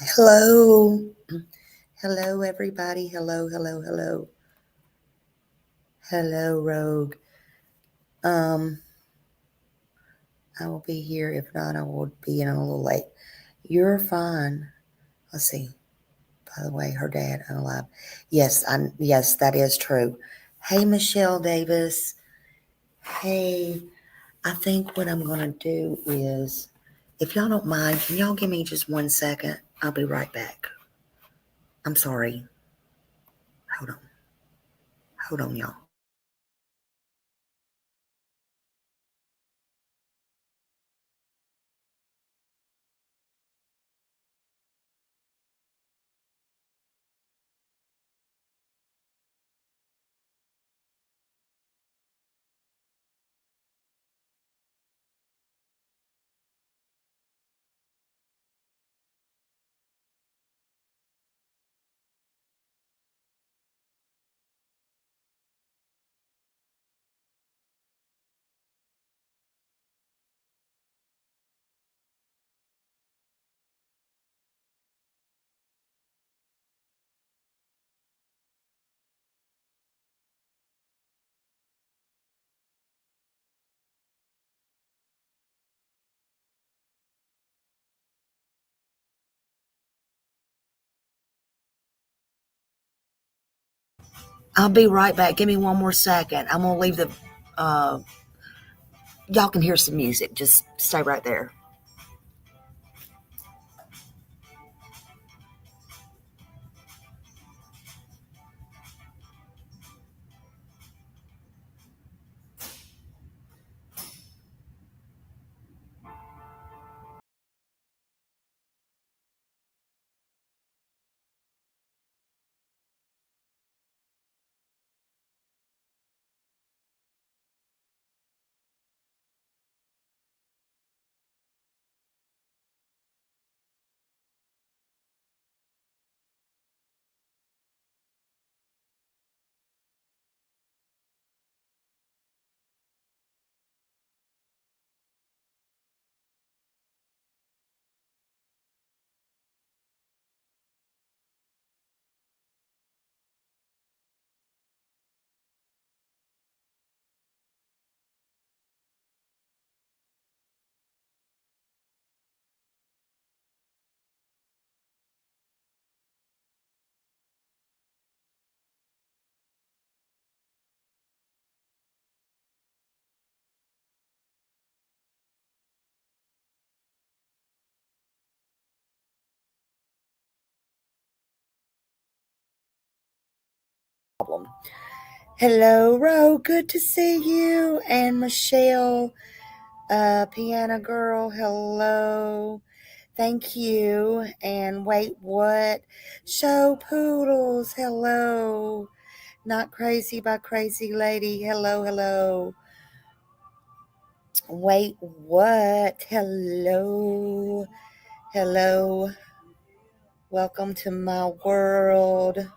Hello. Hello, everybody. Hello, hello, hello. Hello, Rogue. Um, I will be here. If not, I will be in a little late. You're fine. Let's see. By the way, her dad unalive. Yes, that is true. Hey, Michelle Davis. Hey, I think what I'm gonna do is, if y'all don't mind, can y'all give me just 1 second? I'll be right back. I'm sorry. Hold on. Hold on, y'all. I'll be right back. Give me 1 more second. I'm gonna leave the. Uh, y'all can hear some music. Just stay right there. Problem. Hello, Ro. Good to see you. And Michelle, Piano Girl. Hello. Thank you. And wait, what? Show Poodles. Hello. Not Crazy by Crazy Lady. Hello, hello. Wait, what? Hello. Hello. Welcome to my world.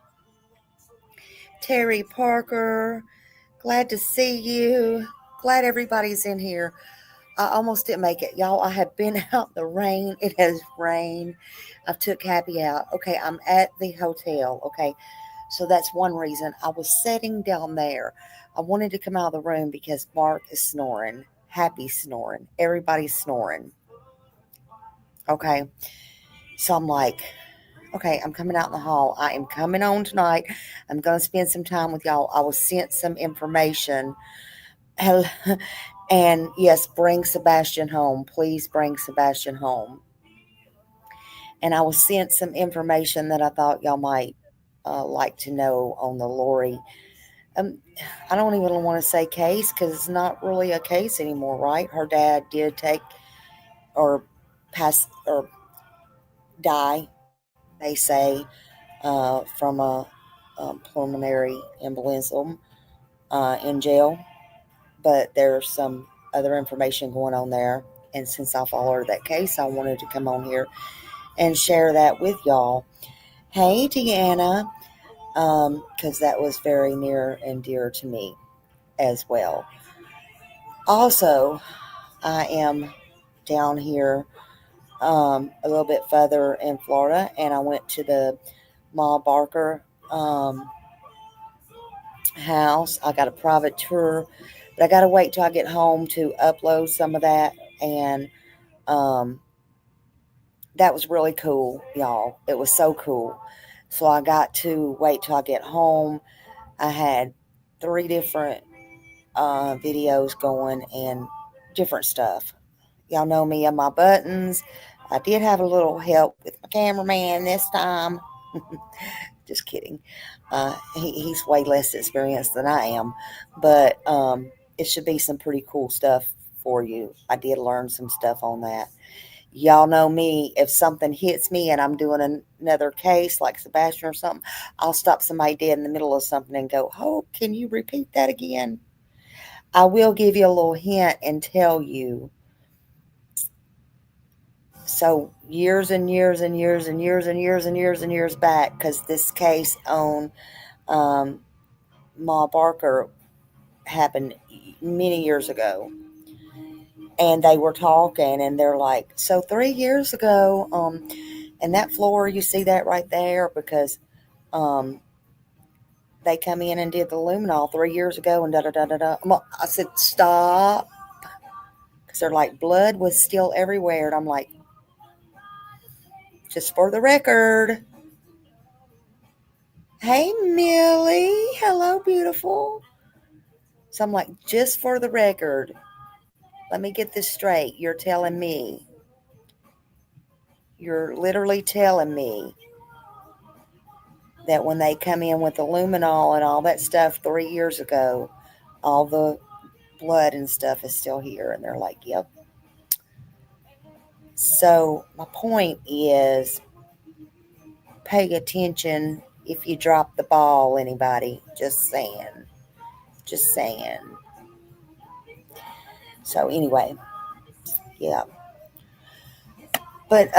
Terry Parker. Glad to see you. Glad everybody's in here. I almost didn't make it. Y'all, I have been out the rain. It has rained. I've took Happy out. Okay, I'm at the hotel. Okay, so that's one reason. I was sitting down there. I wanted to come out of the room because Mark is snoring. Happy's snoring. Everybody's snoring. Okay, so I'm like, okay, I'm coming out in the hall. I am coming on tonight. I'm going to spend some time with y'all. I was sent some information. And yes, bring Sebastian home. Please bring Sebastian home. And I was sent some information that I thought y'all might like to know on the Lori. Um, I don't even want to say case because it's not really a case anymore, right? Her dad did take or pass or die, they say, from a pulmonary embolism in jail. But there's some other information going on there. And since I followed that case, I wanted to come on here and share that with y'all. Hey, Deanna, because that was very near and dear to me as well. Also, I am down here a little bit further in Florida, and I went to the Ma Barker house. I got a private tour, but I got to wait till I get home to upload some of that. And um, that was really cool, y'all. It was so cool. So I got to wait till I get home. I had 3 different videos going and different stuff. Y'all know me and my buttons. I did have a little help with my cameraman this time. Just kidding. He's way less experienced than I am, but it should be some pretty cool stuff for you. I did learn some stuff on that. Y'all know me. If something hits me and I'm doing another case like Sebastian or something, I'll stop somebody dead in the middle of something and go, "Oh, can you repeat that again?" I will give you a little hint and tell you. So years and years and years and years and years and years and years back, because this case on um, Ma Barker happened many years ago, and they were talking, and they're like, "So 3 years ago, and that floor, you see that right there, because um, they come in and did the luminol 3 years ago, and da da da da da." I said, "Stop," because they're like, blood was still everywhere, and I'm like, "Just for the record." Hey, Millie. Hello, beautiful. So I'm like, just for the record, let me get this straight. You're literally telling me that when they come in with the luminol and all that stuff 3 years ago, all the blood and stuff is still here. And they're like, yep. So my point is, pay attention if you drop the ball, anybody. Just saying. Just saying. So anyway, yeah. But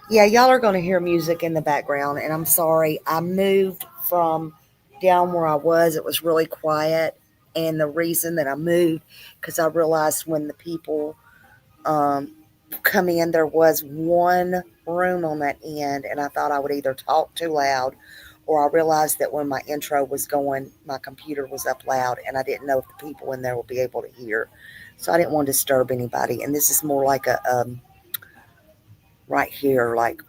yeah, y'all are going to hear music in the background, and I'm sorry. I moved from down where I was. It was really quiet, and the reason that I moved, because I realized when the people um, come in, there was one room on that end, and I thought I would either talk too loud, or I realized that when my intro was going, my computer was up loud, and I didn't know if the people in there would be able to hear. So I didn't want to disturb anybody. And this is more like a right here, like,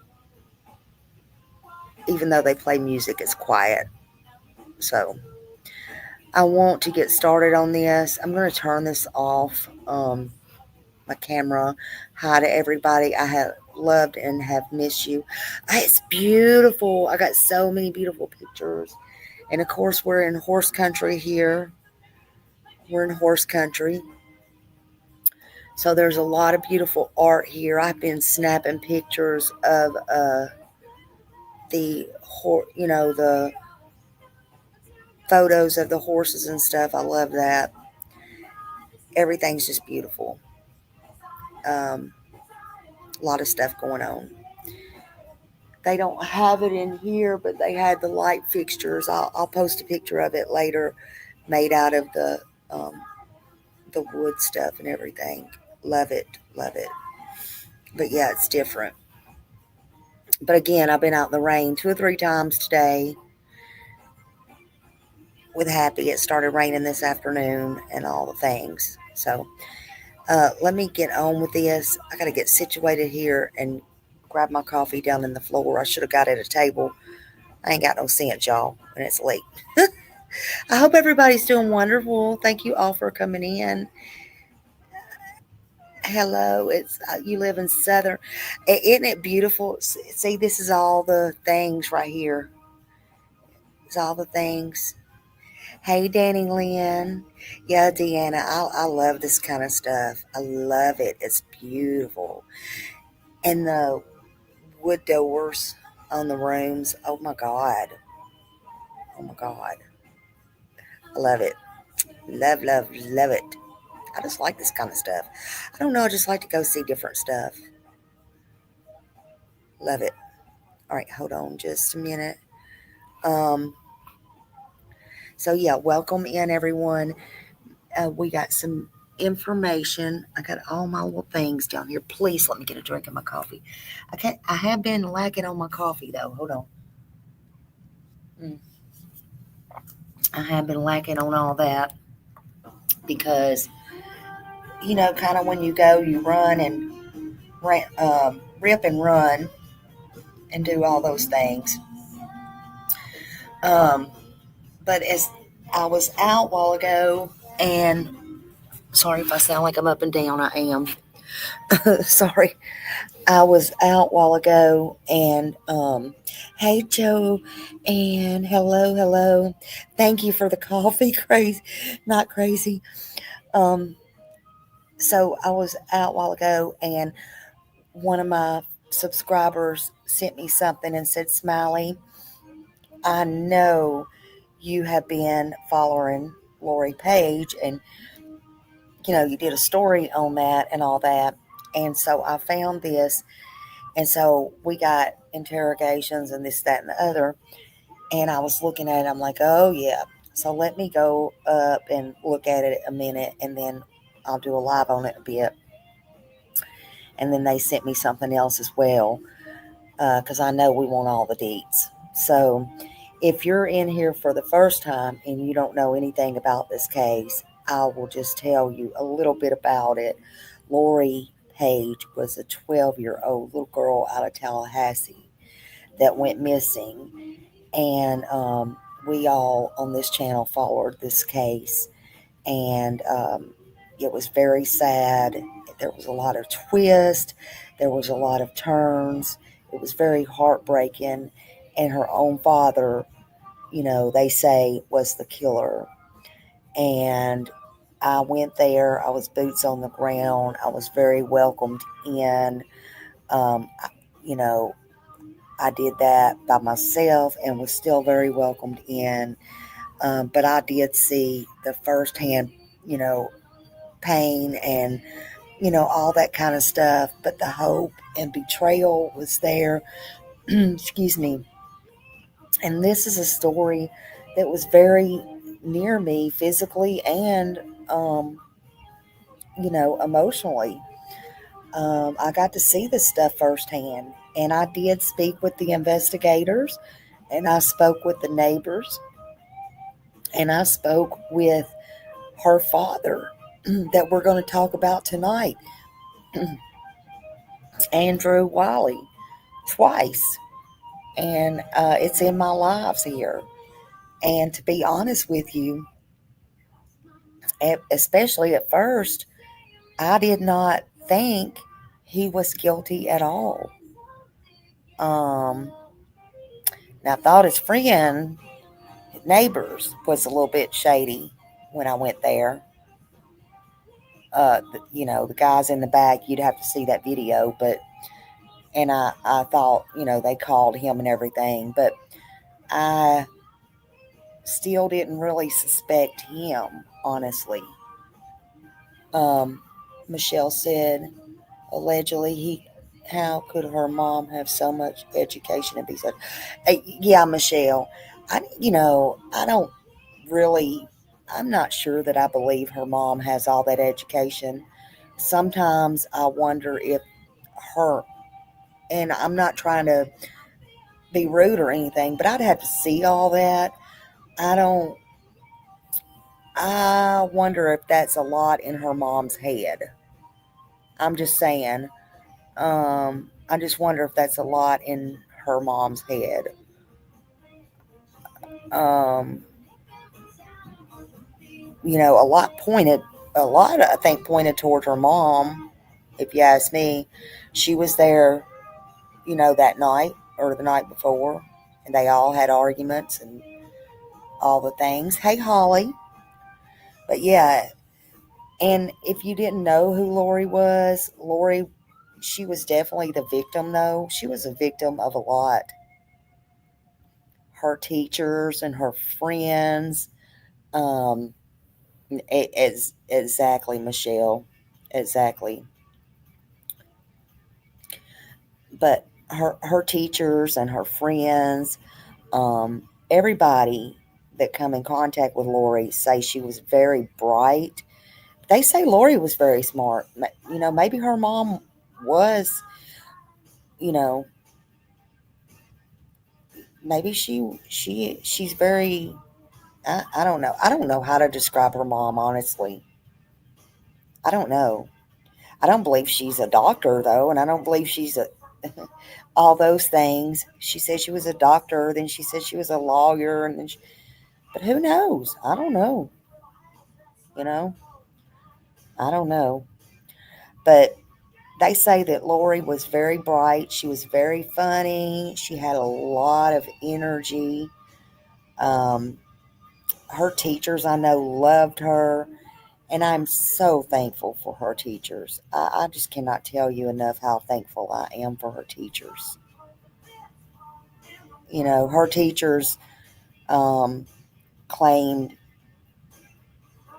even though they play music, it's quiet. So I want to get started on this. I'm going to turn this off, my camera. Hi to everybody. I have loved and have missed you. It's beautiful. I got so many beautiful pictures. And of course, we're in horse country here. We're in horse country. So there's a lot of beautiful art here. I've been snapping pictures of the the photos of the horses and stuff. I love that. Everything's just beautiful. A lot of stuff going on. They don't have it in here, but they had the light fixtures. I'll post a picture of it later, made out of the wood stuff and everything. Love it, love it. But yeah, it's different. But again, I've been out in the rain 2 or 3 times today with Happy. It started raining this afternoon and all the things. So let me get on with this. I got to get situated here and grab my coffee down in the floor. I should have got at a table. I ain't got no sense, y'all, and it's late. I hope everybody's doing wonderful. Thank you all for coming in. Hello, it's you live in Southern. Isn't it beautiful? See, this is all the things right here. It's all the things. Hey, Danny Lynn. Yeah, Deanna, I love this kind of stuff. I love it. It's beautiful. And the wood doors on the rooms. Oh my God. Oh my God. I love it. Love, love, love it. I just like this kind of stuff. I don't know. I just like to go see different stuff. Love it. All right, hold on just a minute. Um, so yeah, welcome in everyone. We got some information. I got all my little things down here. Please let me get a drink of my coffee. I have been lacking on my coffee though. Hold on. Mm. I have been lacking on all that because kind of when you go, you run and rip and run and do all those things. Um, but as I was out a while ago, and sorry if I sound like I'm up and down, I am. Sorry. I was out a while ago, and hey Joe, and hello. Thank you for the coffee. Crazy, not crazy. Um, so I was out a while ago, and one of my subscribers sent me something and said, Smiley, I know you have been following Lori Page, and you did a story on that and all that. And so I found this, and so we got interrogations and this, that, and the other. And I was looking at it, I'm like, oh yeah. So let me go up and look at it a minute, and then I'll do a live on it a bit. And then they sent me something else as well, because I know we want all the deets. So if you're in here for the first time and you don't know anything about this case, I will just tell you a little bit about it. Lori Page was a 12-year-old little girl out of Tallahassee that went missing. And we all on this channel followed this case. And it was very sad. There was a lot of twists. There was a lot of turns. It was very heartbreaking. And her own father, they say was the killer. And I went there. I was boots on the ground. I was very welcomed in. Um, you know, I did that by myself and was still very welcomed in. But I did see the firsthand, pain and, all that kind of stuff. But the hope and betrayal was there. Excuse me. And this is a story that was very near me physically and, um, emotionally. I got to see this stuff firsthand. And I did speak with the investigators, and I spoke with the neighbors, and I spoke with her father that we're going to talk about tonight, Andrew Wiley, twice. And it's in my lives here. And to be honest with you, especially at first, I did not think he was guilty at all. And I thought his friend, his neighbors, was a little bit shady when I went there. The guys in the back, you'd have to see that video, and I thought, they called him and everything, but I still didn't really suspect him, honestly. Michelle said, allegedly, how could her mom have so much education and be such? Yeah, Michelle, I don't really, I'm not sure that I believe her mom has all that education. Sometimes I wonder if her, and I'm not trying to be rude or anything, but I'd have to see all that. I don't, I wonder if that's a lot in her mom's head. I'm just saying. I just wonder if that's a lot in her mom's head. Um, a lot, I think, pointed toward her mom. If you ask me, she was there, that night or the night before, and they all had arguments and all the things. Hey, Holly. But yeah, and if you didn't know who Lori, she was definitely the victim, though. She was a victim of a lot. Her teachers and her friends. Um, exactly, Michelle. Exactly. But her teachers and her friends, everybody that come in contact with Lori say she was very bright, They say Lori was very smart. Maybe her mom was, you know, maybe she's very. I don't know. I don't know how to describe her mom, honestly. I don't know. I don't believe she's a doctor though, and I don't believe she's a all those things. She said she was a doctor, then she said she was a lawyer, and but who knows? I don't know. You know, I don't know. But they say that Lori was very bright. She was very funny. She had a lot of energy. Um, her teachers, I know, loved her. And I'm so thankful for her teachers. I just cannot tell you enough how thankful I am for her teachers. Her teachers um, claimed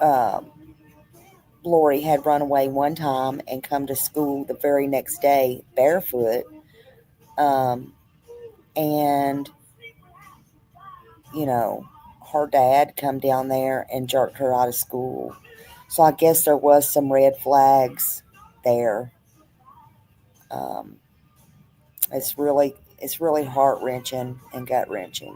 um, Lori had run away one time and come to school the very next day barefoot. Um, and, you know, her dad come down there and jerked her out of school. So I guess there was some red flags there. Um, it's really heart wrenching and gut wrenching.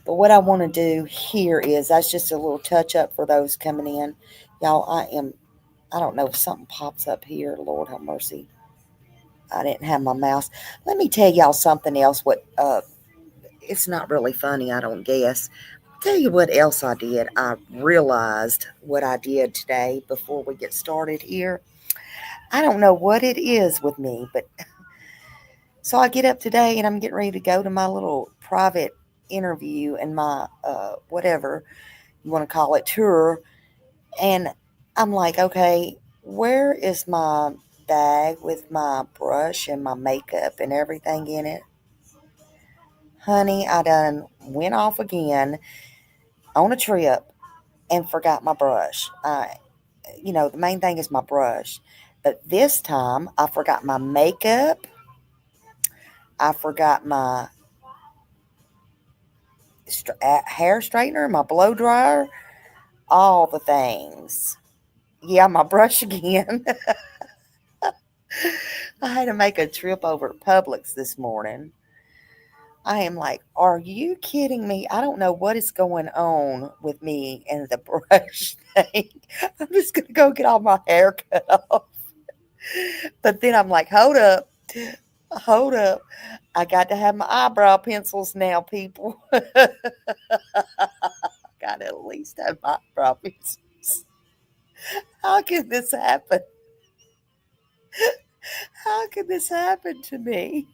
But what I want to do here is that's just a little touch up for those coming in. Y'all, I don't know if something pops up here. Lord have mercy. I didn't have my mouse. Let me tell y'all something else. It's not really funny, I don't guess. Tell you what else I did. I realized what I did today before we get started here. I don't know what it is with me, but so I get up today and I'm getting ready to go to my little private interview and my whatever you want to call it tour. And I'm like, okay, where is my bag with my brush and my makeup and everything in it? Honey, I done went off again on a trip and forgot my brush. The main thing is my brush. But this time I forgot my makeup. I forgot my hair straightener, my blow dryer, all the things. Yeah, my brush again. I had to make a trip over to Publix this morning. I am like, are you kidding me? I don't know what is going on with me and the brush thing. I'm just going to go get all my hair cut off. But then I'm like, hold up. Hold up. I got to have my eyebrow pencils now, people. Got to at least have my eyebrow pencils. How can this happen? How can this happen to me?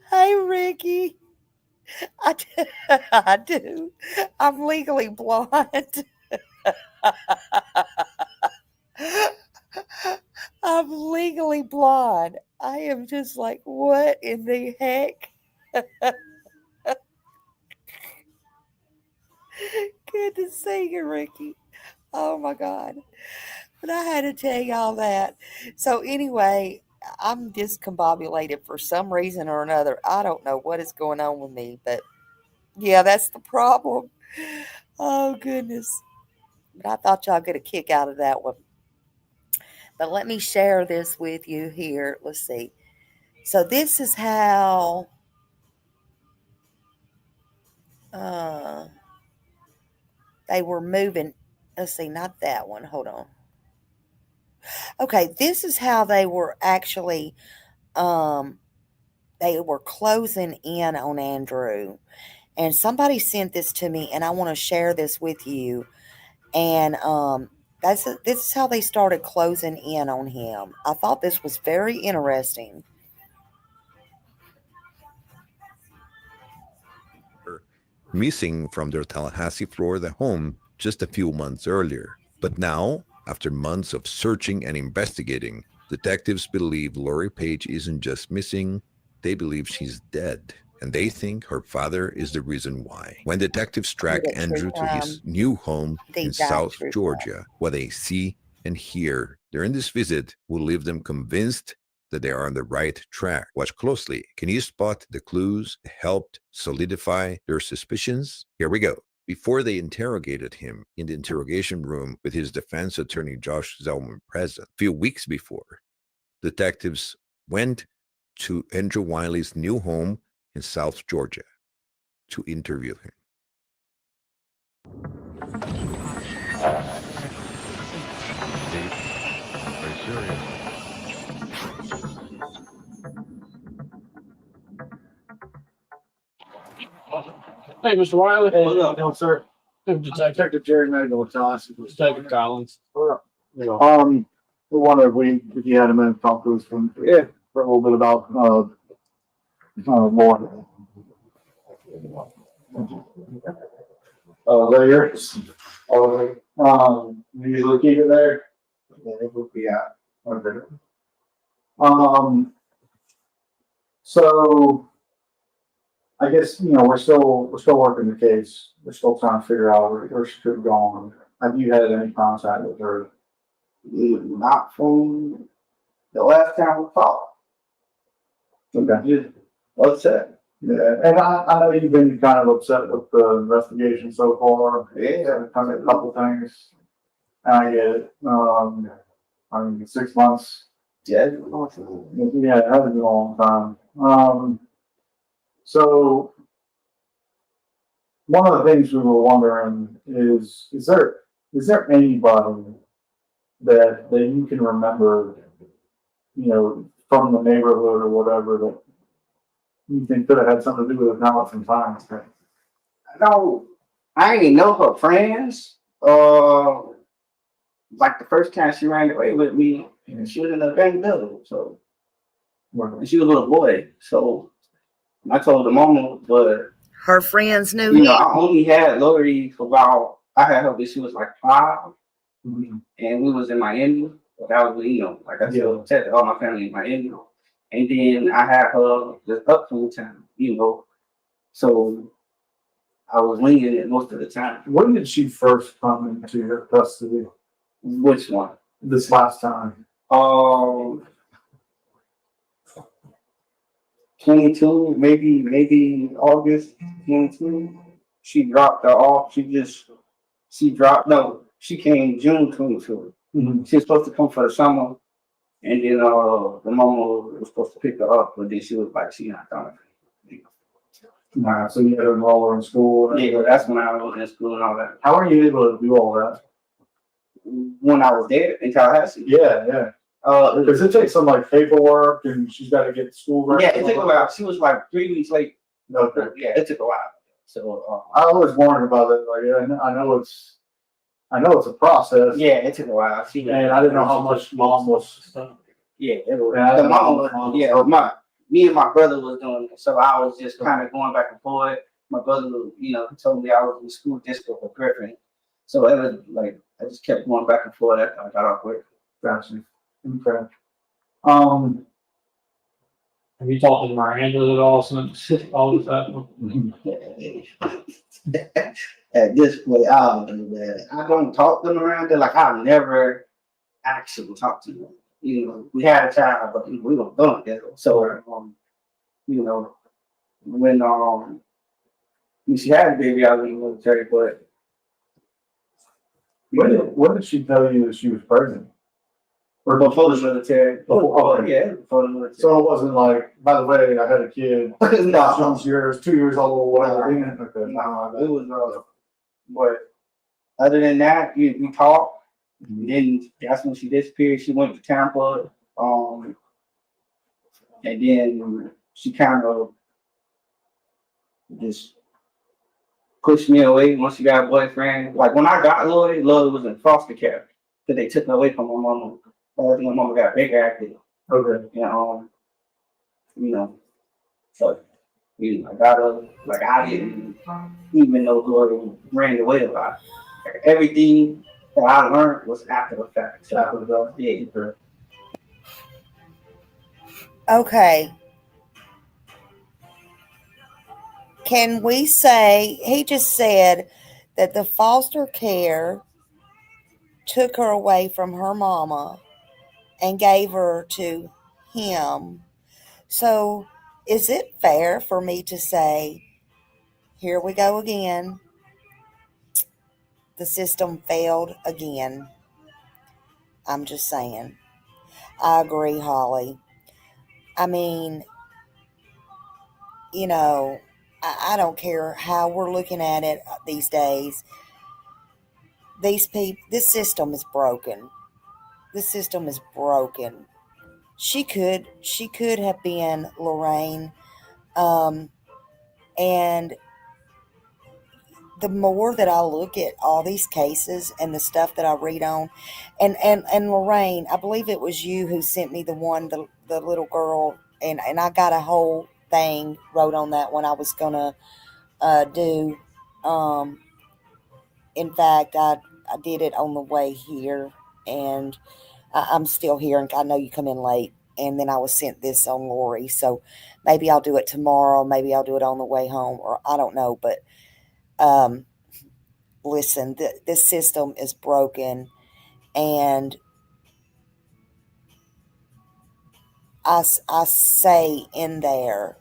Hey, Ricky. I do. I do. I'm legally blind. I'm legally blind. I am just like, what in the heck? Good to see you, Ricky. Oh my God. But I had to tell y'all that. So, anyway, I'm discombobulated for some reason or another. I don't know what is going on with me, but yeah, that's the problem. Oh, goodness. But I thought y'all get a kick out of that one. But let me share this with you here. Let's see. So, this is how uh, they were moving. Let's see, not that one. Hold on. Okay, this is how um, they were closing in on Andrew. And somebody sent this to me, and I want to share this with you. And this is how they started closing in on him. I thought this was very interesting. Missing from their Tallahassee, Florida home just a few months earlier. But now, after months of searching and investigating, detectives believe Lori Page isn't just missing, they believe she's dead. And they think her father is the reason why. When detectives Is track it true Andrew to his crime? new home in Deep dive South true crime. Georgia, what they see and hear during this visit will leave them convinced that they are on the right track. Watch closely. Can you spot the clues that helped solidify their suspicions? Here we go. Before they interrogated him in the interrogation room with his defense attorney Josh Zellman present, a few weeks before, detectives went to Andrew Wiley's new home in South Georgia to interview him. Very serious. Hey, Mr. Wiley. Hey, no, sir. Detective Jerry Medical with us. Detective Collins. We wondered if you had a minute to talk to us for a little bit about more. There yours. You usually keep it there. Yeah. Okay. So I guess we're still working the case. We're still trying to figure out where she could have gone. Have you had any contact with her? Not from the last time we talked. Okay. Upset. Yeah, and I know you've been kind of upset with the investigation so far. Yeah. Kind of a couple things. I get it. I mean, 6 months. Yeah. Yeah, it has been a long time. So one of the things we were wondering is there anybody that you can remember, from the neighborhood or whatever that you think could have had something to do with it now from time? No, I ain't know her friends. Like the first time she ran away with me, she was in a bank building. So and she was a little boy. So I told the mama, but Her friends knew him. I only had Lori for I had her when she was like 5, and we was in Miami. But that was, like I said, all my family in Miami. And then I had her just up from the time, So I was winging it most of the time. When did she first come into your custody? Which one? This last time. 22, maybe August 22. She dropped her off. She came June 22. Mm-hmm. She was supposed to come for the summer, and then the mama was supposed to pick her up, but then she was like, she not coming. So you had to enroll her in school? Yeah, that's when I was in school and all that. How are you able to do all that? When I was there in Tallahassee. Yeah. Because it takes some paperwork, and she's got to get school ready. Yeah, it took a while. She was like 3 weeks late. Okay. Yeah, it took a while. So I always wondered about it. I know it's a process. yeah, it took a while. And I didn't know how much mom was. Yeah, it was. The mom, me and my brother was doing it, so I was just kind of going back and forth. My brother, told me I was in the school district for Griffin, so it was I just kept going back and forth after I got off work. Gotcha. Okay. Have you talked to Miranda at all since all this happened? At this point, man, I don't talk to Miranda. I never actually talked to her. We had a child, but we don't go together. So, when she had a baby, I was in the military, but When did she tell you that she was pregnant? Or before the military. Okay. Before the military. So it wasn't by the way, I had a kid. No. 2 years old, whatever. Okay. No, it was but other than that, we talked. And then that's when she disappeared. She went to Tampa. And then she kind of just pushed me away once she got a boyfriend. When I got Lori was in foster care. Because they took her away from my mama. My mama got bigger active. Okay. So I got her. I didn't even know Lori ran away a lot. Everything that I learned was after the fact. So I was yeah. Okay. Can we say, he just said that the foster care took her away from her mama and gave her to him. So is it fair for me to say, here we go again, the system failed again. I'm just saying. I agree, Holly. I mean, you know, I don't care how we're looking at it these days. This system is broken. This system is broken. She could have been Lorraine, um, and the more that I look at all these cases and the stuff that I read on, and Lorraine, I believe it was you who sent me the little girl, and I got a whole thing wrote on that one I was gonna do. Um, in fact, I did it on the way here, and I'm still here, and I know you come in late. And then I was sent this on Lori, so maybe I'll do it tomorrow. Maybe I'll do it on the way home, or I don't know. But um, listen, this system is broken, and I say in there,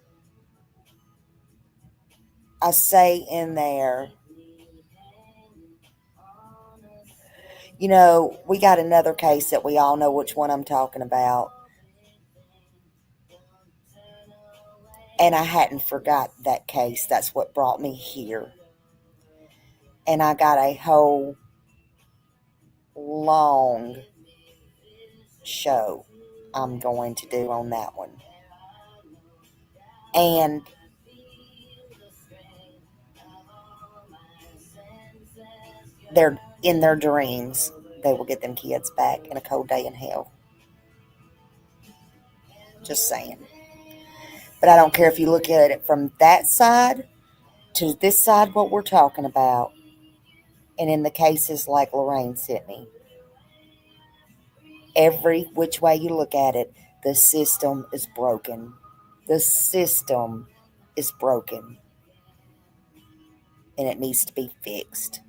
we got another case that we all know which one I'm talking about. And I hadn't forgot that case. That's what brought me here. And I got a whole long show I'm going to do on that one. And they're in their dreams, they will get them kids back in a cold day in hell. Just saying. But I don't care if you look at it from that side to this side, what we're talking about. And in the cases like Lorraine sent me, every which way you look at it, the system is broken. The system is broken. And it needs to be fixed.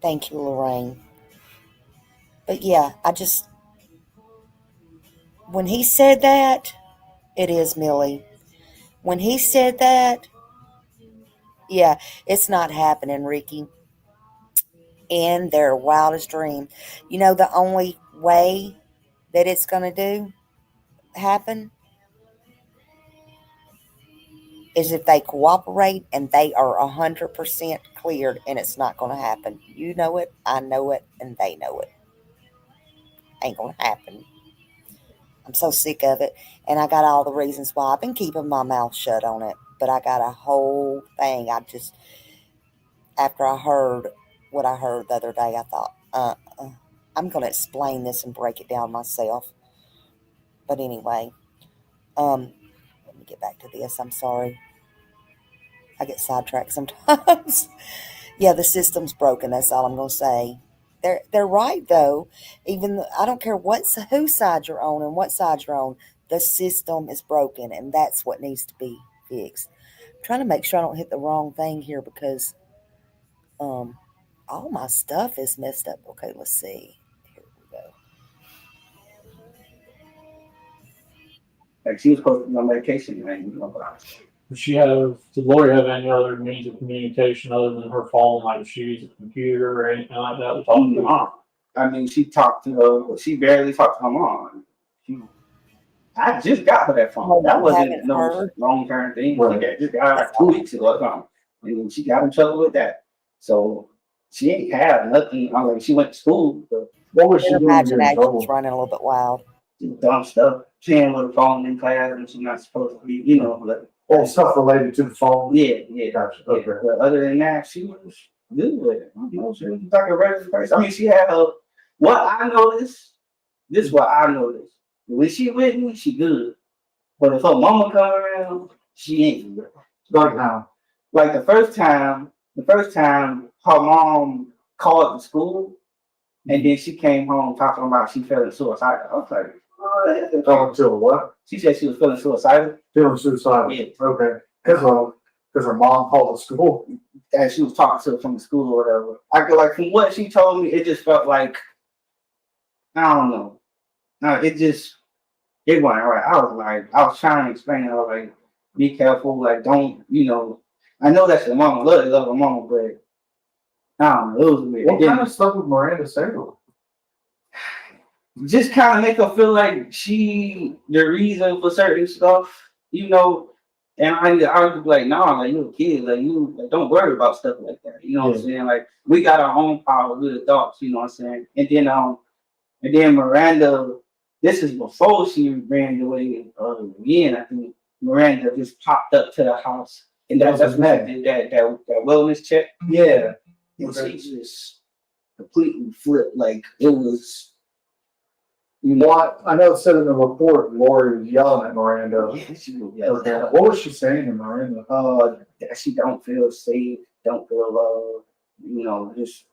Thank you, Lorraine. But yeah, when he said that, it is Millie. When he said that, yeah, it's not happening, Ricky. In their wildest dream. The only way that it's going to happen is if they cooperate and they are 100% cleared, and it's not going to happen. You know it, I know it, and they know it. Ain't going to happen. I'm so sick of it, and I got all the reasons why. I've been keeping my mouth shut on it, but I got a whole thing. After I heard what I heard the other day, I thought, I'm going to explain this and break it down myself. But anyway, let me get back to this. I'm sorry. I get sidetracked sometimes. Yeah, the system's broken. That's all I'm going to say. They're right, though. I don't care whose side you're on and what side you're on. The system is broken, and that's what needs to be fixed. I'm trying to make sure I don't hit the wrong thing here because all my stuff is messed up. Okay, let's see. Here we go. Like she was supposed to be on medication, man. Did Lori have any other means of communication other than her phone, like if she used a computer or anything like that? To talk to her mom? I mean, she barely talked to her mom. I just got her that phone. That wasn't no long-term thing. Right. Just got her like 2 weeks ago or something. And she got in trouble with that. So she ain't had nothing. She went to school. But what was she doing? Imagination was running a little bit wild. Dumb stuff. Playing with her phone in class and she's not supposed to be, all stuff related to the phone. Yeah. Gotcha. Yeah. Okay. But other than that, she was good with it. She was like a regular person. I mean, she had her. What I noticed, this is what I noticed. When she with me, she good. But if her mama come around, she ain't good. Like how? Like the first time her mom called the school, and then she came home talking about she feeling suicidal. I was like, Until what? She said she was feeling suicidal. Feeling suicidal. Yeah. Okay. Because her mom called the school. And she was talking to her from the school or whatever. I feel like from what she told me, it just felt like, I don't know. No, it wasn't right. I was trying to explain to her, like, be careful, like, don't, I know that's your mama. Love her mama, but I don't know. It was weird. What kind of stuff would Miranda say to her? Just kind of make her feel like she the reason for certain stuff, you know. And I was like, nah, like you a kid, like you like, don't worry about stuff like that. You know what I'm saying? Like we got our own power, we're adults, you know what I'm saying? And then Miranda, this is before she ran away again. I think Miranda just popped up to the house, and that's when she did that wellness check. Yeah. And she just completely flipped. Like it was. You know, Well, I know it said in the report, Lori was yelling at Miranda. yeah, she was yelling at her. What was she saying to Miranda? That she don't feel safe, don't feel loved. You know, just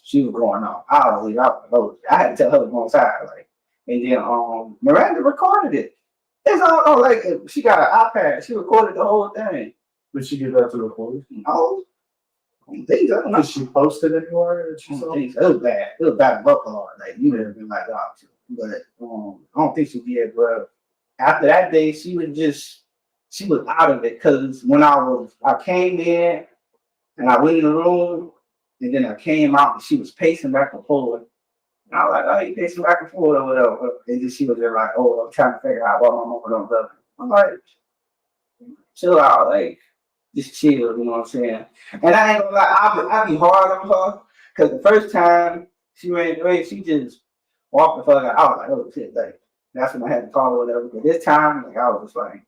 she was going off. I had to tell her to go inside, like, and then Miranda recorded it. It's all like she got an iPad. She recorded the whole thing. Did she give that to the police? No, I don't think so. Did she post it anywhere? That she I saw? don't think so. It was bad. It was bad Buffalo. Like you would have been like, oh, but I don't think she did. But after that day, she was out of it because when I came in and I went in the room and then I came out and she was pacing back and forth. And I was like, oh, you pacing back and forth or whatever. And then she was there like, oh, I'm trying to figure out why my mama don't love me. I'm like, chill out, like just chill, you know what I'm saying? And I ain't gonna lie, I be hard on her because the first time she ran away, she just walked the fuck out. I was like, oh shit, like that's when I had to call her or whatever. But this time, like I was just like,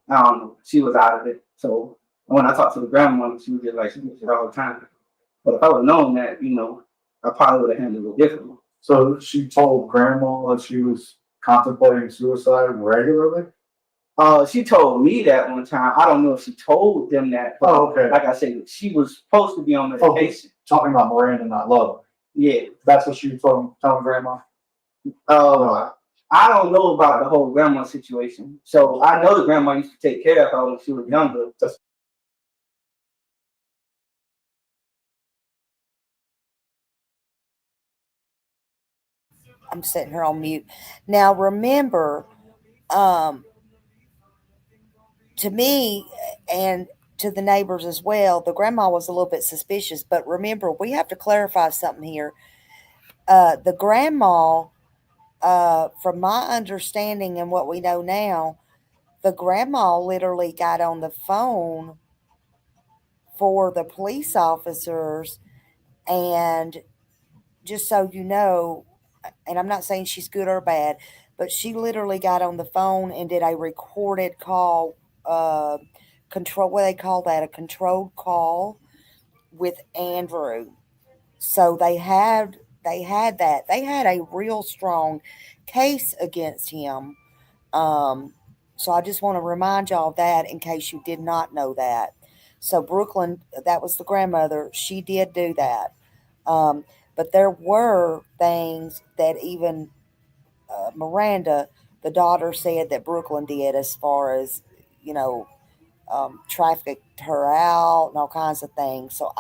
I don't know, she was out of it. So when I talked to the grandma, she was just like, she gets it all the time. But if I would have known that, you know, I probably would have handled it differently. So she told grandma that she was contemplating suicide regularly? She told me that one time. I don't know if she told them that. But okay. Like I said, she was supposed to be on medication. Talking about Miranda not loving. Yeah. That's what she was telling grandma? I don't know about the whole grandma situation. So I know the grandma used to take care of her when she was younger. I'm sitting here on mute. Now remember, to me and to the neighbors as well, the grandma was a little bit suspicious. But remember, we have to clarify something here. The grandma, from my understanding and what we know now, the grandma literally got on the phone for the police officers, and just so you know, and I'm not saying she's good or bad, but she literally got on the phone and did a recorded call, control, what they call that, a controlled call with Andrew. So they had that. They had a real strong case against him. So I just want to remind y'all of that in case you did not know that. So Brooklyn, that was the grandmother. She did do that. But there were things that even Miranda, the daughter, said that Brooklyn did, as far as, you know, trafficked her out and all kinds of things. So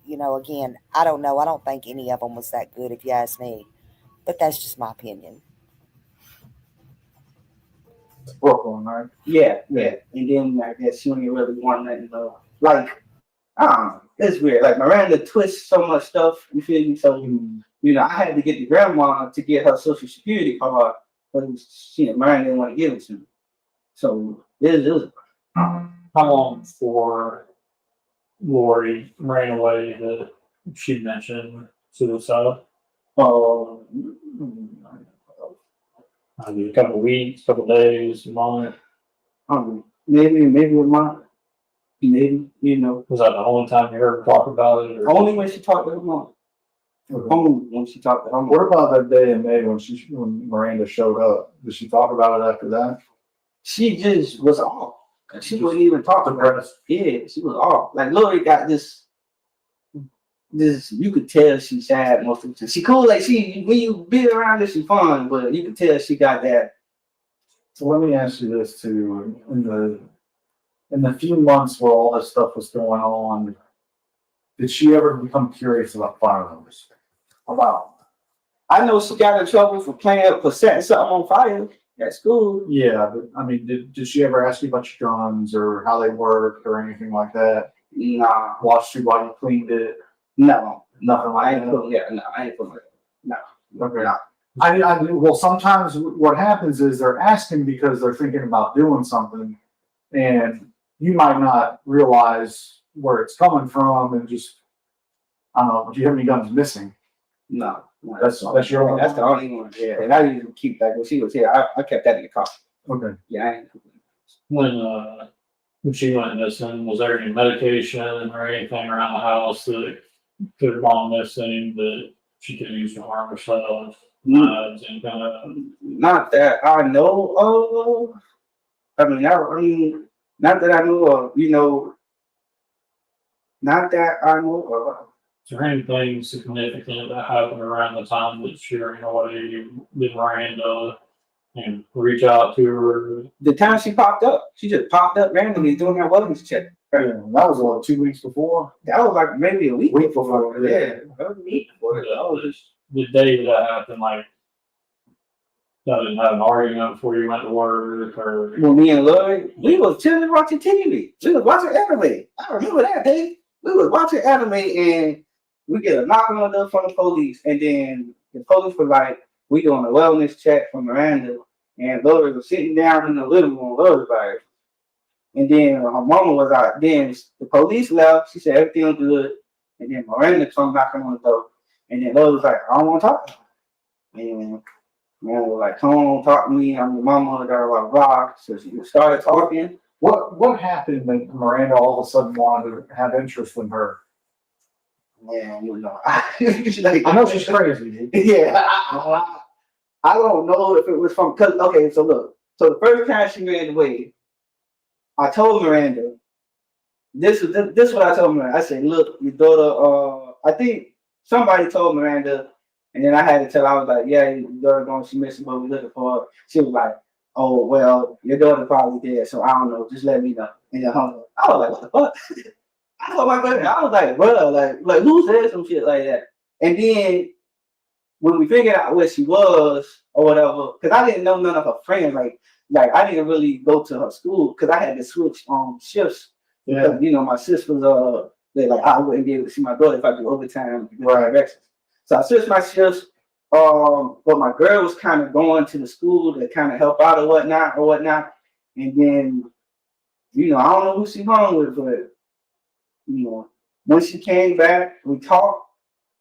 again, I don't know. I don't think any of them was that good, if you ask me. But that's just my opinion. Brooklyn, right? Yeah. And then I guess she only really wanted to know. Like, I don't know. It's weird. Like Miranda twists so much stuff, you feel me? So you know, I had to get the grandma to get her social security card, but Miranda didn't want to give it to me. So it was How long before Lori ran away that she mentioned suicide? A couple of weeks, couple of days, a month. Maybe a month. Maybe, you know. Was that the only time you heard her talk about it? Or? Only when she talked to her mom. Okay. Only when she talked to her mom. What about that day in May when Miranda showed up? Did she talk about it after that? She just was off. She wasn't even talking about it. Yeah, she was off. Like Lori got this, you could tell she's sad most of the time. She cool, like when you be around her, she fun, but you could tell she got that. So let me ask you this too. In the few months where all this stuff was going on, did she ever become curious about firearms? I know she got in trouble for setting something on fire. at school. Yeah, but I mean, did she ever ask you about your guns or how they worked or anything like that? Nah, Watched you while you cleaned it? no, Nothing I like ain't that? put, yeah, no, I ain't put my, no, Okay. no. Well, sometimes what happens is they're asking because they're thinking about doing something, and you might not realize where it's coming from, and just, I don't know, do you have any guns missing? No, That's your only that's the one? only one. Yeah, and I usually keep that when she was here. I kept that in the car. Okay. Yeah, I ain't. When she went missing, was there any medication or anything around the house that could have gone missing that she could use to harm herself? Knives and kind of. Not that I know of. I mean, not that I know of. You know, not that I know of. Is there anything significant that happened around the time that she ran away with Miranda and reach out to her? The time she popped up, she just popped up randomly doing her wellness check. Yeah, that was what, 2 weeks before? That was like maybe a week before. yeah. Yeah, a week before. That was just the day that happened, like, y'all didn't have an argument before you went to work or. When me and Lloyd, we was chilling watching TV. We was watching anime. I remember that day. We was watching anime and we get a knock on the door from the police. And then the police was like, we doing a wellness check for Miranda. And Lloyd was sitting down in the living room. Lloyd was like, and then her mama was out. Then the police left. She said everything was good. And then Miranda come knocking on the door. And then Lloyd was like, I don't want to talk to her. And man was like, come on, talk to me. I'm your mama, blah, blah, blah. So she started talking. What happened that Miranda all of a sudden wanted to have interest in her? Man, you know. I know she's crazy. Yeah, I don't know if it was from, cause, okay, so look. So the first time she ran away, I told Miranda, this is what I told Miranda. I said, look, your daughter, I think somebody told Miranda, and then I had to tell her, I was like, yeah, your daughter going, she missing what we looking for. She was like, oh, well, your daughter probably dead, so I don't know, just let me know. And then I was like, what the fuck? I told my brother, I was like, bro, like who said some shit like that? And then when we figured out where she was or whatever, because I didn't know none of her friends, like I didn't really go to her school because I had to switch shifts. Yeah. Because, you know, my sisters I wouldn't be able to see my daughter if I do overtime in Right. directions. So I switched my shifts. But my girl was kind of going to the school to kind of help out or whatnot. And then, you know, I don't know who she hung with, but you know, when she came back, we talked.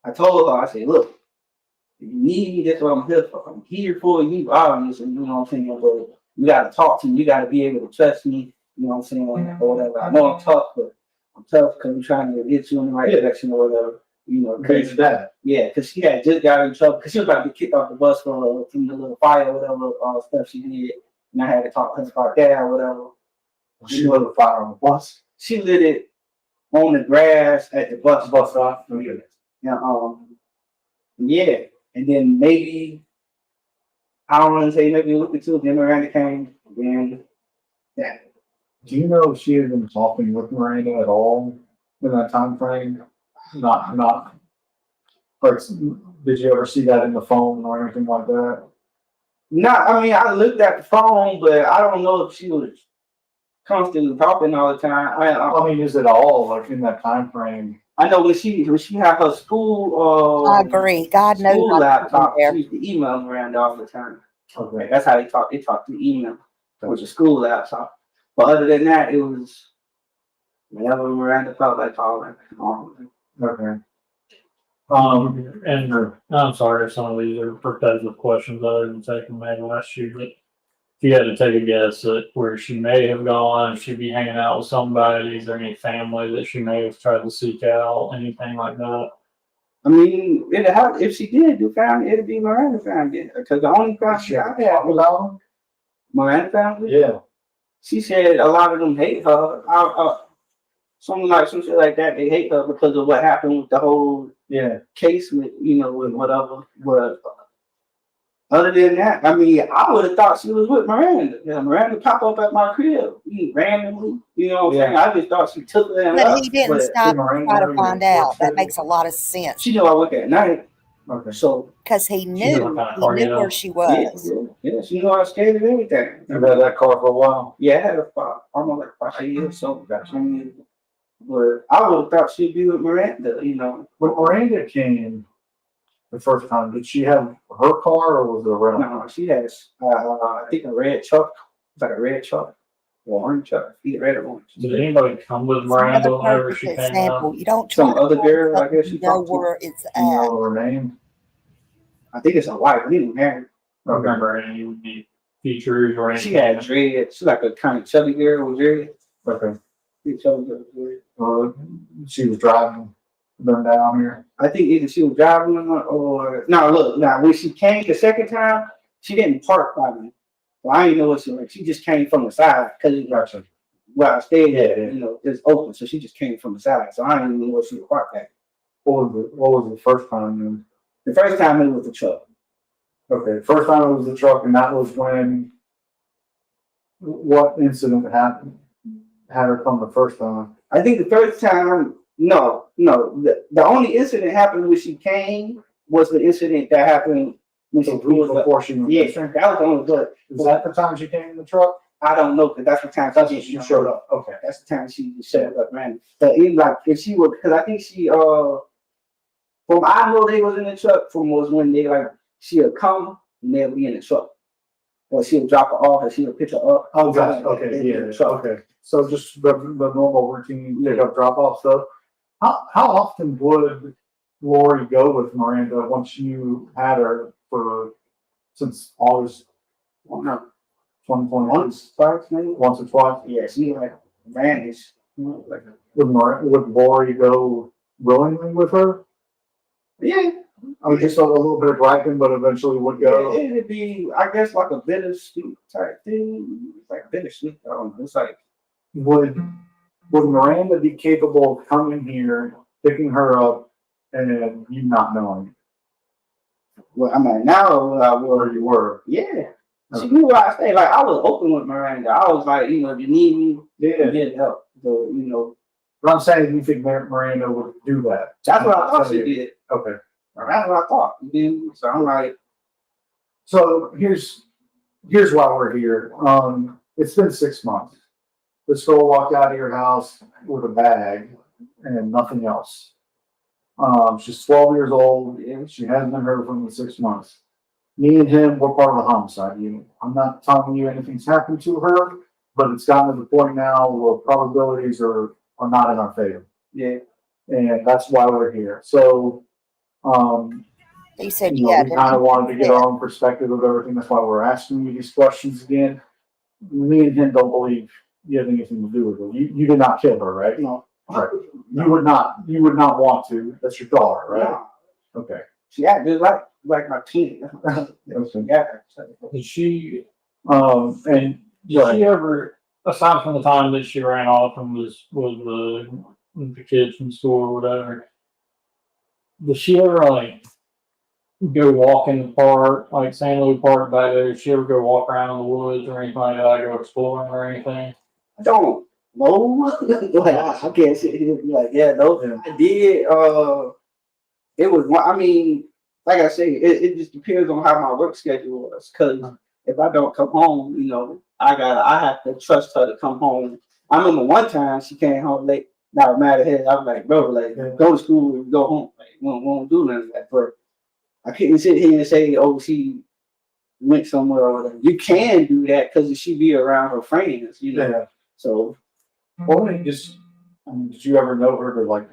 I told her, I said, look, if you need me, that's what I'm here for. I'm here for you, obviously, you know what I'm saying? But you gotta talk to me, you gotta be able to trust me, you know what I'm saying, or whatever. I know I'm tough, but I'm tough because I'm trying to get you in the right direction or whatever. You know, because she had just got in trouble because she was about to get kicked off the bus from the little fire or whatever stuff she did, and I had to talk to her about that or whatever. She lit a fire on the bus. She lit it on the grass at the bus stop. Yeah, and then maybe I don't want to say maybe a week or two. Then Miranda came. Then yeah. Do you know if she had been talking with Miranda at all in that time frame? Not. Like, did you ever see that in the phone or anything like that? No, I mean I looked at the phone, but I don't know if she was constantly talking all the time. I mean, is it all like in that time frame? I know when she had her school. I agree. God knows school I'm laptop. there. She used to email Miranda all the time. Okay. That's how they talk. They talk through email with the school laptop. But other than that, it was whenever Miranda felt like calling. Okay. And I'm sorry if some of these are repetitive questions other than taking maybe last year, but if you had to take a guess at where she may have gone, if she'd be hanging out with somebody, is there any family that she may have tried to seek out, anything like that? I mean, if she did do family, it'd be Miranda family. Because the only family I had was Miranda family. Yeah. She said a lot of them hate her. Some shit like that. They hate her because of what happened with the whole case with with whatever. But other than that, I mean, I would have thought she was with Miranda. Yeah, Miranda pop up at my crib randomly. You know what I'm saying? I just thought she took her and But he didn't stop to try to find out. That makes a lot of sense. She knew I work at night. Okay. So because he knew where she was. Yeah, she knew I was scared of everything. You've had that car for a while. Yeah, I had it for almost like 5 years, so got some years. But I would have thought she'd be with Miranda, you know. When Miranda came the first time, did she have her car or was it a rental? No, she has, I think a red truck. It's like a red truck, or orange truck, either red or orange. Did anybody come with It's Miranda another whenever perfect she came example. out? You don't try Some to other find girl, I something guess you you know talked to. where it's Do you at. know her name? I think it's a white. We didn't marry. I don't remember any features or anything. She had dread. She's like a kind of chubby girl with dread. Okay. Big chubby girl with dread. She was driving them down here. I think either she was driving or no. Look, now when she came the second time, she didn't park by me. Well, I didn't know what she was. She just came from the side because Gotcha. where I stayed at, Yeah. you know, it's open. So she just came from the side. So I didn't know what she was parked at. What was the first time then? The first time it was the truck. Okay, first time it was the truck, and that was when what incident happened? Had her come the first time. I think the first time, no. The only incident happened when she came was the incident that happened when she So pulled up. before she went. Yeah, that was the only. But Is that the time she came in the truck? I don't know because that's the time That's she when she showed up. Okay. That's the time she showed up, man. But it, like if she would, because I think she from I know they was in the truck from was when they like she'll come and they'll be in the truck, or she'll drop her off and she'll pick her up. Oh, gotcha. Okay, in yeah. the truck. Okay. So just the normal routine pick up, drop off stuff. How often would Lori go with Miranda once you had her since August Well, no, 2020? once, twice, maybe. Once or twice? Yeah, she like vanished. Like, Would Lori go willingly with her? yeah, I mean, just a little bit of griping, but eventually would go. it'd be, I guess, like a bittersweet type thing. It's like bittersweet. I don't know. It's like, Would Miranda be capable of coming here, picking her up, and you not knowing well, I'm like now where you were? yeah. She knew where I stayed. Like I was open with Miranda. I was like, you know, if you need me, Yeah. get help. So, you know, But I'm saying you think Miranda would do that. that's what I thought she did. Okay. That's what I thought. So I'm like, So here's why we're here. It's been 6 months. This girl walked out of your house with a bag and nothing else. She's 12 years old and she hasn't been heard from in 6 months. Me and him, we're part of the homicide unit. I'm not telling you anything's happened to her, but it's gotten to the point now where probabilities are not in our favor. yeah. And that's why we're here. So, You said you know, we kind of wanted to get our own perspective of everything. That's why we're asking you these questions again. Me and him don't believe you have anything to do with it. You did not kill her, right? No. Right. You would not want to. That's your daughter, right? No. Okay. She acted like my kid. Okay. Yeah. Did she And did she ever, aside from the time that she ran off and was the kids from school or whatever, did she ever like go walk in the park, like San Luis Park back there? Did she ever go walk around in the woods or anything like that, go exploring or anything? I don't know. Like I can't sit here and be like, yeah, no. Yeah. I did. It was. I mean, like I say, it just depends on how my work schedule was. Because if I don't come home, you know, I have to trust her to come home. I remember one time she came home late. Now mad at her. I was like, bro, like go to school and go home. Like we won't do none of that. But I couldn't sit here and say, oh, she went somewhere or whatever. You can do that because she be around her friends, you know. Yeah. So Well, did you ever know her to like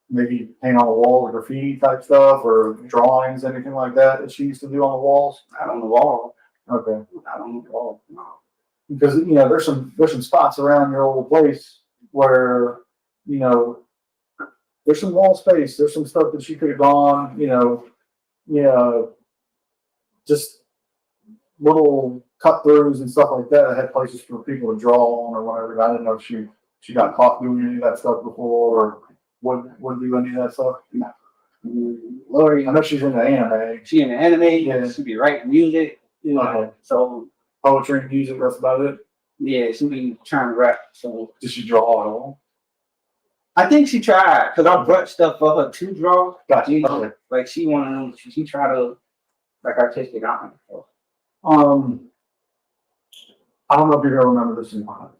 maybe paint on the wall or graffiti type stuff or drawings, anything like that she used to do on the walls? I don't know all. Okay. I don't know all. No. Because you know there's some spots around your old place where you know there's some wall space. There's some stuff that she could have gone. Just little cut throughs and stuff like that. I had places for people to draw on or whatever. I didn't know if she got caught doing any of that stuff before or wouldn't do any of that stuff. No. Lori, I know she's into anime. she in the anime. Yeah. She be writing music. Okay. So Poetry and music, that's about it. yeah, she be trying to rap. So Did she draw at all? I think she tried because I brought stuff for her to draw. Gotcha. You know, Okay. like she one of them. She tried to like artistic on. So I don't know if you're gonna remember this or not.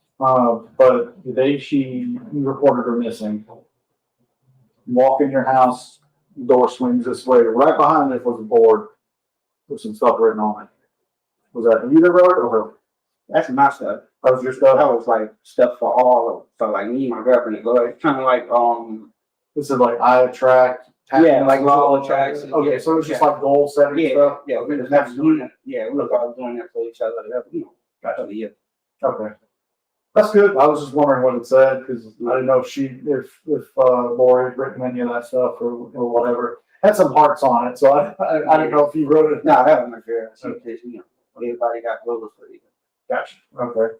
But the day she reported her missing, walk in your house, door swings this way. Right behind it was a board with some stuff written on it. Was that you that wrote it or her? That's my stuff. That was your stuff? That was like stuff for all of, for like me, my girlfriend, and girl. Kind of like This is like eye attract. Yeah, like law attracts. Okay, Yeah, so it's just like goal setting stuff. yeah, we just have doing that. Yeah, we look all doing that for each other. You know, gotcha. Yeah. Okay. That's good. I was just wondering what it said because I didn't know if Lori had written any of that stuff or whatever. Had some hearts on it, so I didn't know if you wrote it. No, that was my favorite. Because you know, everybody got goals for you. Gotcha. Okay.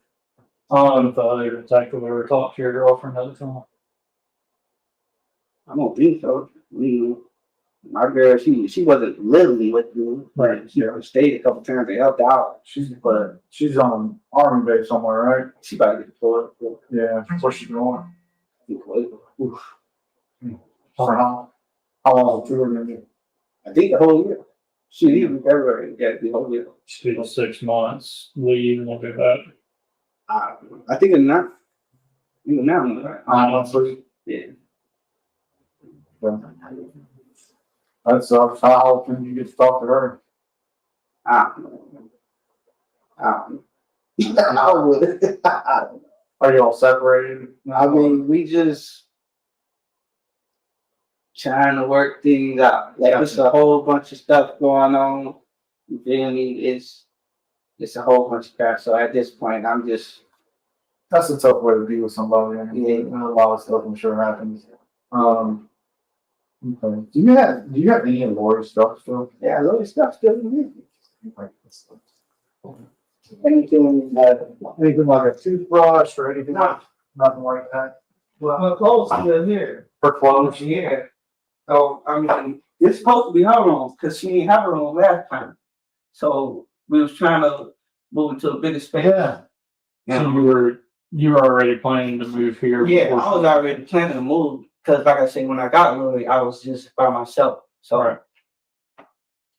I don't know if the other detective ever talked to your girlfriend at the time. I don't think so. My girl, she wasn't literally with me, but she stayed a couple times and helped out. She's on an army base somewhere, right? She about to get deployed. Yeah. Where's she going? Oof. For how long was the tour gonna be? I think the whole year. She leaving February. Yeah, the whole year. Still 6 months, leave and we'll be back. I think it's not. Even now, right? 9 months leave? Yeah. That's how often you get to talk to her. I would. Are you all separated? I mean, we just trying to work things out. Like there's a whole bunch of stuff going on. You feel me? It's a whole bunch of crap. So at this point, I'm just. That's a tough way to be with somebody. Yeah. A lot of stuff I'm sure happens. Okay. Do you have any of Lori's stuff still? Yeah, a lot of stuff still in Like, anything that. anything like a toothbrush or anything? No. Nothing like that. Well, her clothes still here. For clothes? Yeah. So I mean, it's supposed to be her room because she didn't have her room last time. So we was trying to move into a bigger space. Yeah. So you were already planning to move here? Yeah, before I was already planning to move because, like I said, when I got Wiley, I was just by myself. So Right.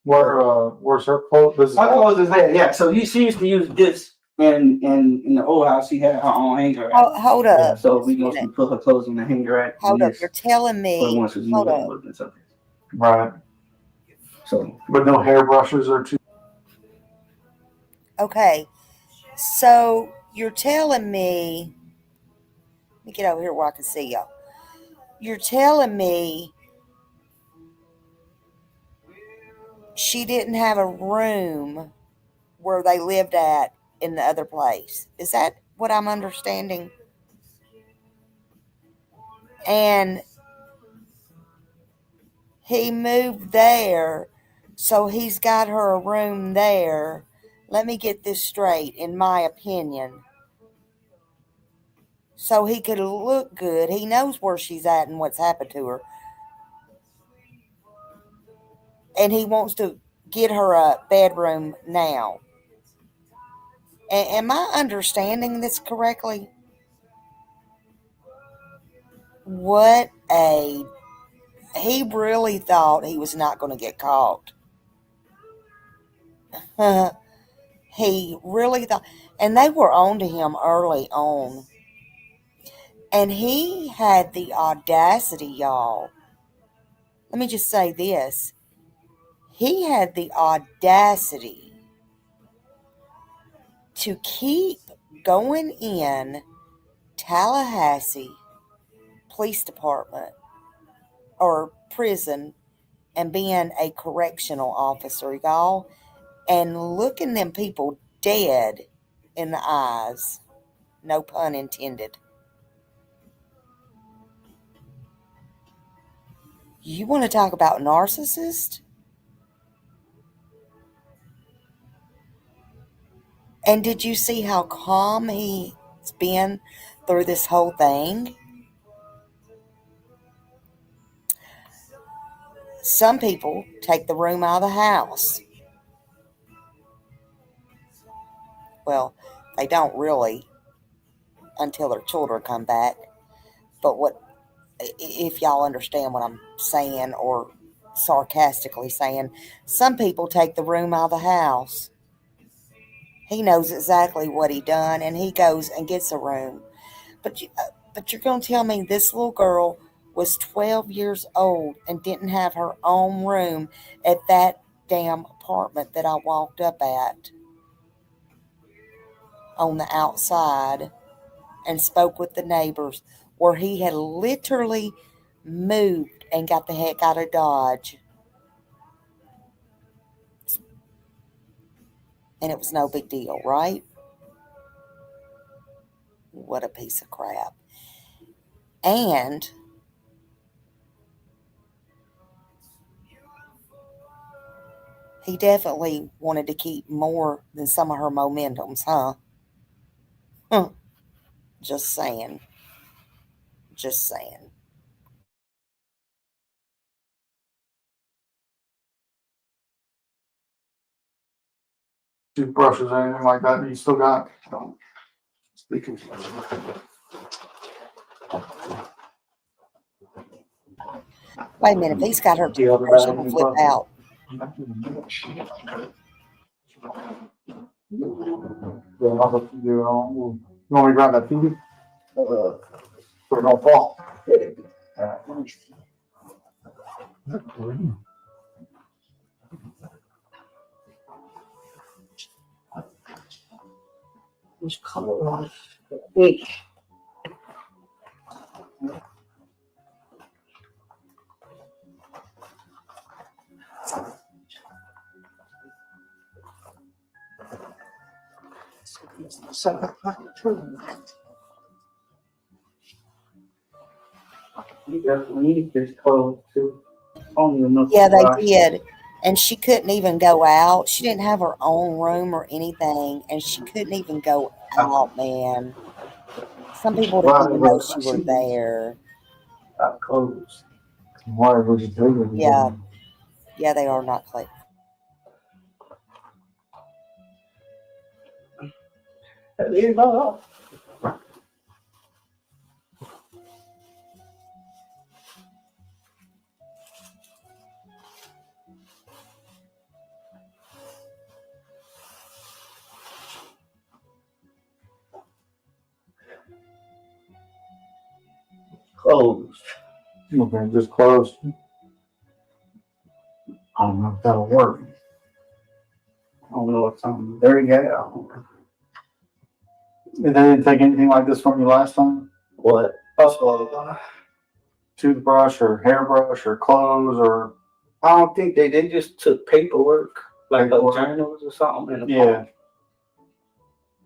Where's her clothes? my clothes is there. Yeah. So she used to use this, and in the old house, she had her own hanger rack. Hold up. So we mostly put her clothes in the hanger rack. Hold up. You're telling me. Hold up. Right. So, But no hairbrushes or too. Okay. So you're telling me. Let me get over here where I can see y'all. You're telling me she didn't have a room where they lived at in the other place. Is that what I'm understanding? And he moved there, so he's got her a room there. Let me get this straight, in my opinion. So he could look good. He knows where she's at and what's happened to her. And he wants to get her a bedroom now. Am I understanding this correctly? He really thought he was not going to get caught. He really thought, and they were on to him early on. And he had the audacity, y'all. Let me just say this. He had the audacity to keep going in Tallahassee Police Department or prison and being a correctional officer, y'all, and looking them people dead in the eyes. No pun intended. You want to talk about narcissist? And did you see how calm he's been through this whole thing? Some people take the room out of the house. Well, they don't really until their children come back. But if y'all understand what I'm saying, or sarcastically saying, some people take the room out of the house. He knows exactly what he done, and he goes and gets a room. But you're gonna tell me this little girl was 12 years old and didn't have her own room at that damn apartment that I walked up at on the outside and spoke with the neighbors, where he had literally moved and got the heck out of Dodge. And it was no big deal, right? What a piece of crap. And he definitely wanted to keep more than some of her momentums, huh? Just saying. Just saying. Toothbrushes or anything like that you still got? Wait a minute, if he's got her The other toothbrush, bag I'm gonna you flip bought? out. Yeah, I'll let you do it all. You want me to grab that TV? So it don't fall. Which color? Wait. You definitely need this clothes too. Only enough. Yeah, they did. And she couldn't even go out. She didn't have her own room or anything, and she couldn't even go out, man. Some people didn't even know she were there. Clothes. Why would you do it? Yeah. Yeah, they are not clean. Clothes. Okay, just closed. I don't know if that'll work. I don't know what something. There you go. They didn't take anything like this from you last time? What? Toothbrush or hairbrush or clothes or? I don't think they just took paperwork, like Paperwork? journals or something in the Yeah. phone.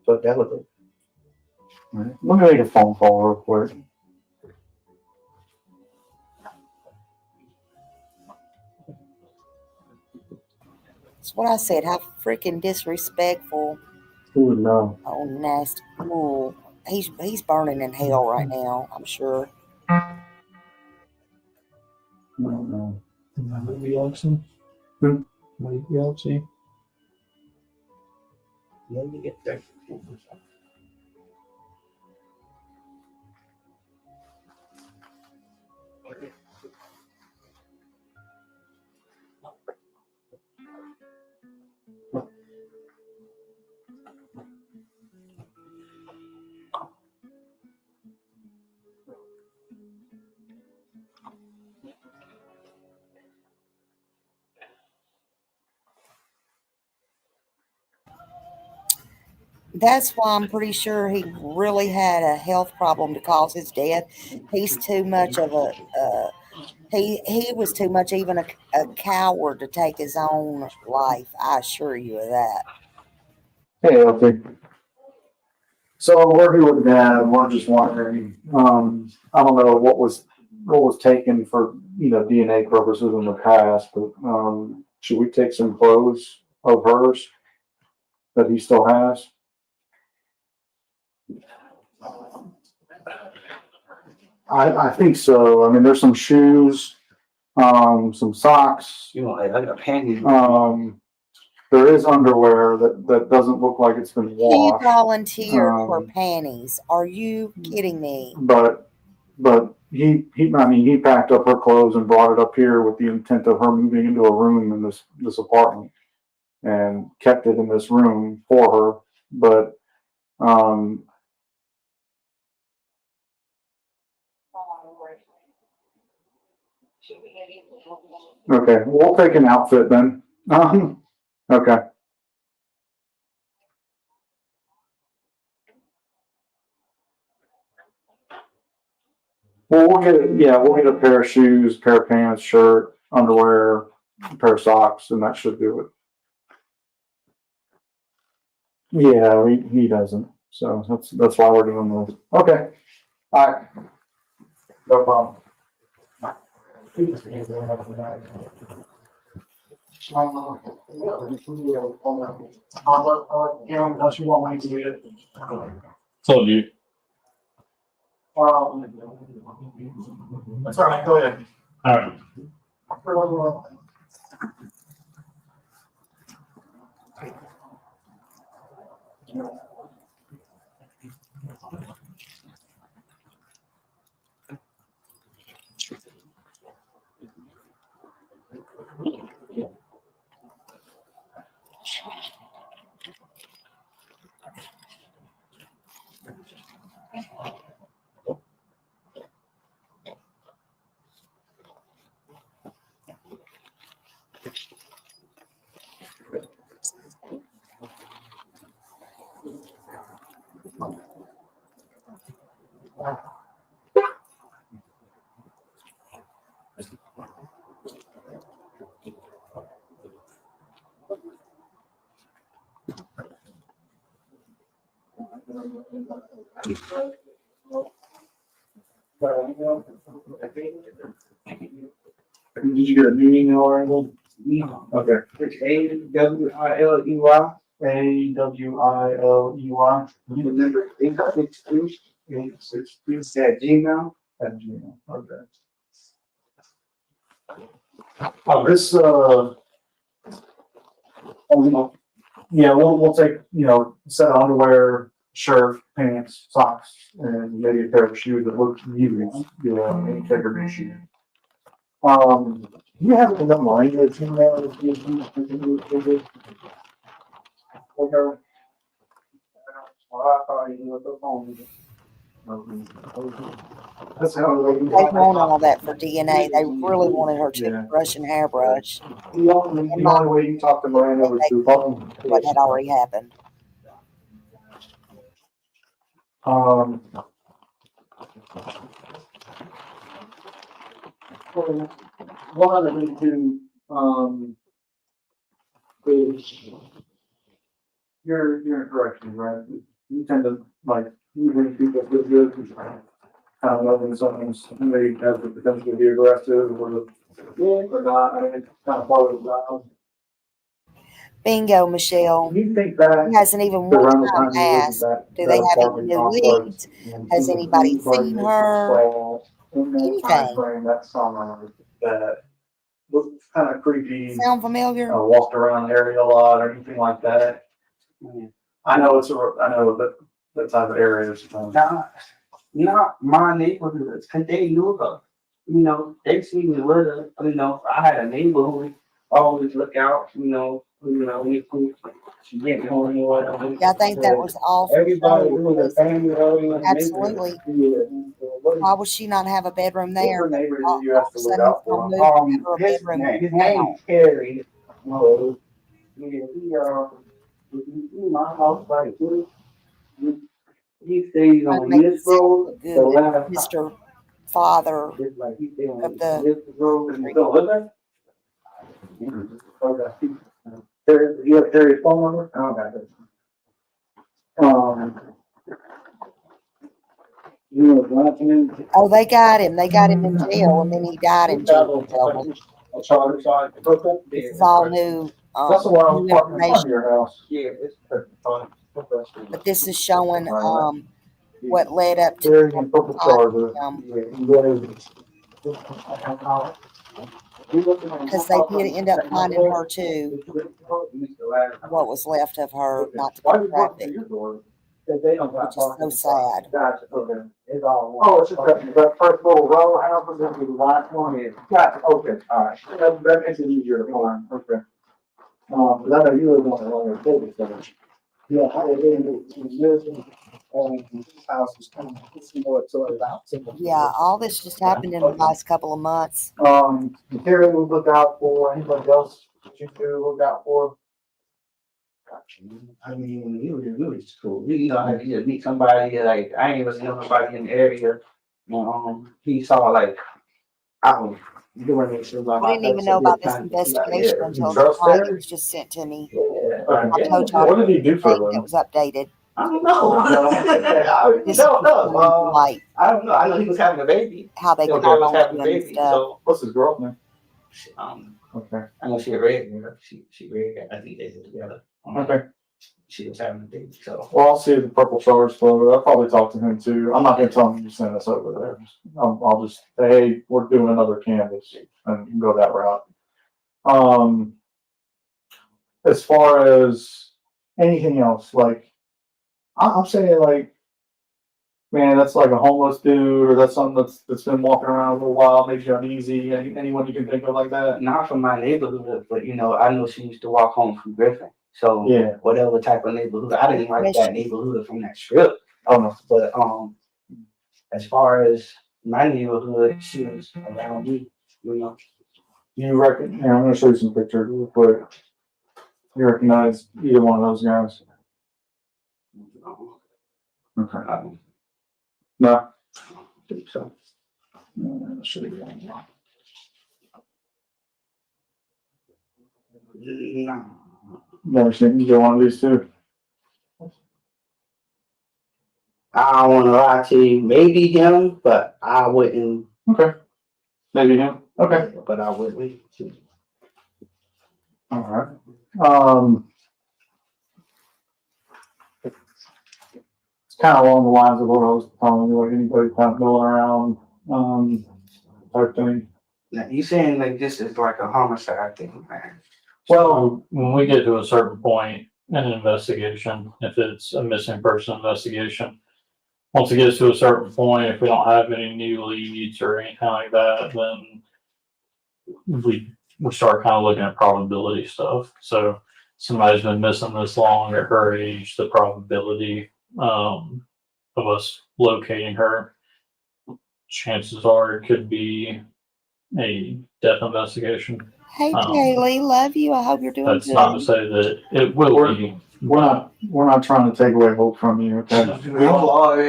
So that was it. Let me make a phone call real quick. That's what I said. How freaking disrespectful. Who would know? Oh, nasty. Ooh. He's burning in hell right now, I'm sure. I don't know. Maybe Elsie. Who? Maybe Elsie. Let me get there. That's why I'm pretty sure he really had a health problem to cause his death. He's too much of a he was too much even a coward to take his own life. I assure you of that. Hey, okay. So we're here with Dad. We're just wondering. I don't know what was taken for DNA purposes in the past, but should we take some clothes of hers that he still has? I think so. I mean, there's some shoes, some socks. You know, I got panties. There is underwear that doesn't look like it's been He washed. volunteered for panties. Are you kidding me? But he packed up her clothes and brought it up here with the intent of her moving into a room in this apartment and kept it in this room for her but, okay, we'll take an outfit then. Okay. Well, we'll get a pair of shoes, pair of pants, shirt, underwear, a pair of socks, and that should do it. Yeah, he doesn't. So that's why we're doing this. Okay. All right. No problem. Unless you want me to do it. Told you. That's all right. Go ahead. All right. Did you get a new email or anything? Okay. It's AWILEY. AWILEY. Remember, 862 at Gmail. At Gmail. Okay. This, Yeah, we'll take, a set of underwear, shirt, pants, socks, and maybe a pair of shoes that look used, any integrity shoe. You have a number on your Gmail. Okay. That's how They want all that for DNA. They really wanted her toothbrush and hairbrush. the only way you talk to Miranda was through phone. What had already happened. One other thing too, is you're in corrections, right? You tend to usually people feel good, kind of loving somebody has the potential to be aggressive or not. I mean, it's kind of part of the job. Bingo, Michelle. You think that He hasn't even one time asked, do they have any new leads? Has anybody seen her? Anything. That summer that looked kind of creepy. Sound familiar? Walked around the area a lot or anything like that. I know that type of area is. Not my neighborhood, cause they knew her. They seen me with her. I had a neighbor who always look out. She get home or whatever. Yeah, I think that was awful. Everybody was a family. Absolutely. Why would she not have a bedroom there? Neighbors you have to look Suddenly out for. move to give her a His bedroom name now. is Terry. He my house right here. He stays on Make this it sound road. good. The last Mr. Father It's like he stays on of the this road. You still live there? Okay. Terry, you have Terry's phone number? Okay. oh, they got him. They got him in jail, and then he died in jail. This is all new. That's the one I was New parking in front of information. your house. Yeah, it's But this is showing what led up to Terry and purple charger. because they did end up finding her too. What was left of her, not to Why be did you walk through trafficked, your door? They don't which is so sad. Gotcha, okay. It's all one. Oh, it's just that first little row house, and then the last one is. Gotcha, okay, all right. That makes it easier to find, okay. But I know you live on the longer building, so. Yeah, how it is, living, this house is kind of, it's more sort of out. Yeah, all this just happened in the last couple of months. Terry will look out for, anybody else that you do look out for? I mean, it was cool. You know, I just meet somebody, like, I ain't even seen nobody in the area. He saw, like, I was doing this shit by I didn't even know about this investigation until trust tonight. It Terry? was just sent to me. Yeah, I told y'all What did he do for a that living? was updated. I don't know. This don't know. like I don't know. I know he was having a baby. how they He was call having a him and baby. stuff. So, What's his girl's okay. name? I know she a red girl. She red. I think they did together. Okay. She was having a baby. So, Well, I'll see if the purple stars flow. I'll probably talk to him too. I'm not gonna tell him to send us over there. I'll just say, hey, we're doing another canvas and go that route. As far as anything else, like I'm saying, like, man, that's like a homeless dude, or that's something that's been walking around a little while, makes you uneasy. Anyone you can think of like that? not from my neighborhood, but I know she used to walk home from Griffin. So, Yeah. whatever type of neighborhood, I didn't like that neighborhood from that strip. Oh no. But as far as my neighborhood, she was around me. You reckon? Yeah, I'm gonna show you some pictures real quick. You recognize either one of those guys? Okay. No. So. No. Never seen either one of these two. I don't want to lie to you. Maybe him, but I wouldn't. Okay. Maybe him. Okay. But I wouldn't. All right. It's kind of along the lines of what I was telling you, like anybody kind of going around, type thing. Now, you saying like this is like a homicide thing, man? Well, when we get to a certain point in an investigation, if it's a missing person investigation, once it gets to a certain point, if we don't have any new leads or anything like that, then we start kind of looking at probability stuff. So somebody's been missing this long at her age, the probability of us locating her, chances are it could be a death investigation. Hey, Kaylee, love you. I hope you're doing That's not to good. say that it will be. We're not trying to take away hope from you. Okay.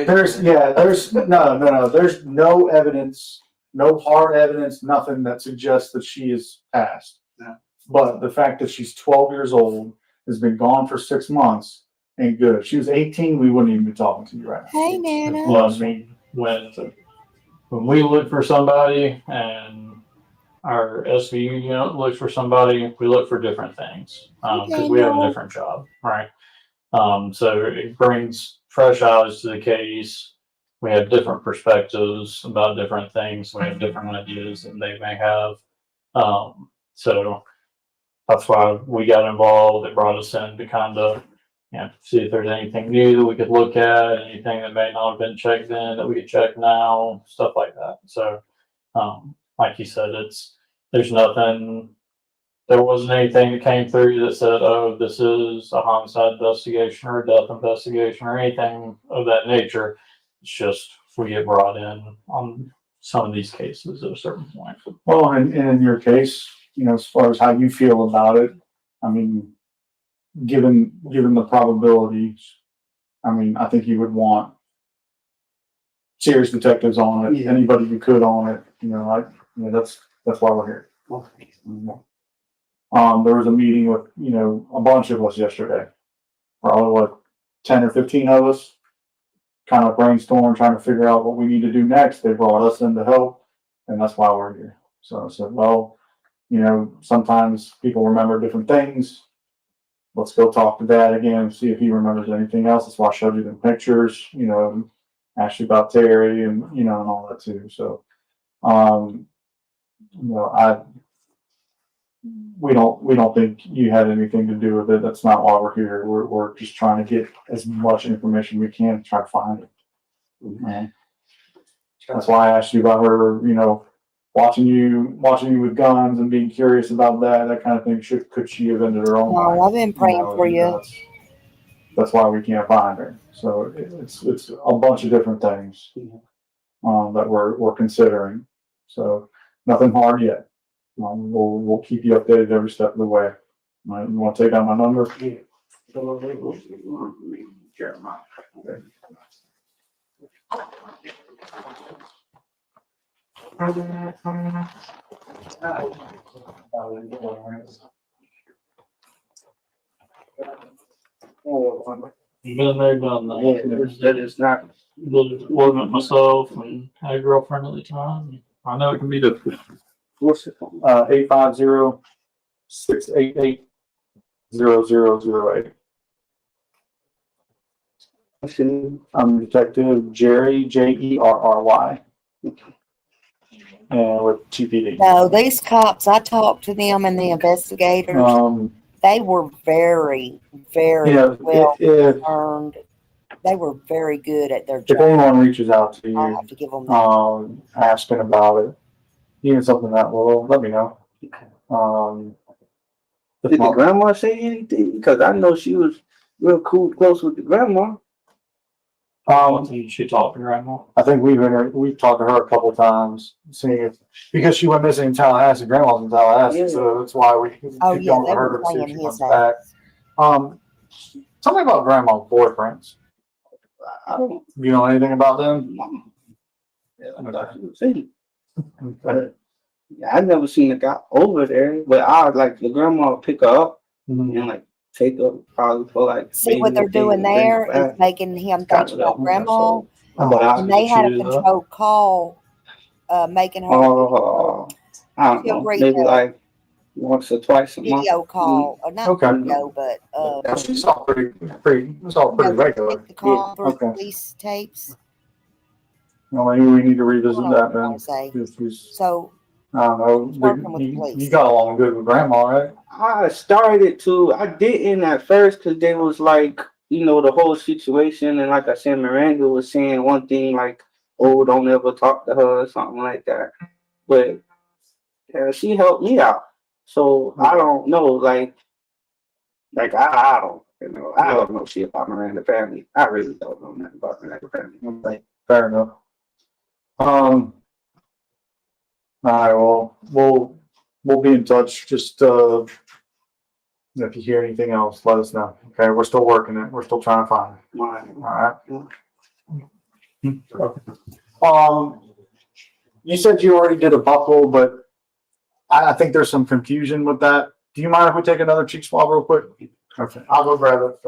There's no evidence, no hard evidence, nothing that suggests that she is passed. Yeah. But the fact that she's 12 years old, has been gone for 6 months, ain't good. If she was 18, we wouldn't even be talking to you right now. Hey, Nana. Plus, when we look for somebody and our SVU unit looks for somebody, we look for different things because we have a different job, right? So it brings fresh eyes to the case. We have different perspectives about different things. We have different ideas than they may have. So that's why we got involved. It brought us in to kind of see if there's anything new that we could look at, anything that may not have been checked in that we could check now, stuff like that. So, like you said, there wasn't anything that came through that said, oh, this is a homicide investigation or a death investigation or anything of that nature. It's just we get brought in on some of these cases at a certain point. Well, and in your case, as far as how you feel about it, I mean, given the probabilities, I mean, I think you would want serious detectives on it, anybody you could on it, that's why we're here. There was a meeting with, a bunch of us yesterday, probably 10 or 15 of us, kind of brainstorm, trying to figure out what we need to do next. They brought us in to help, and that's why we're here. So I said, well, sometimes people remember different things. Let's go talk to Dad again, see if he remembers anything else. That's why I showed you the pictures, asked you about Terry and, and all that too. So, we don't think you had anything to do with it. That's not why we're here. We're just trying to get as much information we can to try to find it. Mm-hmm. That's why I asked you about her, watching you with guns and being curious about that kind of thing. Could she have ended her own life? I've been praying for you. that's why we can't find her. So it's a bunch of different things that we're considering. So nothing hard yet. We'll keep you updated every step of the way. You want to take down my number? Jeremiah. Been there, done that. That is not. Wasn't it myself and had a girlfriend at the time. I know it can be difficult. What's it? 850-688-0008. What's your name? I'm Detective Jerry, Jerry. And with TPD. No, these cops, I talked to them and the investigators. They were very, very well concerned. They were very good at their If job. anyone reaches out to I'll you, have to give them that. asking about it, even something that little, let me know. Did the grandma say anything? Because I know she was real cool, close with the grandma. She talked to grandma. I think we've talked to her a couple of times, seeing if, because she went missing in Tallahassee, grandma's in Tallahassee, Yeah. so that's why we keep Oh, going yeah, to they her were to see if playing she his comes back. Tell me about grandma's boyfriends. I don't You know anything about them? know. Yeah, I thought she was saying. Yeah, I never seen a guy over there, but I like the grandma would pick her up and like take her probably for like. See what they're doing there is making him think about grandma. And they had a controlled call, making her I don't know, maybe like once or twice a month. video call, or not Okay. video, but She's all pretty regular. take the call through Okay. police tapes. Well, maybe we need to I revisit don't know that what I then. want to say. If she's- So I don't working know. with the police. You got along good with grandma, right? I started to. I didn't at first because they was like, the whole situation, and like I said, Miranda was saying one thing like, "Oh, don't ever talk to her" or something like that. But she helped me out, so I don't know. Like I don't, I don't know shit about Miranda family. I really don't know nothing about Miranda family. Okay, fair enough. All right. Well, we'll be in touch. Just if you hear anything else, let us know. Okay, we're still working it. We're still trying to find it. All right. You said you already did a buckle, but I think there's some confusion with that. Do you mind if we take another cheek swab real quick? Okay, I'll go grab it.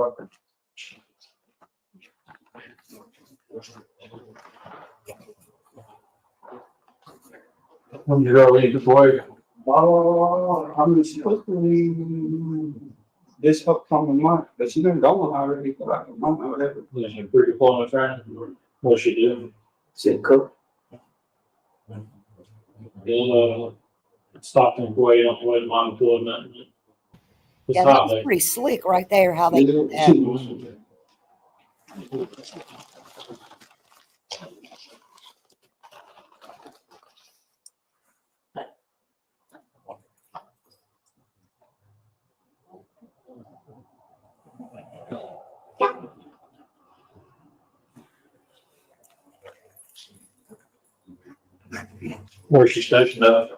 When you go leave the boy, I'm supposed to leave this upcoming month, but she been going already for like a month or whatever. there's a pretty deployment training. What she do? Said cook. They'll stop and wait on the way to my employment. It's yeah, that not was like pretty slick right there. How they did that. where she stationed at.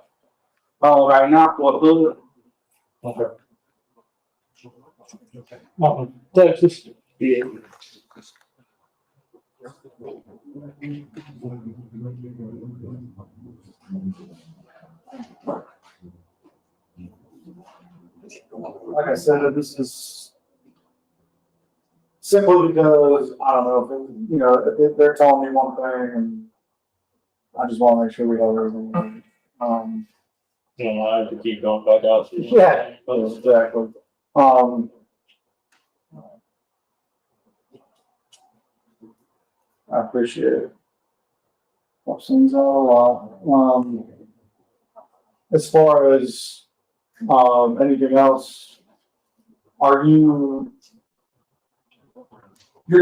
Oh, right now for hood. Okay. Texas. Yeah. Like I said, this is simply because I don't know if they're telling me one thing, and I just want to make sure we have everything. I have to keep going back out. Yeah, exactly. I appreciate it. Helps things out a lot. As far as anything else, you're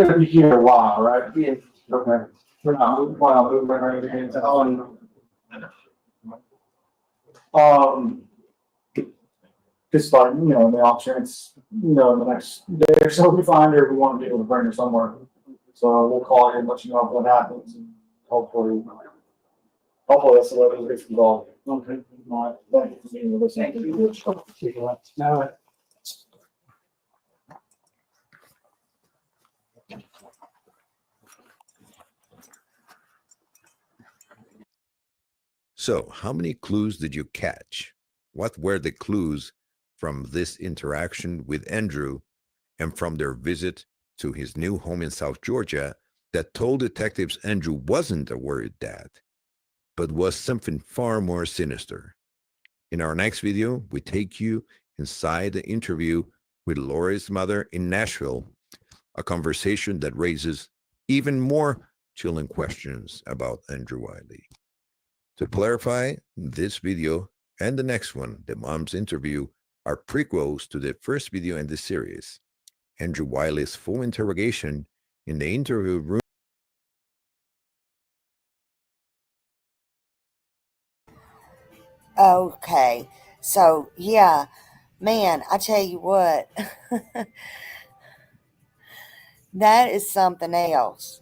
gonna be here a while, right? Yeah. Okay. We're not moving or anything. Because just like, you know, in the off chance, you know, in the next day or so we find her, we want to be able to bring her somewhere. So we'll call you and let you know if what happens. And hopefully that's the way it's involved. Okay. All right. Thank you for being with us. Thank you. No. So, how many clues did you catch? What were the clues from this interaction with Andrew and from their visit to his new home in South Georgia that told detectives Andrew wasn't a worried dad, but was something far more sinister? In our next video, we take you inside the interview with Lori's mother in Nashville, a conversation that raises even more chilling questions about Andrew Wiley. To clarify, this video and the next one, the mom's interview, are prequels to the first video in this series. Andrew Wiley's full interrogation in the interview room. Okay. So, yeah, man, I tell you what, that is something else.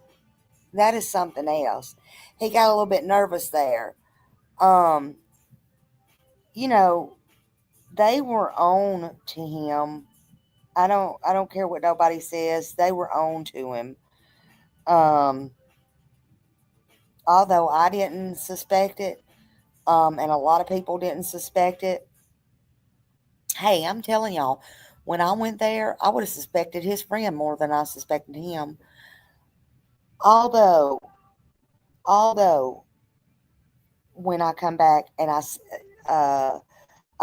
That is something else. He got a little bit nervous there. Um, you know, they were on to him. I don't care what nobody says. They were on to him. Um, although I didn't suspect it, and a lot of people didn't suspect it. Hey, I'm telling y'all, when I went there, I would have suspected his friend more than I suspected him. Although, when I come back and I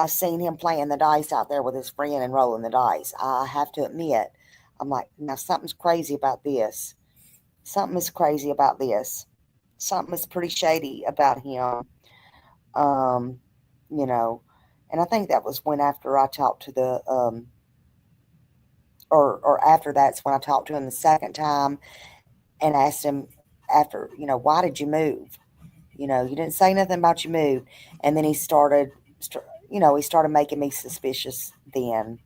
seen him playing the dice out there with his friend and rolling the dice, I have to admit, I'm like, now something's crazy about this. Something is crazy about this. Something is pretty shady about him. Um, you know, and I think that was when after I talked to the or after that's when I talked to him the second time and asked him after, why did you move? You didn't say nothing about you move. And then he started making me suspicious then.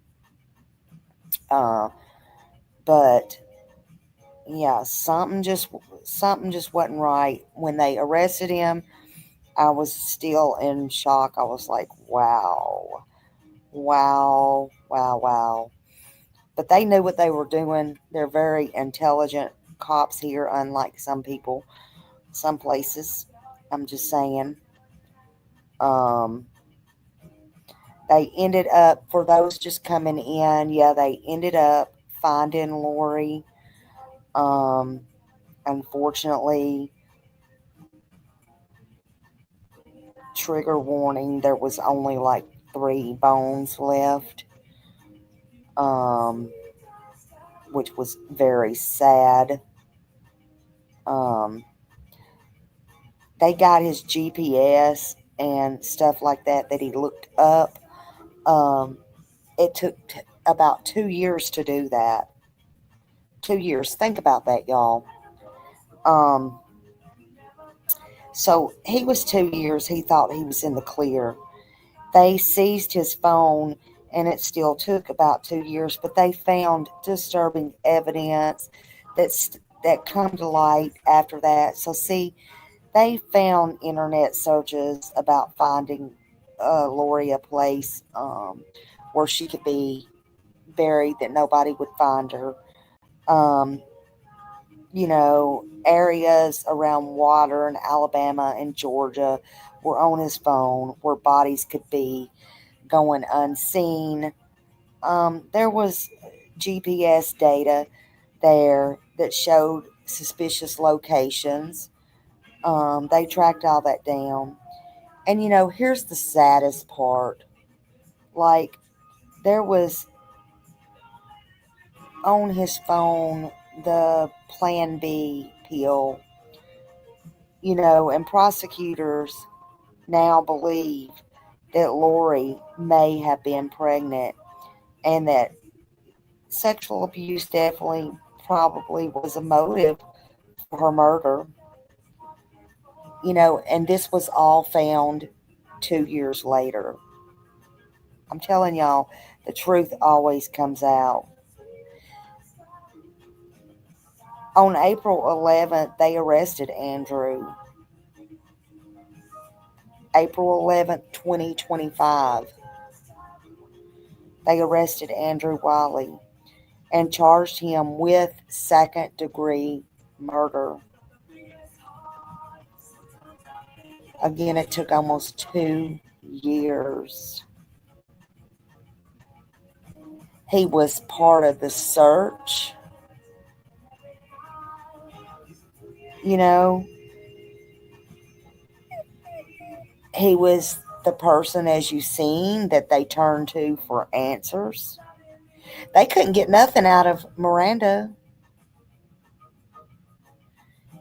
But yeah, something just wasn't right. When they arrested him, I was still in shock. I was like, wow. But they knew what they were doing. They're very intelligent cops here, unlike some people, some places. I'm just saying. They ended up, for those just coming in, they ended up finding Lori. Unfortunately, trigger warning, there was only like 3 bones left. Which was very sad. They got his GPS and stuff like that he looked up. It took about 2 years to do that. 2 years. Think about that, y'all. So he was 2 years. He thought he was in the clear. They seized his phone, and it still took about 2 years, but they found disturbing evidence that come to light after that. So see, they found internet searches about finding Lori a place where she could be buried, that nobody would find her. Areas around water in Alabama and Georgia were on his phone where bodies could be going unseen. There was GPS data there that showed suspicious locations. They tracked all that down. And here's the saddest part. Like, there was on his phone the Plan B pill, and prosecutors now believe that Lori may have been pregnant and that sexual abuse definitely probably was a motive for her murder. And this was all found 2 years later. I'm telling y'all, the truth always comes out. On April 11th, they arrested Andrew. April 11th, 2025. They arrested Andrew Wiley and charged him with second-degree murder. Again, it took almost 2 years. He was part of the search. You know, he was the person, as you've seen, that they turned to for answers. They couldn't get nothing out of Miranda.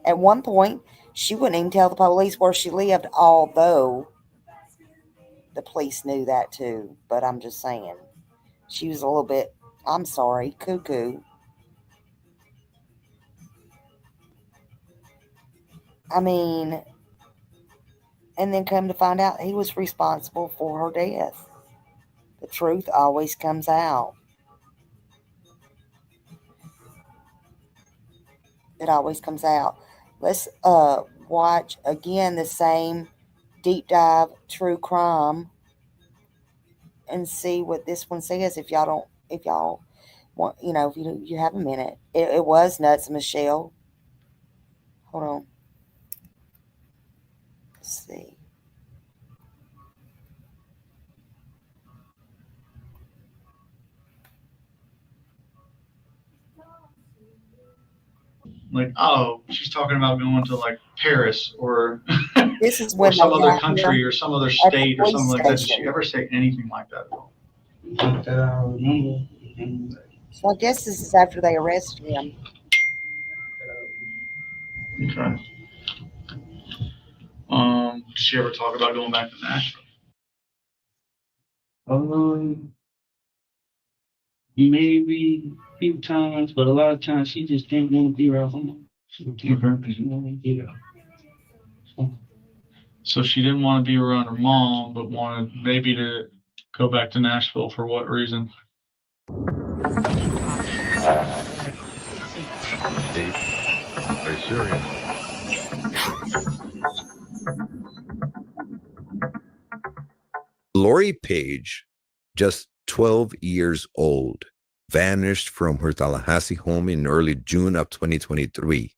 At one point, she wouldn't even tell the police where she lived, although the police knew that too. But I'm just saying, she was a little bit, I'm sorry, cuckoo. I mean, and then come to find out he was responsible for her death. The truth always comes out. It always comes out. Let's watch again the same deep dive true crime and see what this one says. If y'all want, if you have a minute. It was nuts, Michelle. Hold on. Let's see. Like, oh, she's talking about going to like Paris or This is or when some they other got country him or some other at the state or police something like that. Did she station. ever say anything like that? Not that I remember. So I guess this is after they arrested him. Okay. Did she ever talk about going back to Nashville? Maybe a few times, but a lot of times she just didn't want to be around home. She didn't want to be around. So she didn't want to be around her mom, but wanted maybe to go back to Nashville for what reason? Very serious. Lori Page, just 12 years old, vanished from her Tallahassee home in early June of 2023.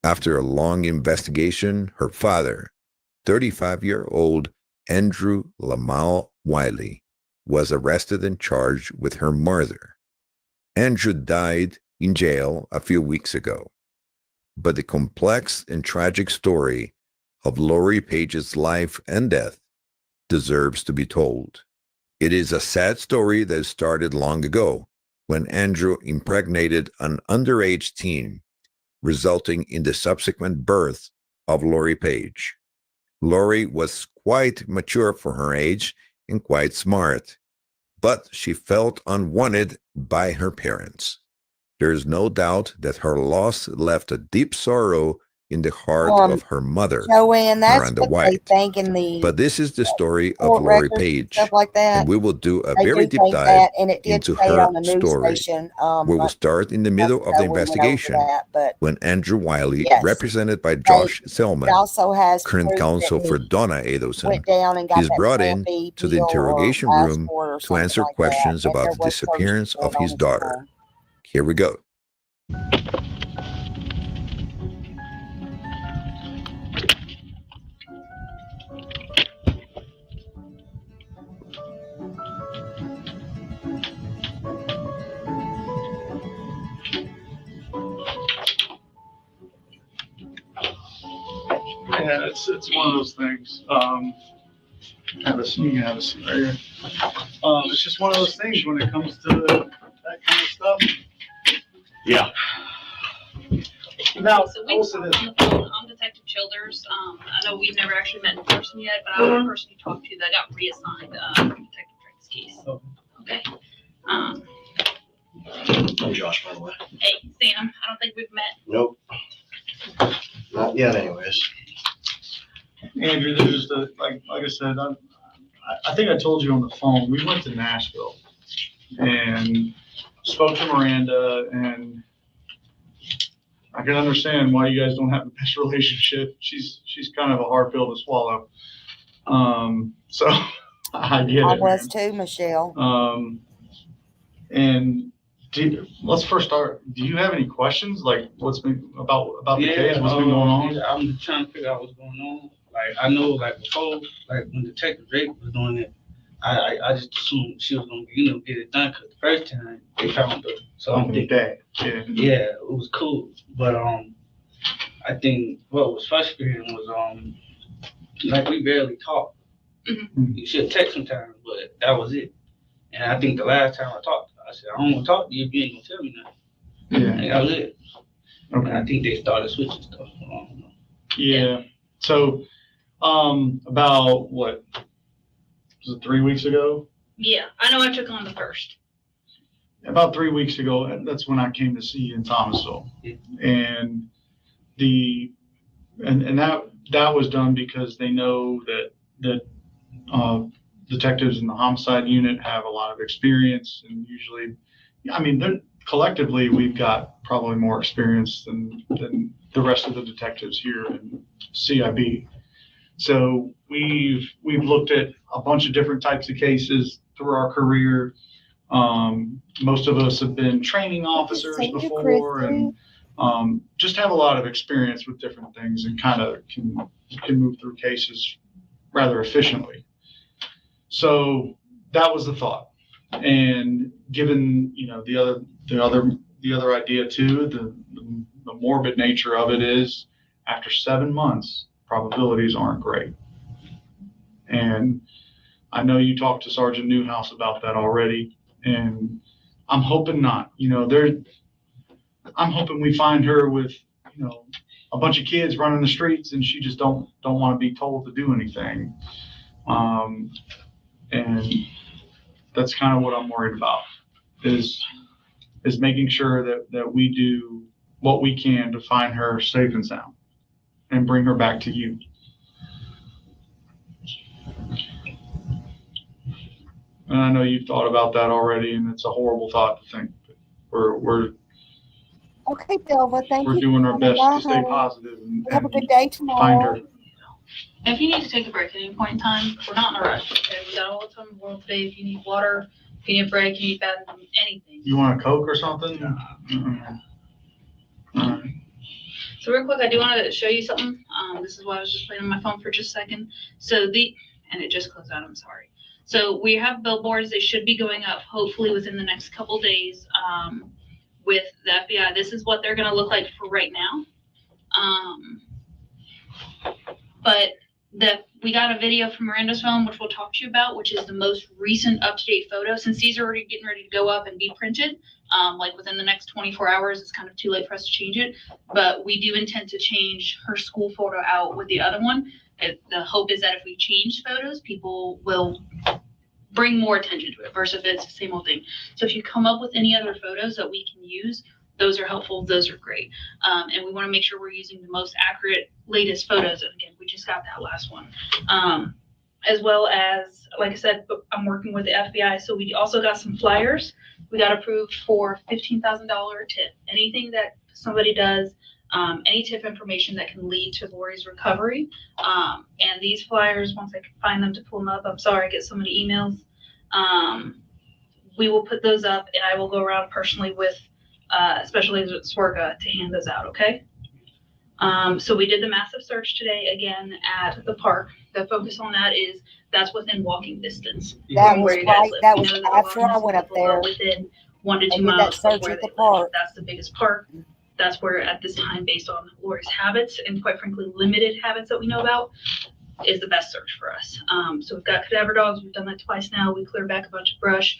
After a long investigation, her father, 35-year-old Andrew Lamau Wiley, was arrested and charged with her murder. Andrew died in jail a few weeks ago, but the complex and tragic story of Lori Page's life and death deserves to be told. It is a sad story that started long ago when Andrew impregnated an underage teen, resulting in the subsequent birth of Lori Page. Lori was quite mature for her age and quite smart, but she felt unwanted by her parents. There is no doubt that her loss left a deep sorrow in the heart of her mother, Joanne, that's Miranda what they White. think in the But this is the story of court Lori records and Page, stuff like that. and we will do a They very do deep think dive that, and it did into say her on the news story. station. We will start in the middle of the investigation when Andrew Wiley, yes, represented by Josh it Selman, also has current proof counsel that for he Donna Adelson, went down and got is that brought in therapy to the pill or interrogation room passport or to something answer like questions that, and about there the was searches disappearance done of on his his daughter. home. Here we go. Yeah, it's one of those things. You can have a seat right here. It's just one of those things when it comes to that kind of stuff. Yeah. Now, So we talked on the phone. I'm Detective Childers. I know we've never actually met in person yet, but I'm the person you talked to that got reassigned Detective Drake's case. Okay. I'm Josh, by the way. Hey, Sam. I don't think we've met. Nope. Not yet, anyways. Andrew, there's just like I said, I think I told you on the phone, we went to Nashville and spoke to Miranda, and I can understand why you guys don't have the best relationship. She's kind of a hard pill to swallow. So I get I it, was man. too, Michelle. And let's first start. Do you have any questions? Like what's been about the case? What's been going on? Yeah, I'm just trying to figure out what's going on. Like I know, like before, like when Detective Drake was doing it, I just assumed she was gonna, get it done because the first time they found her. So I'm thinking, yeah, it was cool. But I think what was frustrating was like we barely talked. Mhm. You should text sometimes, but that was it. And I think the last time I talked to her, I said, I don't want to talk to you if you ain't gonna tell me nothing. Yeah. And that was it. Okay. And I think they started switching stuff. I don't know. Yeah. So, about what was it 3 weeks ago? Yeah, I know I took on the first. About 3 weeks ago, that's when I came to see you in Thomasville, and that was done because they know that detectives in the homicide unit have a lot of experience, and usually, I mean, collectively we've got probably more experience than the rest of the detectives here in CIB. So we've looked at a bunch of different types of cases through our career. Most of us have been training officers before, and just have a lot of experience with different things, and kind of can move through cases rather efficiently. So that was the thought, and given the other idea too, the morbid nature of it is, after 7 months, probabilities aren't great. And I know you talked to Sergeant Newhouse about that already, and I'm hoping not. I'm hoping we find her with a bunch of kids running the streets, and she just don't want to be told to do anything. And that's kind of what I'm worried about, is making sure that we do what we can to find her safe and sound and bring her back to you. And I know you've thought about that already, and it's a horrible thought to think. We're Okay, Delva, thank you. we're doing our best Bye, to stay honey. positive and Have a good day find her. tomorrow. If you need to take a break at any point in time, we're not in a rush. Okay, we got all the time in the world today. If you need water, if you need a break, you need bathroom, anything. You want a Coke or something? Mm-mm. All right. So real quick, I do want to show you something. This is why I was just playing on my phone for just a second. And it just closed out, I'm sorry. So we have billboards. They should be going up hopefully within the next couple days with the FBI. This is what they're going to look like for right now. But we got a video from Miranda's phone, which we'll talk to you about, which is the most recent up-to-date photo. Since these are already getting ready to go up and be printed, like within the next 24 hours, it's kind of too late for us to change it. But we do intend to change her school photo out with the other one. The hope is that if we change photos, people will bring more attention to it versus if it's the same old thing. So if you come up with any other photos that we can use, those are helpful. Those are great. And we want to make sure we're using the most accurate, latest photos. And again, we just got that last one. As well as, like I said, I'm working with the FBI. So we also got some flyers. We got approved for $15,000 tip. Anything that somebody does, any tip information that can lead to Lori's recovery. And these flyers, once I can find them to pull them up, I'm sorry, I get so many emails. We will put those up, and I will go around personally with especially with Swerga to hand those out, okay? So we did the massive search today, again, at the park. The focus on that is that's within walking distance. That from was where you guys right. live. That We was know that after a lot I of went up people are there. within 1 to 2 I did miles that of search where at they the live. park. That's the biggest park. That's where, at this time, based on Lori's habits and quite frankly, limited habits that we know about, is the best search for us. So we've got cadaver dogs. We've done that twice now. We cleared back a bunch of brush.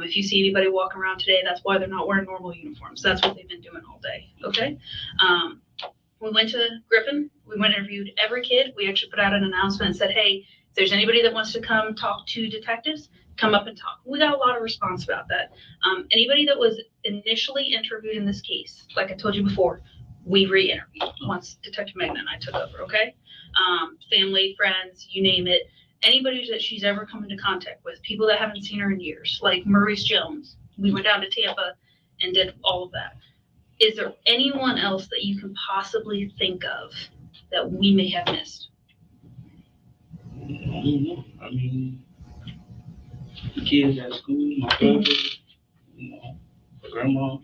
If you see anybody walking around today, that's why they're not wearing normal uniforms. That's what they've been doing all day. Okay. We went to Griffin. We went and interviewed every kid. We actually put out an announcement and said, hey, if there's anybody that wants to come talk to detectives, come up and talk. We got a lot of response about that. Anybody that was initially interviewed in this case, like I told you before, we re-interviewed once Detective Megna and I took over, okay? Family, friends, you name it. Anybody that she's ever come into contact with, people that haven't seen her in years, like Maurice Jones. We went down to Tampa and did all of that. Is there anyone else that you can possibly think of that we may have missed? I don't know. I mean, the kids at school, my brother, you know, my grandma.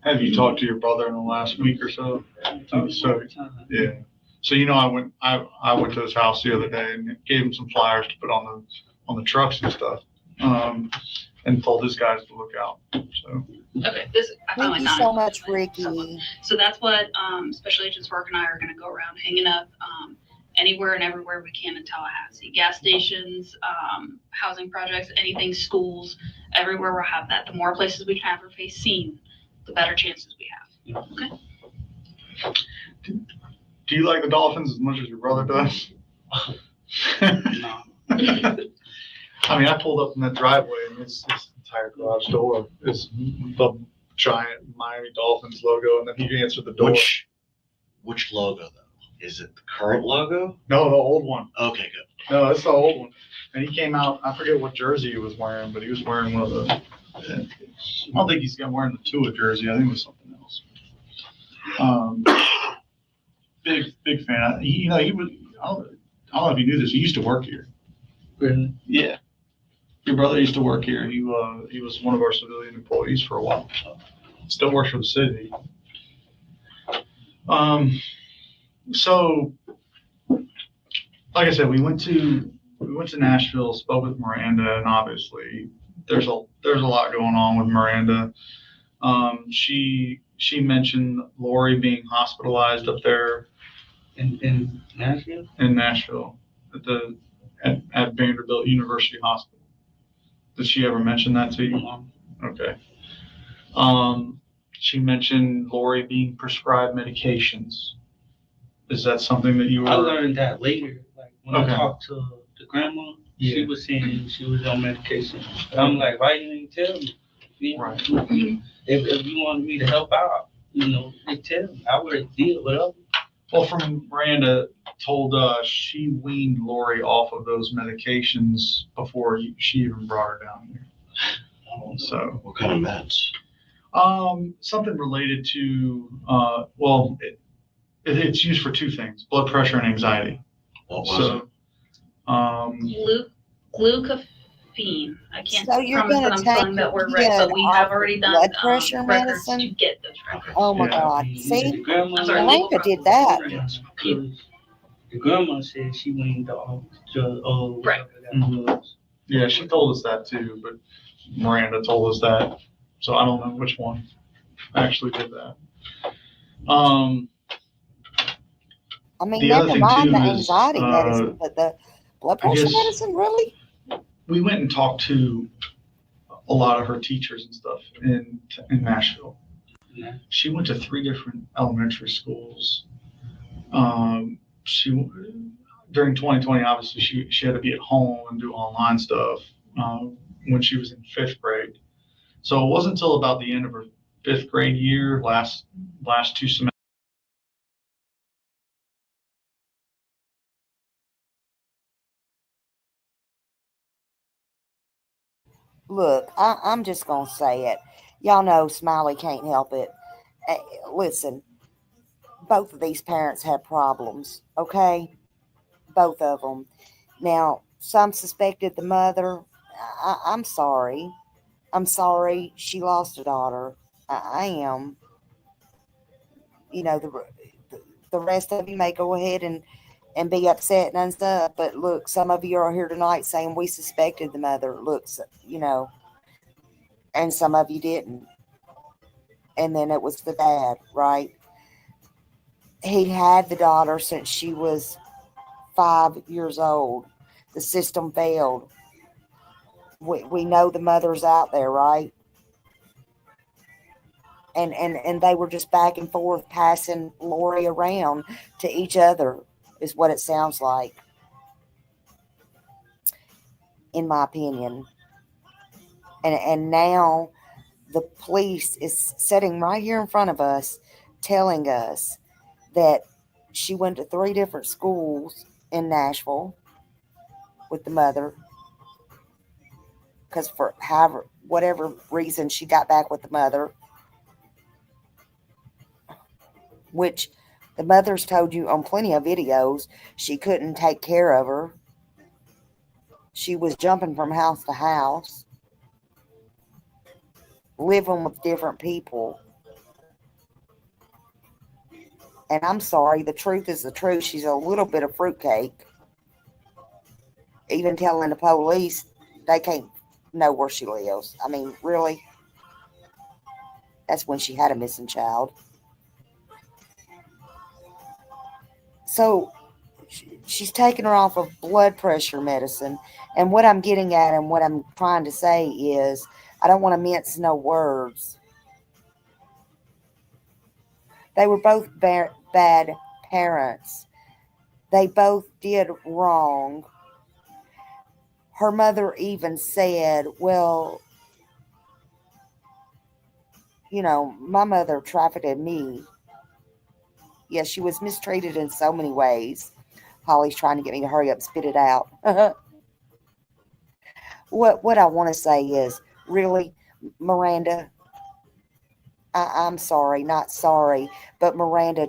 Have you talked to your brother in the last week or so? So, yeah. So I went to his house the other day and gave him some flyers to put on the trucks and stuff, and told his guys to look out. So. Okay, this I found Thank like you so 9. much, Ricky. So that's what Special Agents Work and I are going to go around hanging up anywhere and everywhere we can in Tallahassee. Gas stations, housing projects, anything, schools, everywhere we'll have that. The more places we can have her face seen, the better chances we have. Okay. Do you like the Dolphins as much as your brother does? No. I mean, I pulled up in that driveway and it's entire garage door is the giant Miami Dolphins logo, and then he answered the door. Which logo though? Is it the current logo? No, the old one. Okay, good. No, that's the old one. And he came out, I forget what jersey he was wearing, but he was wearing one of the, I don't think he's wearing the Tua jersey. I think it was something else. Big fan. He was, I don't know if you knew this, he used to work here. Really? Yeah. Your brother used to work here. He was one of our civilian employees for a while. Still works for the city. So, like I said, we went to Nashville, spoke with Miranda, and obviously there's a lot going on with Miranda. She mentioned Lori being hospitalized up there In Nashville? in Nashville at Vanderbilt University Hospital. Did she ever mention that to you? Okay. She mentioned Lori being prescribed medications. Is that something that you were? I learned that later. Like when Okay. I talked to the grandma, Yeah. she was saying she was on medication. And I'm like, why you didn't tell me? You know, Right. if you wanted me to help out, they tell me. I would have did whatever. Well, from Miranda told us she weaned Lori off of those medications before she even brought her down here. So, What kind of meds? something related to, it's used for two things: blood pressure and anxiety. What was it? So, Glucophene. I can't So you're promise that gonna I'm spelling take that word your right, but kid we off have already done blood pressure records medicine? to get those records. Oh my Yeah. God. The See? grandma, I'm sorry, Elena did that. Because the grandma said she weaned off drugs. Right. Drugs. yeah, she told us that too, but Miranda told us that. So I don't know which one actually did that. I mean, The other never thing, mind too, the is, anxiety medicine, but the blood I pressure guess- medicine, really? We went and talked to a lot of her teachers and stuff in Nashville. Yeah. She went to 3 different elementary schools. She during 2020, obviously, she had to be at home and do online stuff when she was in 5th grade. So it wasn't until about the end of her 5th grade year, last 2 semesters. Look, I'm just going to say it. Y'all know Smiley can't help it. Listen, both of these parents have problems, okay? Both of them. Now, some suspected the mother. I'm sorry. I'm sorry she lost a daughter. I am. The rest of you may go ahead and be upset and stuff. But look, some of you are here tonight saying we suspected the mother. Look, and some of you didn't. And then it was the dad, right? He had the daughter since she was 5 years old. The system failed. We know the mother's out there, right? And they were just back and forth passing Lori around to each other, is what it sounds like, in my opinion. And now the police is sitting right here in front of us telling us that she went to 3 different schools in Nashville, with the mother. Because for however, whatever reason, she got back with the mother. Which the mother's told you on plenty of videos she couldn't take care of her. She was jumping from house to house, living with different people. And I'm sorry, the truth is the truth. She's a little bit of fruitcake. Even telling the police they can't know where she lives. I mean, really? That's when she had a missing child. So she's taking her off of blood pressure medicine. And what I'm getting at and what I'm trying to say is, I don't want to mince no words. They were both bad parents. They both did wrong. Her mother even said, well, you know, my mother trafficked me. Yes, she was mistreated in so many ways. Holly's trying to get me to hurry up and spit it out. What I want to say is, really, Miranda, I'm sorry, not sorry, but Miranda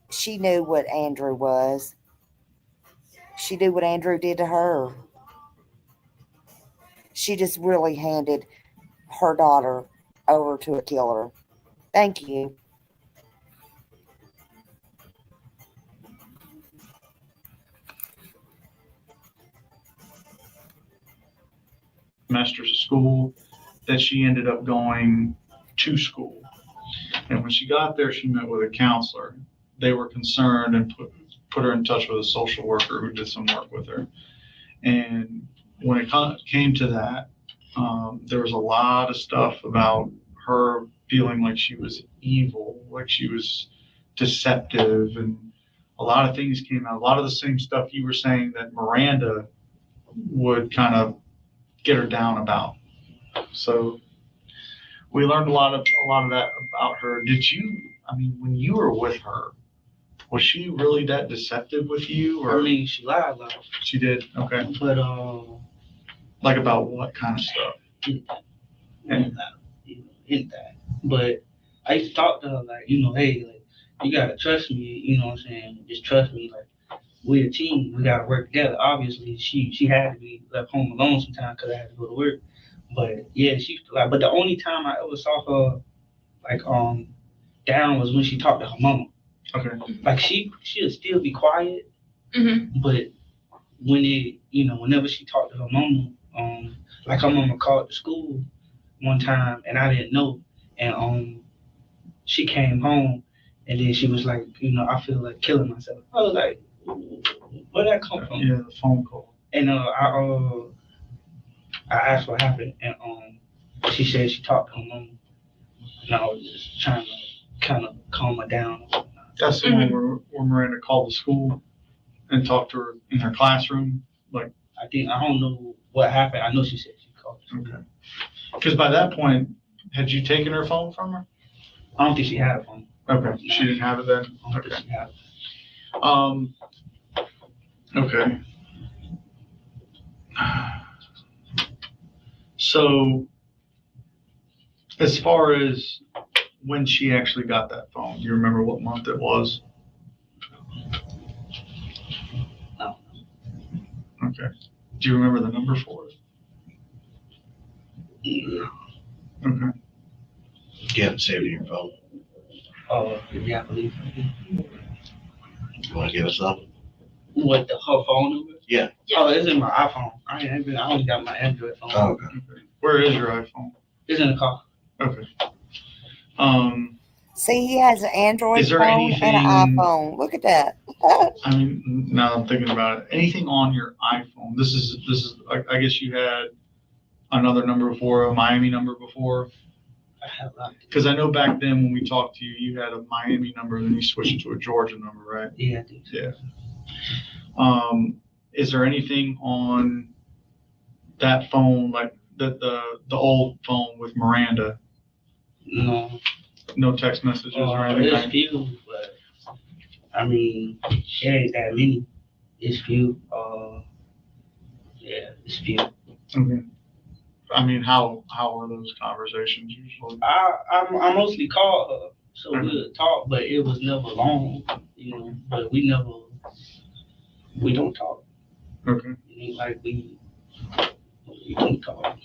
she knew what Andrew was. She knew what Andrew did to her. She just really handed her daughter over to a killer. Thank you. Semesters of school that she ended up going to school. And when she got there, she met with a counselor. They were concerned and put her in touch with a social worker who did some work with her. And when it came to that, there was a lot of stuff about her feeling like she was evil, like she was deceptive, and a lot of things came out. A lot of the same stuff you were saying that Miranda would kind of get her down about. So we learned a lot of that about her. When you were with her, was she really that deceptive with you? Or I mean, she lied a lot. She did? Okay. But like about what kind of stuff? And hit that. But I used to talk to her like, hey, like, you gotta trust me, you know what I'm saying? Just trust me, like, we're a team, we gotta work together. Obviously, she had to be left home alone sometimes because I had to go to work. But yeah, she used to lie. But the only time I ever saw her like down was when she talked to her mama. Okay. Like she'll still be quiet, but whenever she talked to her mama, like her mama called to school one time and I didn't know, and she came home and then she was like, I feel like killing myself. I was like, where'd that come from? Yeah, the phone call. And I asked what happened, and she said she talked to her mama, and I was just trying to kind of calm her down. That's the one where Miranda called the school and talked to her in her classroom. Like, I don't know what happened. I know she said she called. Okay. Because by that point, had you taken her phone from her? I don't think she had a phone. Okay, she didn't have it then. I don't think she had it. Okay. So, as far as when she actually got that phone, you remember what month it was? No. Okay. Do you remember the number for it? Yeah. Okay. You have it saved in your phone. Yeah, I believe. You want to give us up? What, her phone number? Yeah. Oh, it's in my iPhone. I only got my Android phone. Oh, okay. Where is your iPhone? It's in the car. Okay. See, he has an Android Is there phone and an anything- iPhone. Look at that. I mean, now I'm thinking about it. Anything on your iPhone? This is. I guess you had another number before, a Miami number before. I have that. Because I know back then when we talked to you, you had a Miami number, and then you switched it to a Georgia number, right? Yeah, I think so. Yeah. Is there anything on that phone, like the old phone with Miranda? No. No text messages or anything? It's few, but I mean, it ain't that many. It's few. dispute. Okay. I mean, how are those conversations usually? I mostly called her, so we would talk, but it was never long, you know. But we don't talk. Okay. It ain't like we don't talk.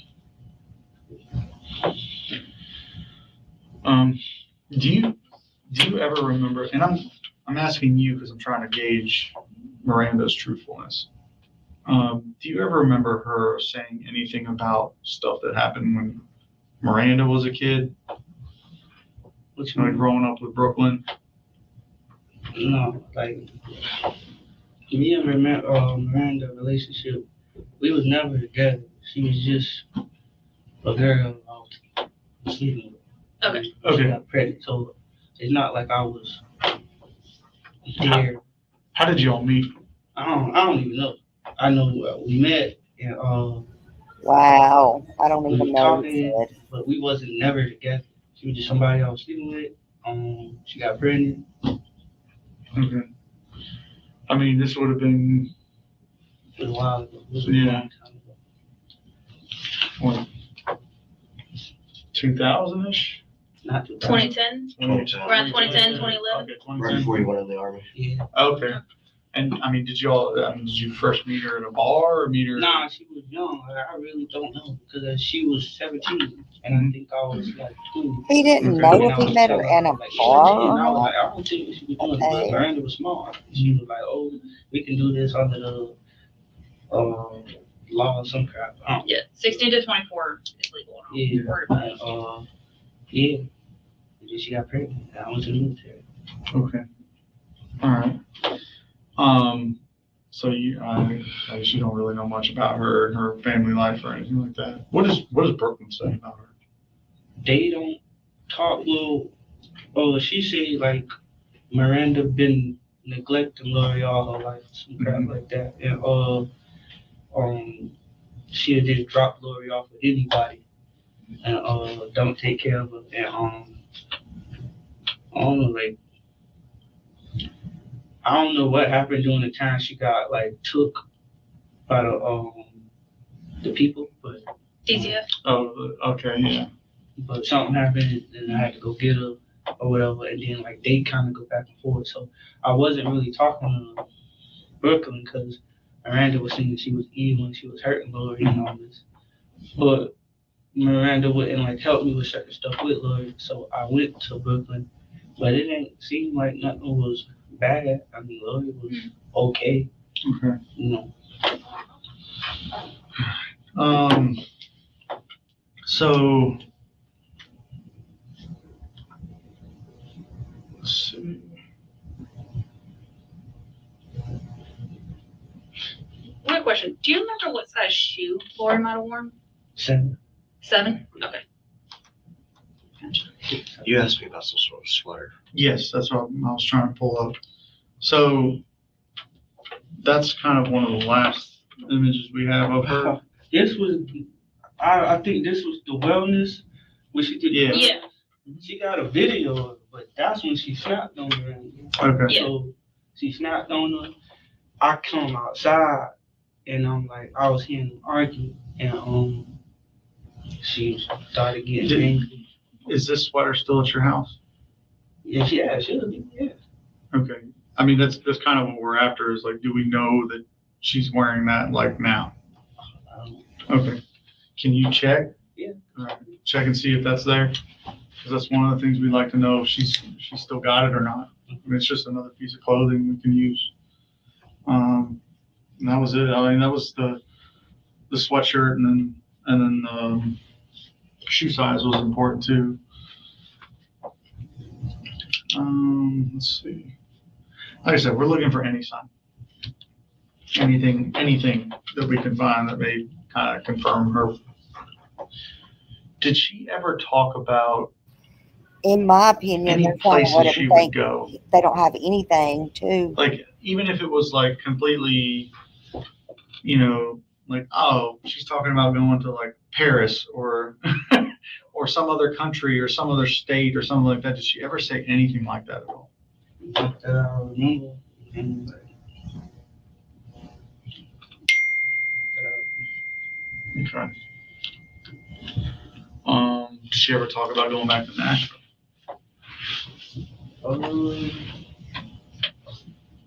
Do you ever remember? And I'm asking you because I'm trying to gauge Miranda's truthfulness. Do you ever remember her saying anything about stuff that happened when Miranda was a kid? What you Like mean? growing up with Brooklyn? No, like me and Miranda relationship, we was never together. She was just a girl I was sleeping with. Okay. She Okay. got pregnant, so it's not like I was there. How did y'all meet? I don't even know. I know we met and Wow. I don't we even were know. talking, but we wasn't never together. She was just somebody I was sleeping with. She got pregnant. Okay. I mean, this would have been It was a while ago. It was a Yeah. long time ago. what, 2000-ish? Not 2000. 2010, 2010. around 2010, 2011. Okay, Right 2010. before you went in the army. Yeah. Okay. And I mean, did you first meet her at a bar or meet her? Nah, she was young. I really don't know because she was 17 and I think I was like 20. He didn't Okay. know And if I he was met her telling in a like, bar 17, or I was not. like, I don't think we should be doing this. Okay. But Miranda was smart. She was like, oh, we can do this under the law or some crap. I don't Yeah, 16 to 24 is legal. Yeah. Word about it. Yeah. And then she got pregnant. And I went to the military. Okay. All right. So I guess you don't really know much about her and her family life or anything like that. What does Brooklyn say about her? They don't talk. Well, she said like Miranda been neglecting Lori all her life, some crap like that, and she'll just drop Lori off with anybody, and don't take care of her, and I don't know, like I don't know what happened during the time she got like took by the people, but DCF. Oh, okay, yeah. but something happened and I had to go get her or whatever, and then like they kind of go back and forth. So I wasn't really talking to Brooklyn because Miranda was saying she was evil and she was hurting Lori and all this, but Miranda wouldn't like help me with certain stuff with Lori, so I went to Brooklyn, but it didn't seem like nothing was bad. I mean, Lori was okay, Okay. you know. So let's see. Quick question. Do you remember what size shoe Lori might have worn? 7. 7? Okay. You asked me about some sort of sweater. Yes, that's what I was trying to pull up. So that's kind of one of the last images we have of her. This was, I think this was the wellness when she did. Yeah. The Yeah. wellness. She got a video of it, but that's when she snapped on her. Okay. Yeah. So she snapped on her. I come outside and I'm like, I was hearing them argue, and she started getting angry. Is this sweater still at your house? Yeah, she should be. Yeah. Okay. I mean, that's kind of what we're after is like, do we know that she's wearing that like now? Okay. Can you check? Yeah. All right. Check and see if that's there. Because that's one of the things we'd like to know if she's still got it or not. I mean, it's just another piece of clothing we can use. And that was it. I mean, that was the sweatshirt and then the shoe size was important too. Let's see. Like I said, we're looking for any sign. Anything that we can find that may kind of confirm her. Did she ever talk about In my opinion, any they're trying to let places she him would think go? they don't have anything to. Like, even if it was like completely, like, oh, she's talking about going to like Paris or or some other country or some other state or something like that. Did she ever say anything like that at all? Not that I remember. And, Okay. Did she ever talk about going back to Nashville?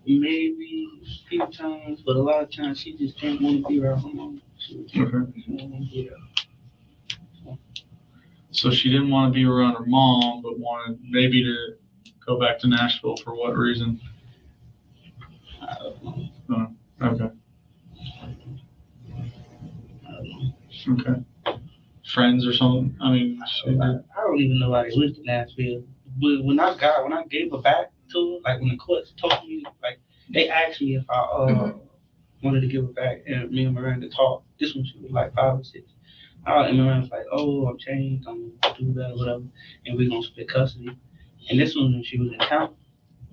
Maybe a few times, but a lot of times she just didn't want to be around her mom. Okay. So she didn't want to be around her mom, but wanted maybe to go back to Nashville for what reason? I don't know. Okay. I don't know. Okay. Friends or something? I mean, I don't even know why they went to Nashville. But when I gave her back to her, like when the courts told me, like they asked me if I wanted to give her back, and me and Miranda talked. This one she was like 5 or 6. And Miranda's like, "Oh, I'm changed. I'm gonna do that, or whatever, and we're gonna split custody." And this one, when she was in town,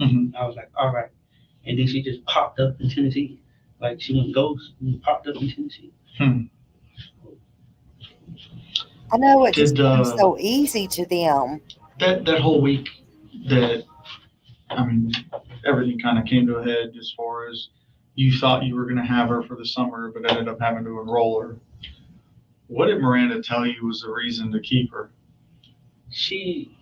I was like, "All right." And then she just popped up in Tennessee, like she went ghost and popped up in Tennessee. I know it just comes so easy to them. That whole week that, I mean, everything kind of came to a head as far as you thought you were going to have her for the summer, but ended up having to enroll her. What did Miranda tell you was the reason to keep her? She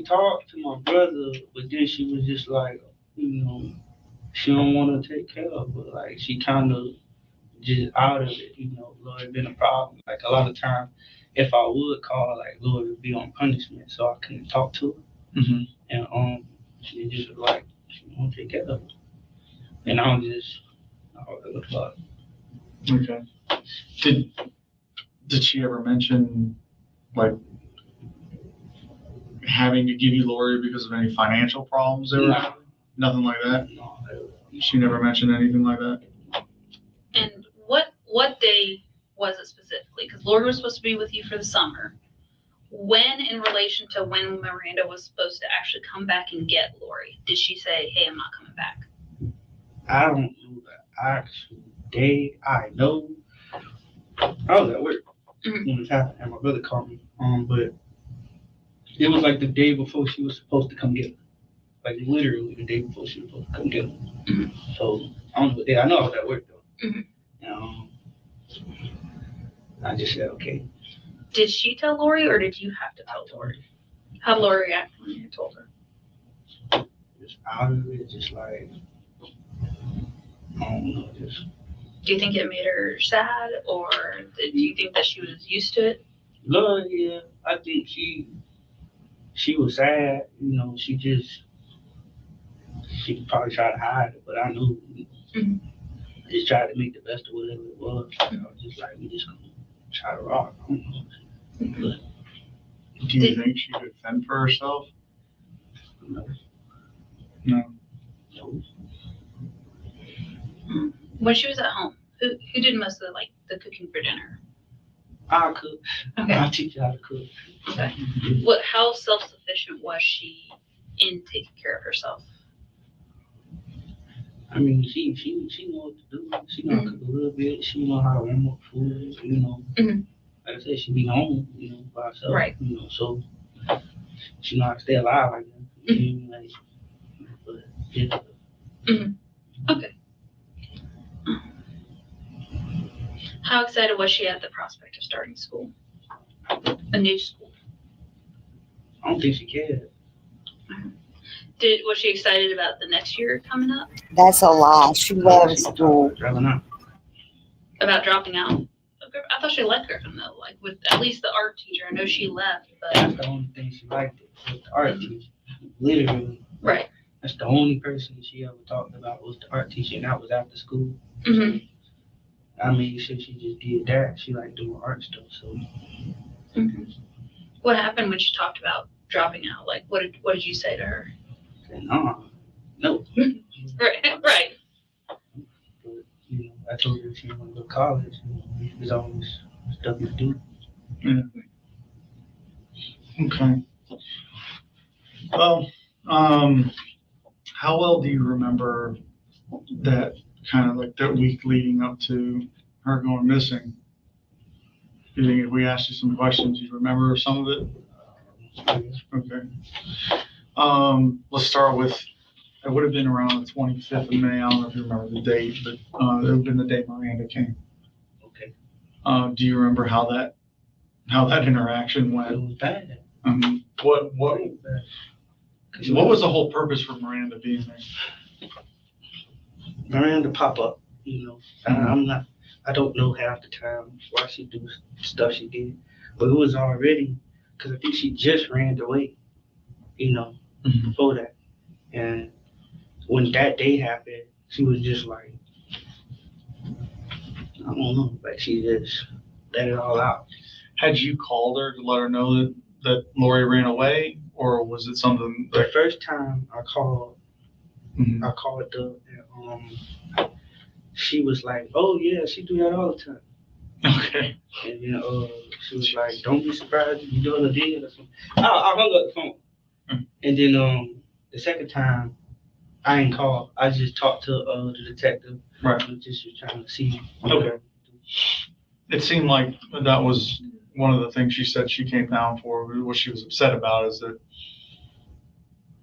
talked to my brother, but then she was just like, she don't want to take care of her. Like she kind of just out of it, Lord, it been a problem. Like a lot of times, if I would call, like Lord would be on punishment, so I couldn't talk to her. And she just was like, she don't want to take care of her. And I was what the fuck. Okay. Did she ever mention like having to give you Lori because of any financial problems there? No. Nothing like that? No, She never mentioned anything like that? And what day was it specifically? Because Lori was supposed to be with you for the summer. When, in relation to when Miranda was supposed to actually come back and get Lori, did she say, "Hey, I'm not coming back"? I don't know the actual day. I know I was at work when it happened, and my brother called me. But it was like the day before she was supposed to come get her. Like literally the day before she was supposed to come get her. So I don't know what day. I know I was at work though. I just said okay. Did she tell Lori, or did you have to tell Lori? How did Lori react when you told her? Just out of it, just like I don't know, just. Do you think it made her sad, or do you think that she was used to it? Lord, yeah, I think she was sad. She probably tried to hide it, but I knew. I just tried to make the best of whatever it was. I was just like, we just gonna try to rock. I don't know. Do you think she could fend for herself? No. No. When she was at home, who did most of the cooking for dinner? I cook. Okay. I teach you how to cook. Okay. How self-sufficient was she in taking care of herself? I mean, she know what to do. She know how to cook a little bit. She know how to warm up food. Like I said, she be home, by herself. Right. So she know how to stay alive. I guess. But yeah. Okay. How excited was she at the prospect of starting school? A new school? I don't think she cared. Was she excited about the next year coming up? That's a lie. She loves school. About dropping out. About dropping out? Okay. I thought she liked Griffin though, like with at least the art teacher. I know she left, but That's the only thing she liked it. Was the art teacher. Literally. right. That's the only person she ever talked about was the art teacher, and that was after school. I made sure she just did that. She liked doing art stuff. So. What happened when she talked about dropping out? Like, what did you say to her? No. Right. But, I told her if she didn't want to go to college, there's always stuff to do. Yeah. Okay. Well, how well do you remember that kind of like that week leading up to her going missing? Do you think if we asked you some questions, you remember some of it? Okay. Let's start with, it would have been around the 25th of May. I don't know if you remember the date, but it would have been the day Miranda came. Okay. Do you remember how that interaction It went? was bad. What It was bad. what was the whole purpose for Miranda being there? Miranda pop up, you know. I don't know half the time why she do stuff she did, but it was already because I think she just ran away, you know, before that. And when that day happened, she was just like, I don't know, like she just let it all out. Had you called her to let her know that Lori ran away, or was it something The that? first time I called her, and she was like, "Oh yeah, she do that all the time." Okay. And then she was like, "Don't be surprised if you do it again or something." I hung up the phone. And then the second time I ain't called. I just talked to the detective. Right. And just was trying to see. Okay. It seemed like that was one of the things she said she came down for. What she was upset about is that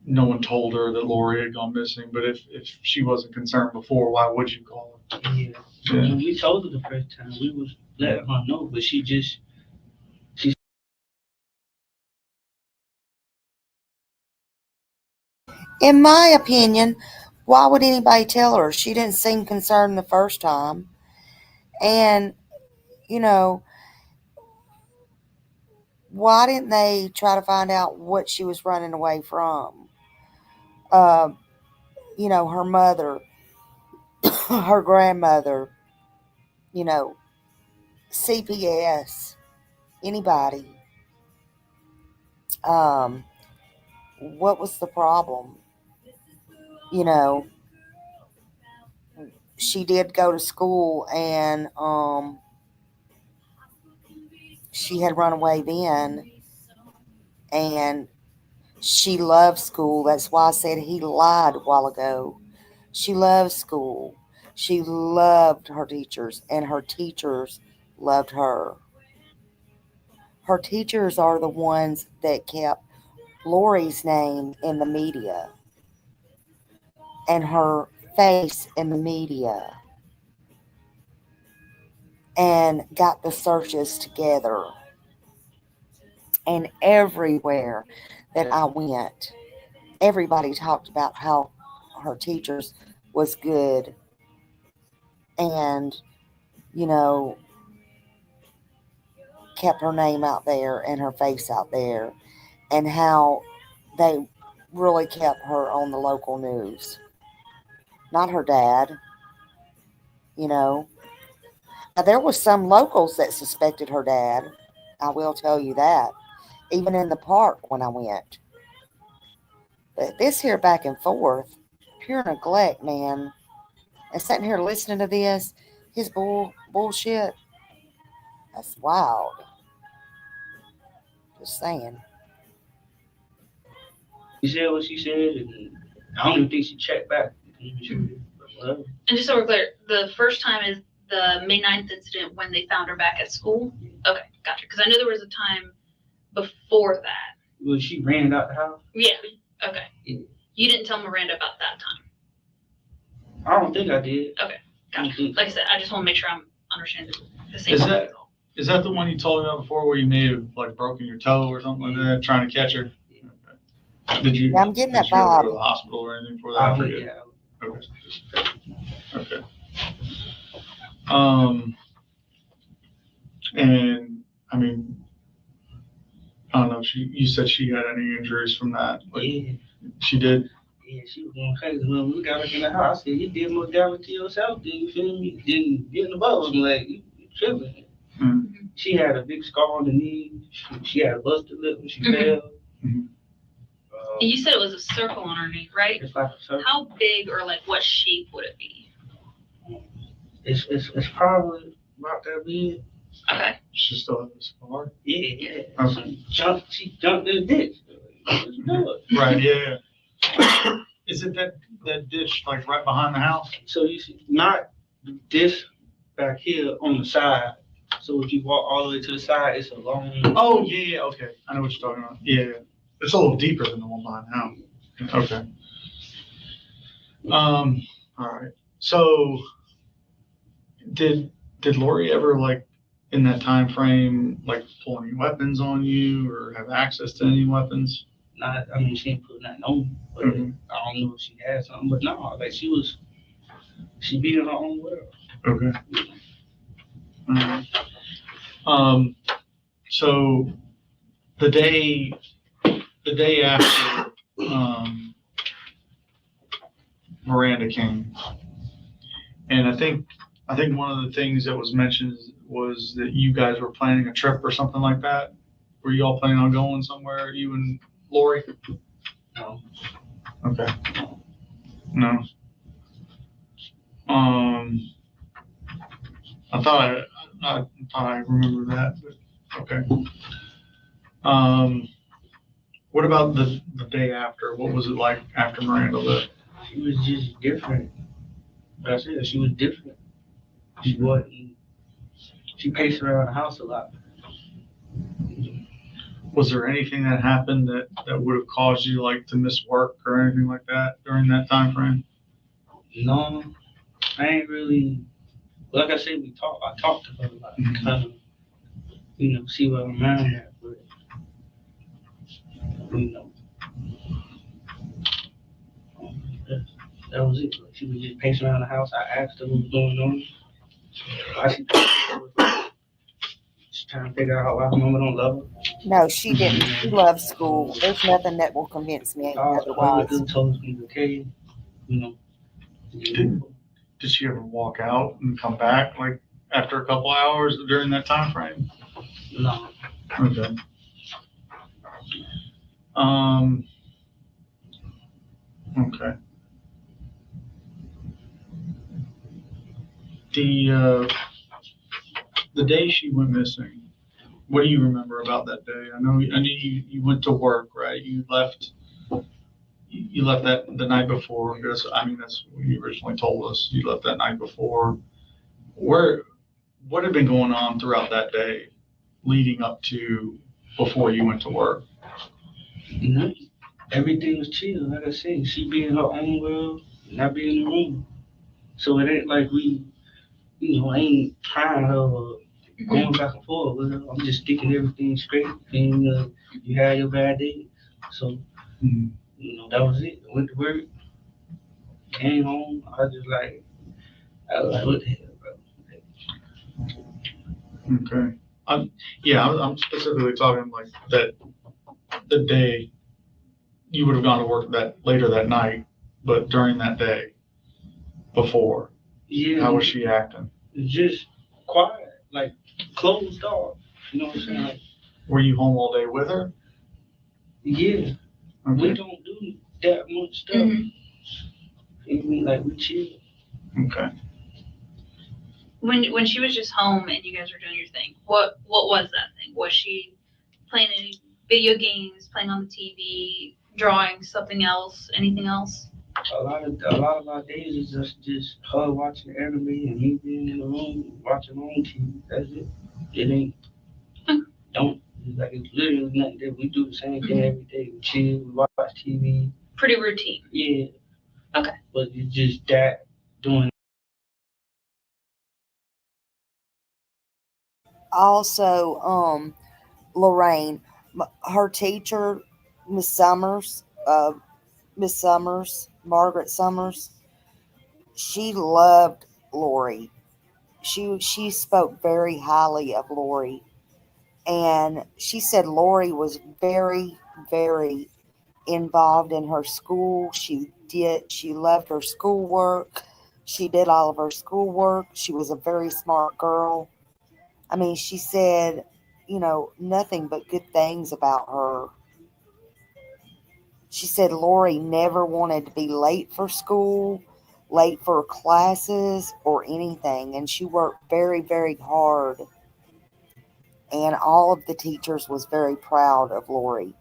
no one told her that Lori had gone missing. But if she wasn't concerned before, why would you call her? Yeah. When we told her the first time, we was letting her know, but she In my opinion, why would anybody tell her? She didn't seem concerned the first time. And, you know, why didn't they try to find out what she was running away from? You know, her mother, her grandmother, you know, CPS, anybody. What was the problem? You know, she did go to school and she had run away then, and she loved school. That's why I said he lied a while ago. She loved school. She loved her teachers, and her teachers loved her. Her teachers are the ones that kept Lori's name in the media and her face in the media and got the searches together. And everywhere that I went, everybody talked about how her teachers was good and, you know, kept her name out there and her face out there, and how they really kept her on the local news. Not her dad, you know. Now, there was some locals that suspected her dad. I will tell you that. Even in the park when I went. But this here back and forth, pure neglect, man. And sitting here listening to this, his bullshit, that's wild. Just saying. She said what she said, and I don't even think she checked back. And just so we're clear, the first time is the May 9th incident when they found her back at school? Okay, gotcha. Because I know there was a time before that. Well, she ran out the house? Yeah, okay. You didn't tell Miranda about that time? I don't think I did. Okay, gotcha. Like I said, I just want to make sure I'm understanding the same. Is that the one you told me about before, where you may have like broken your toe or something like that, trying to catch her? Okay. Did you? Yeah, I'm getting that did you ever vibe. go to the hospital or anything for that? I forget. Yeah. Okay. And I mean, I don't know. You said she had any injuries from that? Like, Yeah. She did. Yeah, she was going crazy. When we got her in the house, I said, "You did more damage to yourself than you feel me? Didn't get in the bus." I'm like, "You tripping?" Mm-hmm. She had a big scar on the knee. She had a busted lip when she fell. Mm-hmm. You said it was a circle on her knee, right? It's like a circle. How big or like what shape would it be? It's probably about that big. Okay. She still had this scar. Yeah. Okay. She jumped in the ditch. Right. Yeah. Is it that ditch like right behind the house? So you see, not this back here on the side. So if you walk all the way to the side, it's a long. Oh yeah. Okay. I know what you're talking about. Yeah. It's a little deeper than the one behind the house. Okay. All right. So did Lori ever like in that time frame, like pull any weapons on you or have access to any weapons? Not, I mean, she didn't put nothing on me, but Mhm. I don't know if she had something. But no, like she beat in her own world. Okay. Alright. So the day after Miranda came, and I think one of the things that was mentioned was that you guys were planning a trip or something like that. Were you all planning on going somewhere? You and Lori? No. Okay. No. I thought I remember that, but okay. What about the day after? What was it like after Miranda left? She was just different. Like I said, she was different. She wasn't. She paced around the house a lot. Was there anything that happened that would have caused you like to miss work or anything like that during that time frame? No, I ain't really. Like I said, I talked to her a lot, kind of, see where I'm at, but that, that was it. Like, she was just pacing around the house. I asked her what was going on. Why she's trying to figure out why her mama don't love her. No, she didn't. She loves school. There's nothing that will convince me All otherwise. the told me, okay, Did she ever walk out and come back like after a couple hours during that time frame? No. Okay. Okay. The day she went missing, what do you remember about that day? I know you went to work, right? You left that the night before. That's what you originally told us. You left that night before. What had been going on throughout that day leading up to before you went to work? Everything was chill. Like I said, she be in her own world, not be in the room. So it ain't like we, I ain't trying her or going back and forth with her. I'm just sticking everything straight. And you had your bad day. So, that was it. Went to work, came home. I was like, what the hell, bro? Okay. I'm specifically talking like that the day you would have gone to work that later that night, but during that day before. Yeah. How was she acting? Just quiet, like closed off. You know what I'm saying? Like, were you home all day with her? Yeah. Okay. We don't do that much stuff. We chill. Okay. When she was just home and you guys were doing your thing, what was that thing? Was she playing any video games, playing on the TV, drawing, something else, anything else? A lot of our days is just her watching anime and me being in the room watching on TV. That's it. It ain't it's literally nothing that we do the same thing every day. We chill, we watch TV. Pretty routine. Yeah. Okay. But it's just that doing. Also, Lorraine, her teacher, Miss Summers, Margaret Summers, she loved Lori. She spoke very highly of Lori, and she said Lori was very, very involved in her school. She loved her schoolwork. She did all of her schoolwork. She was a very smart girl. I mean, she said, nothing but good things about her. She said Lori never wanted to be late for school, late for classes, or anything. And she worked very, very hard. And all of the teachers was very proud of Lori.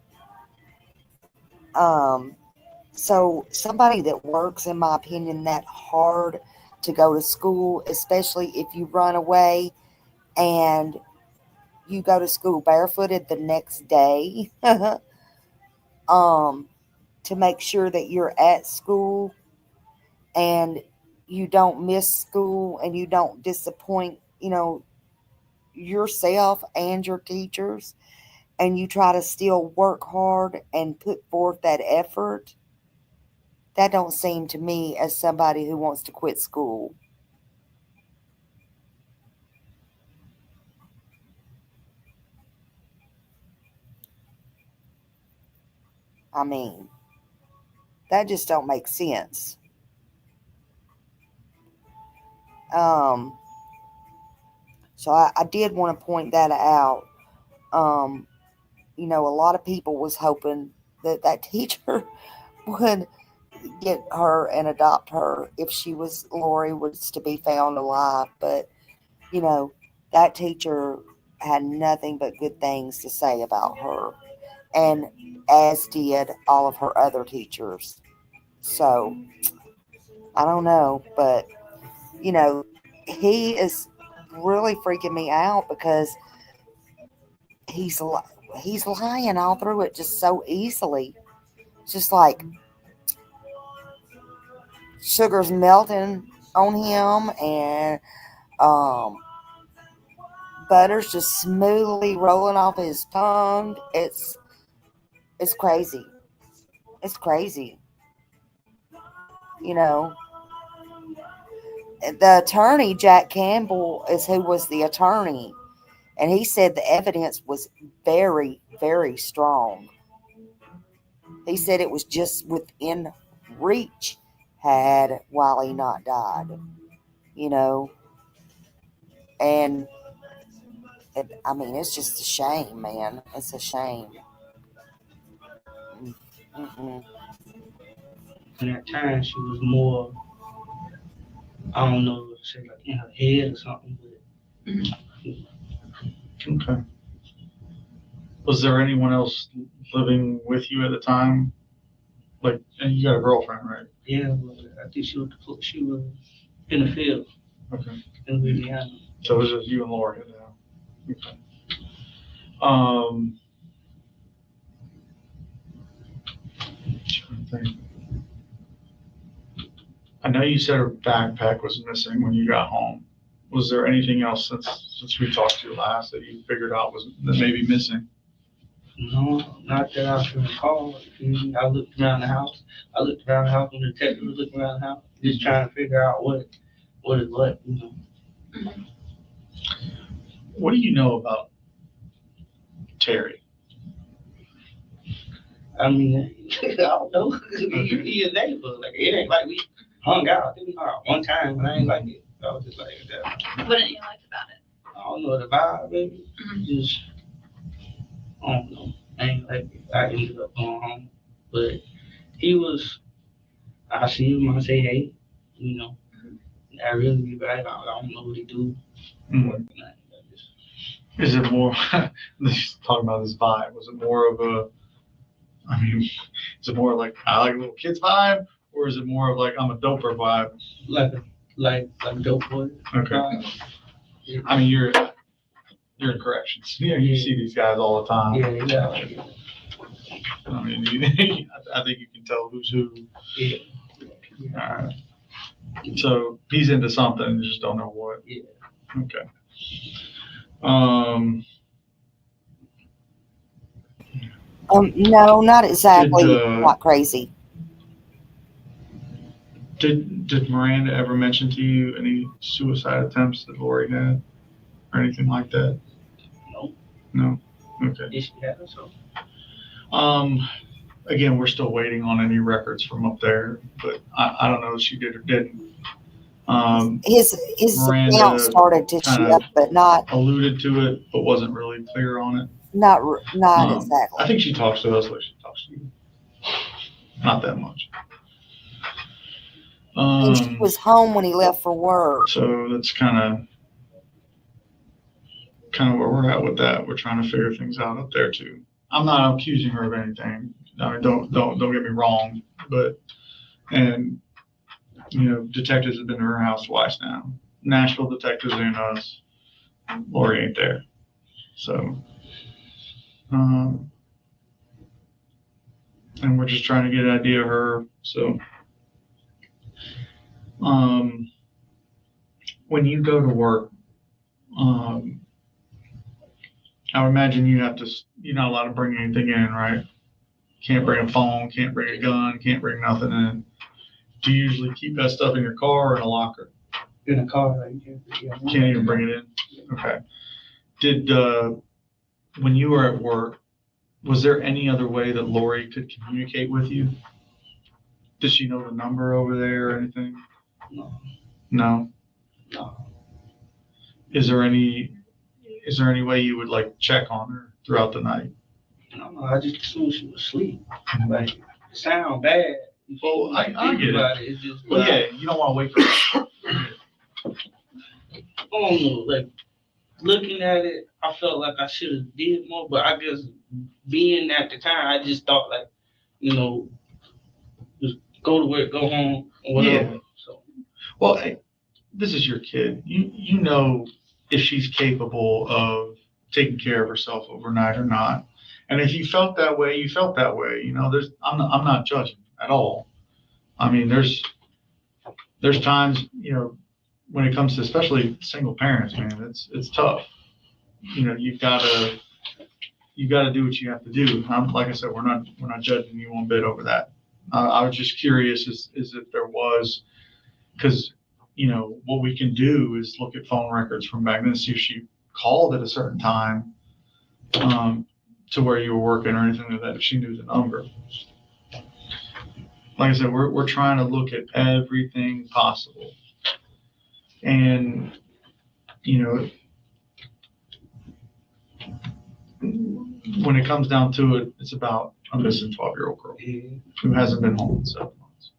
So somebody that works, in my opinion, that hard to go to school, especially if you run away and you go to school barefooted the next day, to make sure that you're at school and you don't miss school and you don't disappoint, yourself and your teachers, and you try to still work hard and put forth that effort, that don't seem to me as somebody who wants to quit school. I mean, that just don't make sense. Um, so I did want to point that out. Um, a lot of people was hoping that that teacher would get her and adopt her if Lori was to be found alive. But, that teacher had nothing but good things to say about her, and as did all of her other teachers. So, I don't know, but, he is really freaking me out because he's he's lying all through it just so easily. It's just like sugar's melting on him, and butter's just smoothly rolling off his tongue. It's crazy. It's crazy. You know, the attorney, Jack Campbell, is who was the attorney, and he said the evidence was very, very strong. He said it was just within reach had Wiley not died, and it's just a shame, man. It's a shame. Mm-mm. In that time, she was more, I don't know, say like in her head or something. But Okay. Was there anyone else living with you at the time? Like, and you got a girlfriend, right? yeah, but I think she was in the field Okay. in Louisiana. So it was just you and Lori now. Okay. Trying to think. I know you said her backpack was missing when you got home. Was there anything else since we talked to you last that you figured out that may be missing? No, not that I can recall. I looked around the house. I looked around the house when the detective was looking around the house, just trying to figure out what is what. What do you know about Terry? I mean, I don't know. He a neighbor. Like, it ain't like we hung out. I think we hung out one time, but I ain't like it. I was just like that. What didn't you like about it? I don't know, the vibe, maybe. Just, I don't know. I ain't like it. I ended up going home. But he was, I see him, I say, hey, I really be bad. I don't know what he do. Mm-hmm. Is it more, just talking about this vibe, was it more of is it more like I like a little kid's vibe, or is it more of like I'm a doper vibe? Like dope boy. Okay. I mean, you're in corrections. Yeah, you see these guys all the time. Yeah. I mean, I think you can tell who's who. Yeah. All right. So he's into something, you just don't know what. Yeah. Okay. No, not exactly. Not crazy. Did Miranda ever mention to you any suicide attempts that Lori had, or anything like that? No. Okay. Did she have it? So. Again, we're still waiting on any records from up there, but I don't know if she did or didn't. His Miranda account started to kinda shift, but not alluded to it, but wasn't really clear on it. not exactly. I think she talks to us like she talks to you. Not that much. And she was home when he left for work. So that's kind of where we're at with that. We're trying to figure things out up there too. I'm not accusing her of anything. I mean, don't get me wrong, but detectives have been to her house twice now. Nashville detectives and us. Lori ain't there, so and we're just trying to get an idea of her. So when you go to work, I would imagine you're not allowed to bring anything in, right? Can't bring a phone, can't bring a gun, can't bring nothing in. Do you usually keep that stuff in your car or in a locker? In a car, like, yeah. Can't even bring it in? Okay. Did, when you were at work, was there any other way that Lori could communicate with you? Does she know the number over there or anything? No. No? No. Is there any way you would like check on her throughout the night? No, I just assumed she was asleep. Like, it sound bad. Well, I Think get it. about it. It's just, Well, like, yeah, you don't want to wake her up. I don't know, like, looking at it, I felt like I should have did more, but I guess being at the time, I just thought like, just go to work, go home, or whatever. Yeah. So, Well, hey, this is your kid. You know if she's capable of taking care of herself overnight or not. And if you felt that way, you felt that way. I'm not judging at all. I mean, there's times, when it comes to especially single parents, man, it's tough. You've got to do what you have to do. Like I said, we're not judging you one bit over that. I was just curious is if there was, because what we can do is look at phone records from back then, see if she called at a certain time to where you were working or anything like that, if she knew the number. Like I said, we're trying to look at everything possible. And, when it comes down to it, it's about a missing 12-year-old girl who hasn't been home in 7 months.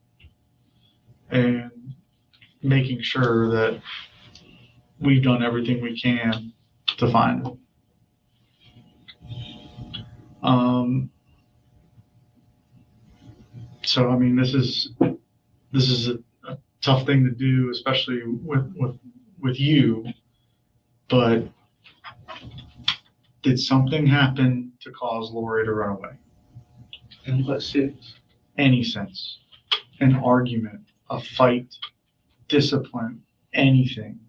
And making sure that we've done everything we can to find her. So, I mean, this is a tough thing to do, especially with you, but did something happen to cause Lori to run away? in what sense? Any sense? An argument, a fight, discipline, anything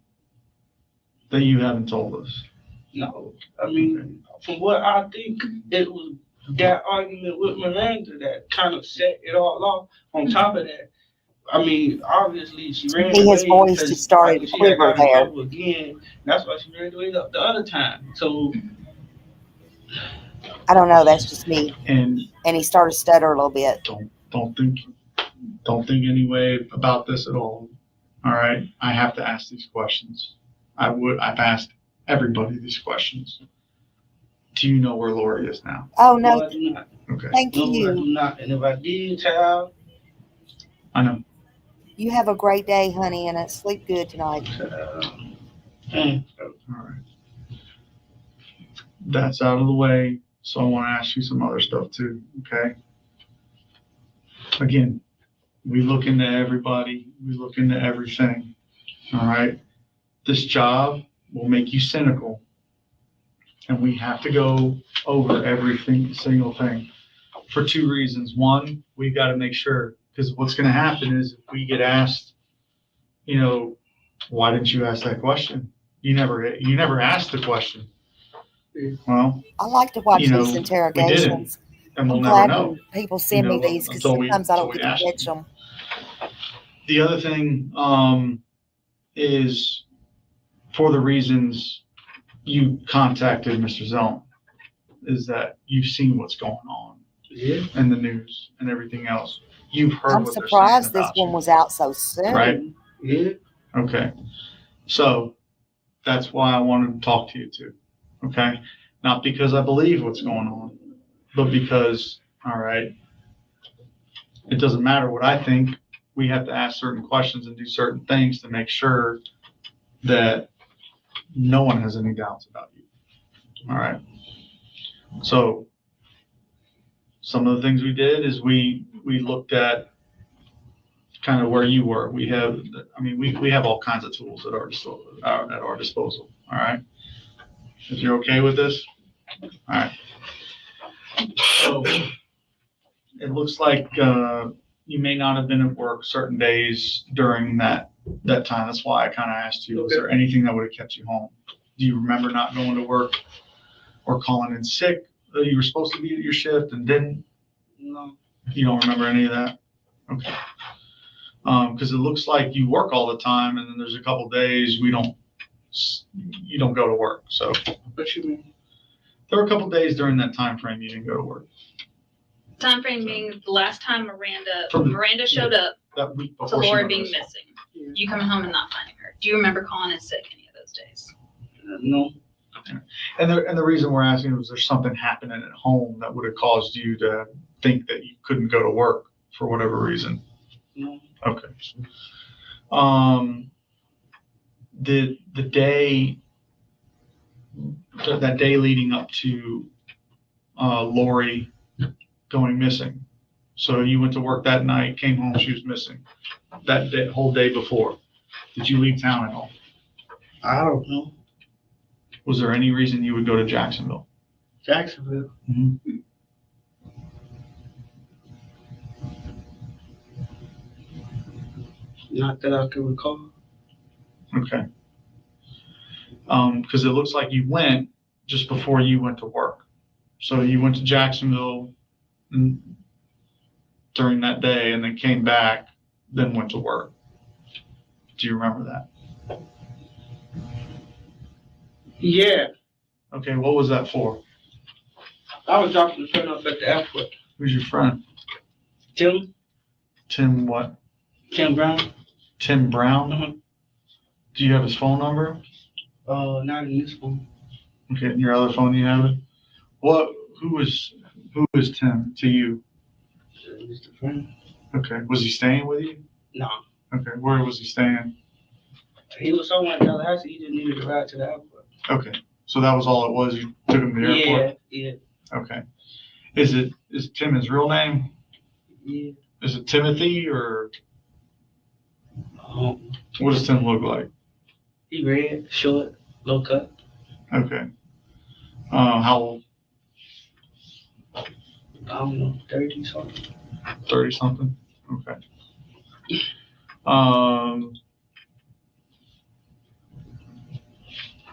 that you haven't told us? No, I mean, from what I think, it was that argument with Miranda that kind of set it all off. On top of that, I mean, obviously she ran away. His voice because, just started to she had quiver got in there. trouble again. That's why she ran away the other time. So I don't know. That's just me. And He started to stutter a little bit. don't think any way about this at all. All right, I have to ask these questions. I've asked everybody these questions. Do you know where Lori is now? Oh, no, no. I do not. Okay, Thank No, I you. do not. And if I did, child, I know. You have a great day, honey, and sleep good tonight. dang. All right, that's out of the way. So I want to ask you some other stuff too. Okay. Again, we look into everybody. We look into everything. All right. This job will make you cynical, and we have to go over everything, single thing, for 2 reasons. One, we've got to make sure, because what's going to happen is if we get asked, why didn't you ask that question? You never asked the question. Well, I like to watch You know, these we interrogations. and we'll I'm never glad know. when people send me these because until we- sometimes I don't until get we to ask catch them. them. The other thing is for the reasons you contacted Mr. Zellman, is that you've seen what's going on Yeah. in the news and everything else. You've heard I'm what they're saying surprised this about one you. was out so soon. Right. Yeah. Okay. So that's why I wanted to talk to you too. Okay. Not because I believe what's going on, but because, all right, it doesn't matter what I think. We have to ask certain questions and do certain things to make sure that no one has any doubts about you. All right. So some of the things we did is we looked at kind of where you were. We have all kinds of tools at our disposal. All right. If you're okay with this, all right. So it looks like you may not have been at work certain days during that time. That's why I kind of asked you, was there anything that would have kept you home? Do you remember not going to work or calling in sick that you were supposed to be at your shift and didn't? No. You don't remember any of that? Okay. Because it looks like you work all the time, and then there's a couple days you don't go to work. So What you mean? there were a couple days during that time frame you didn't go to work. Time frame being the last time From- Miranda showed up That week to before she Laura went being missing. missing. You coming home and not finding her. Do you remember calling in sick any of those days? No. And the reason we're asking was there's something happening at home that would have caused you to think that you couldn't go to work for whatever reason. No. Okay. The day that day leading up to Lori going missing. So you went to work that night, came home, she was missing. That day, whole day before, did you leave town at all? I don't know. Was there any reason you would go to Jacksonville? Jacksonville. Not that I can recall. Okay. Because it looks like you went just before you went to work. So you went to Jacksonville during that day and then came back, then went to work. Do you remember that? Yeah. Okay, what was that for? I was dropping the friend off at the airport. Who's your friend? Tim What? Brown. Tim Brown? Mhm. Do you have his phone number? Not in this one. Okay, in your other phone you have it? Who is Tim to you? Mr. Friend. Okay, was he staying with you? No. Okay, where was he staying? He was somewhere in Tallahassee. He just needed to ride to the airport. Okay, so that was all it was. You took him to the airport. Yeah. Okay. Is Tim his real name? Yeah. Is it Timothy or Um, what does Tim look like? he red, short, low cut. Okay. How old? I don't know, 30 something. 30 something? Okay.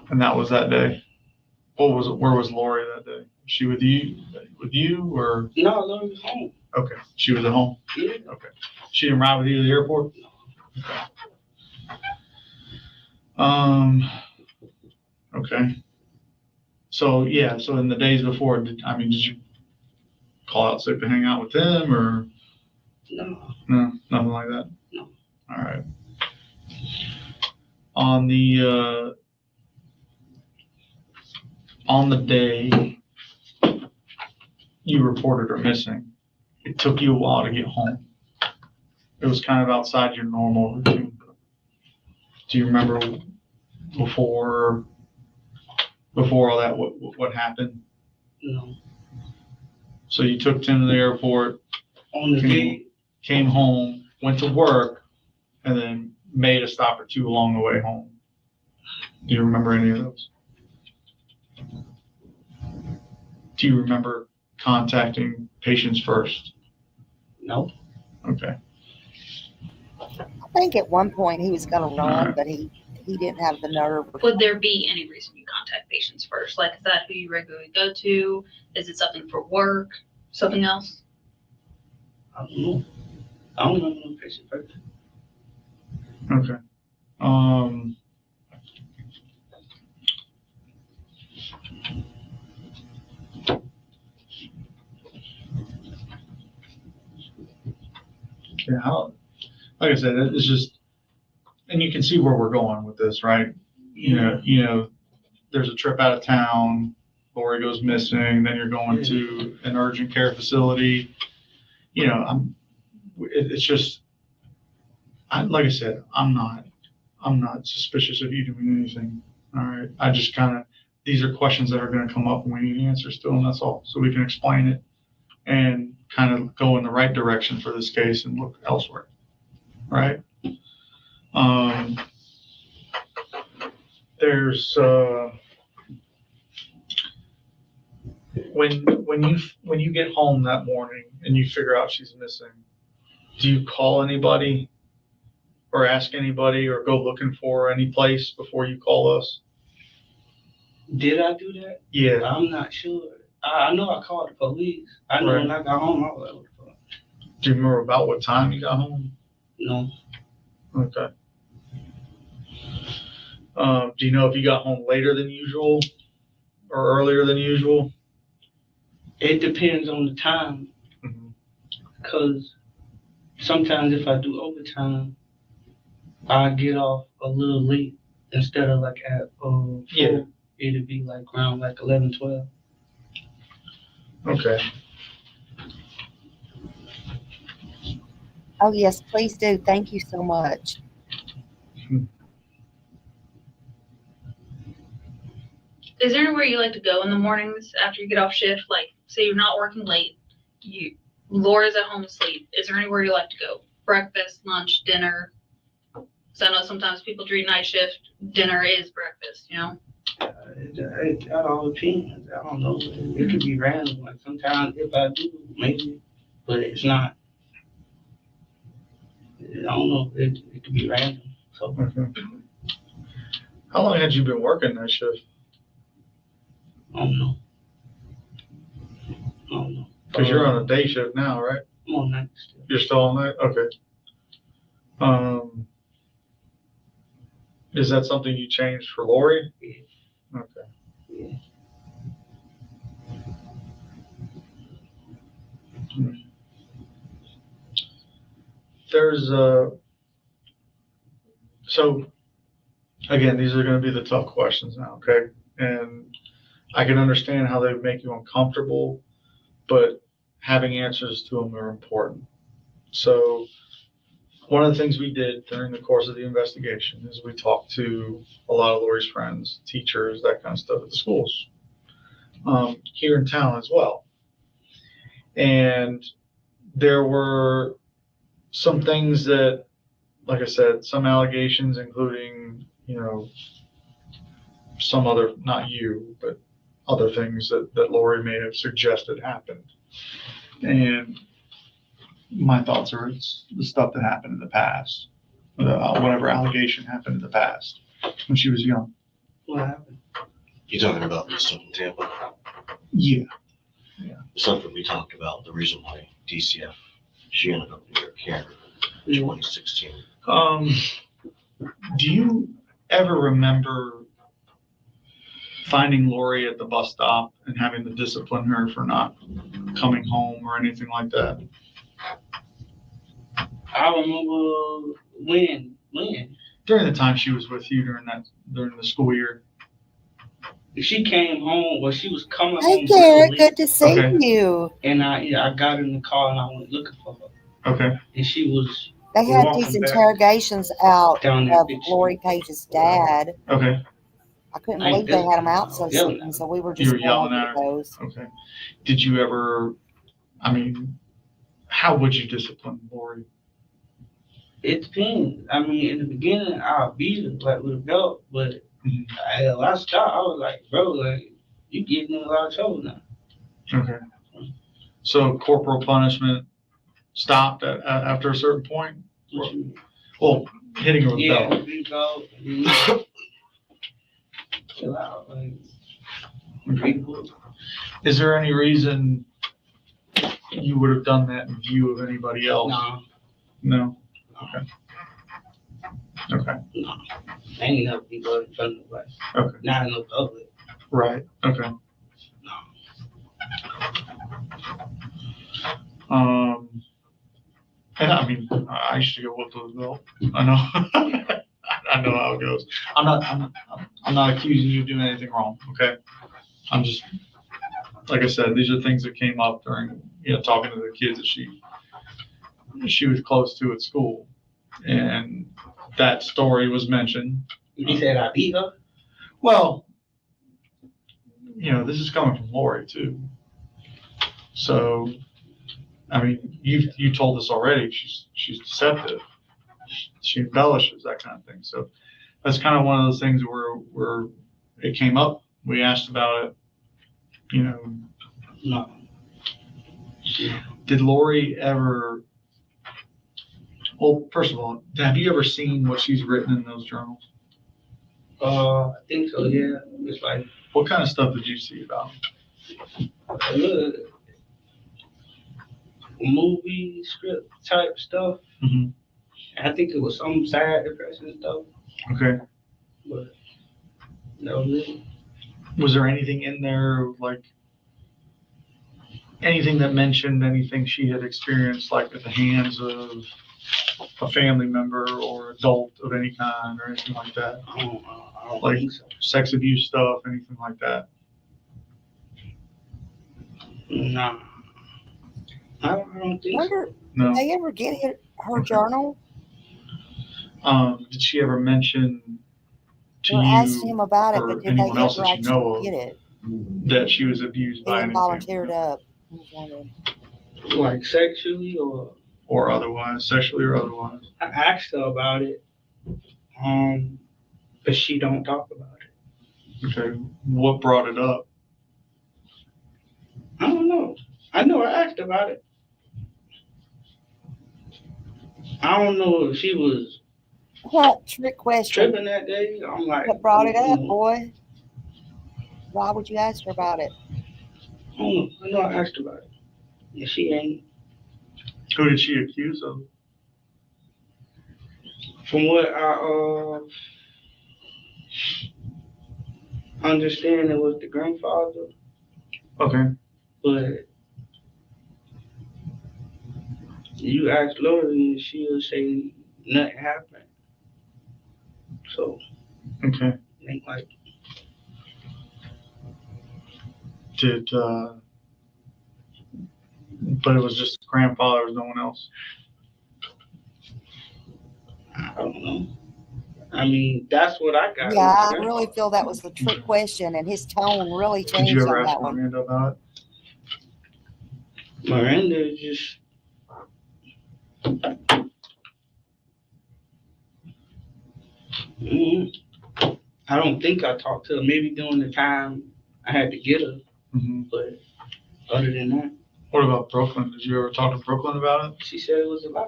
And that was that day. Where was Lori that day? Was she with you or? No, Lori was home. Okay. She was at home? Yeah. Okay. She didn't ride with you to the airport? Okay. Okay. So yeah, so in the days before, did you call out sick to hang out with them or No. no, nothing like that? No. All right. On the day you reported her missing, it took you a while to get home. It was kind of outside your normal routine. Do you remember before all that what happened? No. So you took Tim to the airport, On the day, came home, went to work, and then made a stop or two along the way home. Do you remember any of those? Do you remember contacting patients first? no. Okay. I think at one point he was going to run, but he didn't have the nerve. Would there be any reason you contact patients first? Like, is that who you regularly go to? Is it something for work? Something else? I don't know. I don't know no patient first. Okay. Yeah, like I said, it's just, and you can see where we're going with this, right? You know, there's a trip out of town, Lori goes missing, then you're going to an urgent care facility. You know, it's just, like I said, I'm not suspicious of you doing anything. All right. I just these are questions that are going to come up and we need answers to them. That's all. So we can explain it and kind of go in the right direction for this case and look elsewhere. Right. There's, when you get home that morning and you figure out she's missing, do you call anybody or ask anybody or go looking for her any place before you call us? Did I do that? Yeah. I'm not sure. I know I called the police. I know when I got home, I was like, what the fuck? Do you remember about what time you got home? No. Okay. Do you know if you got home later than usual or earlier than usual? It depends on the time. Mhm. Because sometimes if I do overtime, I get off a little late instead of like at 4. Yeah. It'd be like around like 11, 12. Okay. Oh, yes, please do. Thank you so much. Is there anywhere you like to go in the mornings after you get off shift? Like, say you're not working late, Laura's at home asleep. Is there anywhere you like to go? Breakfast, lunch, dinner? So I know sometimes people do night shift. Dinner is breakfast, you know? It all depends. I don't know. It could be random. Like sometimes if I do, maybe, but it's not. I don't know. It could be random. So Okay. How long had you been working that shift? I don't know. I don't know. Because you're on a day shift now, right? I'm on night still. You're still on that? Okay. Is that something you changed for Lori? Yeah. Okay. Yeah. There's so again, these are going to be the tough questions now, okay? And I can understand how they make you uncomfortable, but having answers to them are important. So one of the things we did during the course of the investigation is we talked to a lot of Lori's friends, teachers, that kind of stuff at the schools, here in town as well. And there were some things that, like I said, some allegations, including, some other, not you, but other things that Lori may have suggested happened. And my thoughts are it's the stuff that happened in the past, whatever allegation happened in the past when she was young. What happened? You talking about the stuff in Tampa? Yeah. The stuff that we talked about, the reason why DCF, she ended up in your care in 2016. Do you ever remember finding Lori at the bus stop and having to discipline her for not coming home or anything like that? I remember when During the time she was with you during the school year. she came home, well, she was coming Hey, home. Garrett, Late, good to see Okay. you. and I got in the car and I went looking for her, Okay. and she was They had walking these back interrogations out down that of bitch. Lori Page's dad. Okay. I couldn't I ain't believe they had them out disciplined. so Yelling at soon, her. so we were You just were yelling going at over her? those. Okay. Did you ever, how would you discipline Lori? It depends. I mean, in the beginning, I'll beat her like with a belt, but I stopped. I was like, bro, like you getting in a lot of trouble now. Okay. So corporal punishment stopped after a certain point? What you mean? Well, hitting her with a Yeah, belt. big belt. Chill out, like big boy. Is there any reason you would have done that in view of anybody else? Nah, No? Okay. Okay. nah. I ain't never be going in front of nobody. Okay. Not in no public. Right. Okay. No. And I mean, I used to get whooped with a belt. I know. I know how it goes. I'm not accusing you of doing anything wrong. Okay. I'm just, like I said, these are things that came up during, talking to the kids that she was close to at school. And that story was mentioned. You said I beat her? Well, this is coming from Lori too. So, I mean, you told us already she's deceptive. She embellishes, that kind of thing. So that's kind of one of those things where it came up. We asked about it. No. Did Lori ever? Well, first of all, have you ever seen what she's written in those journals? I think so. Yeah. It's like What kind of stuff did you see about him? Movie script type stuff. Mhm. I think it was some sad depression stuff, Okay. but that was it. Was there anything in there, like anything that mentioned anything she had experienced, like at the hands of a family member or adult of any kind or anything like that? I don't Like think so. sex abuse stuff, anything like that? Nah. I don't think so. Wonder, No. did they ever get her journal? Did she ever mention to Or asked you him about it, or but did they anyone else ever that you know actually of get it? that she was abused He by didn't any volunteer it family up. I was wondering. Like sexually or otherwise, sexually or otherwise? I asked her about it, but she don't talk about it. Okay. What brought it up? I don't know. I know I asked about it. I don't know if she was What trick question? tripping that day. I'm like, What brought it I up, don't know. boy? Why would you ask her about it? I don't know. I know I asked about it. And she ain't. Who did she accuse of? From what I understand, it was the grandfather, Okay. but you ask Lori and she'll say nothing happened. So, Okay. it ain't like, Did but it was just the grandfather, no one else. I don't know. I mean, that's what I got. Yeah, I really feel that was the trick question, and his tone really Did you changed ever on ask that one. Miranda about it? Miranda is just. I don't think I talked to her. Maybe during the time I had to get her, Mm-hmm. but other than that, What about Brooklyn? Did you ever talk to Brooklyn about it? she said it was a lie.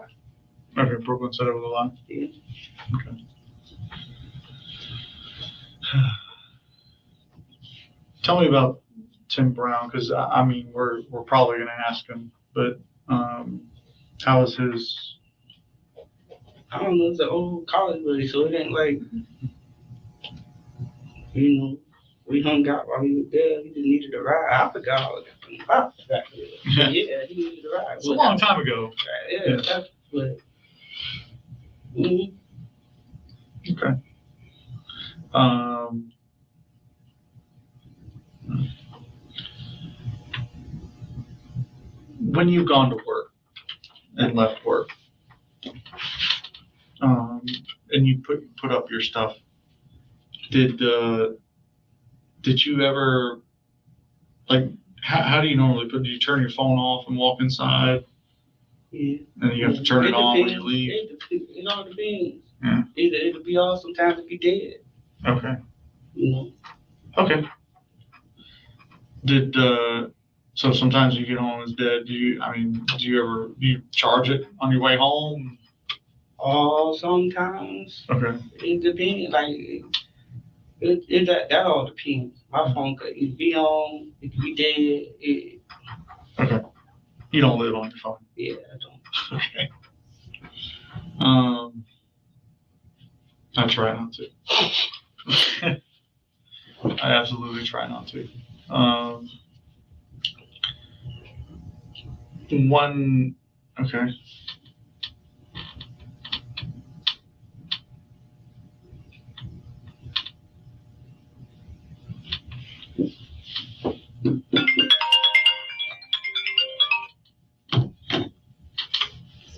Okay, Brooklyn said it was a lie. Yeah. Okay. Tell me about Tim Brown, because I mean we're probably gonna ask him, but how is his? I don't know. It's an old college buddy, so it ain't like, we hung out while he was there. He just needed a ride. I forgot all that. Yeah, he needed a ride. It's a long time ago. Yeah, that's what. Okay. When you've gone to work and left work, and you put up your stuff, did you ever, like, how do you normally do you turn your phone off and walk inside? Yeah. And you have to turn it on when you leave? It all depends. Yeah. It'll be off, sometimes it'll be dead. Okay. You know. Okay. Did so sometimes you get home, it's dead. Do you charge it on your way home? Sometimes. Okay. It depends. Like that all depends. My phone could either be on, it could be dead. Okay. You don't live on your phone. Yeah, I don't. Okay. I try not to. I absolutely try not to. Okay.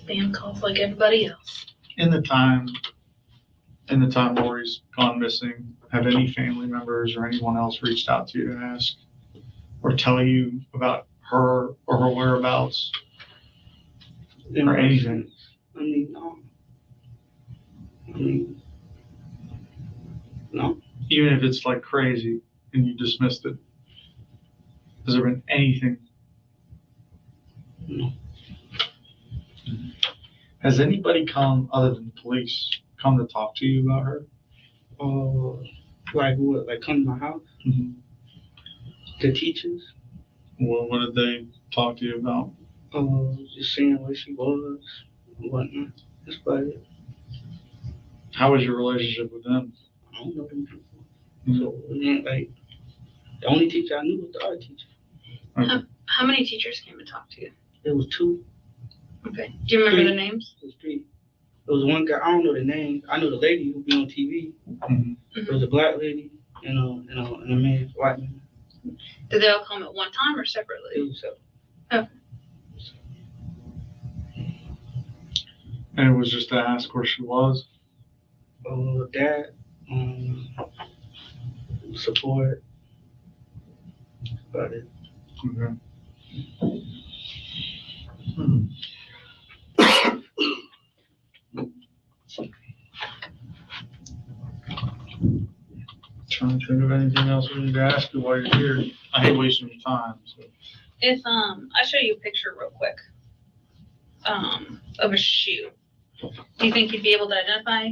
Spam calls like everybody else. In the time Lori's gone missing, have any family members or anyone else reached out to you to ask or tell you about her or her whereabouts or anything? I mean, no. Even if it's like crazy and you dismissed it, has there been anything? No. Has anybody come other than police to talk to you about her? Like what? Like come to my house? Mm-hmm. The teachers, What did they talk to you about? just seeing where she was, and whatnot. That's about it. How was your relationship with them? I don't know them people. So it ain't like the only teacher I knew was the art teacher. How many teachers came to talk to you? There was two. Okay. Do you remember the names? It was three. There was one guy, I don't know the name. I know the lady who be on TV. Mhm. There was a black lady and a man, white man. Did they all come at one time or It separately? was And it was just to ask where she was. dad, support, about it. Okay. Trying to think of anything else we need to ask you while you're here. I hate wasting your time. So. If I show you a picture real quick of a shoe, do you think you'd be able to identify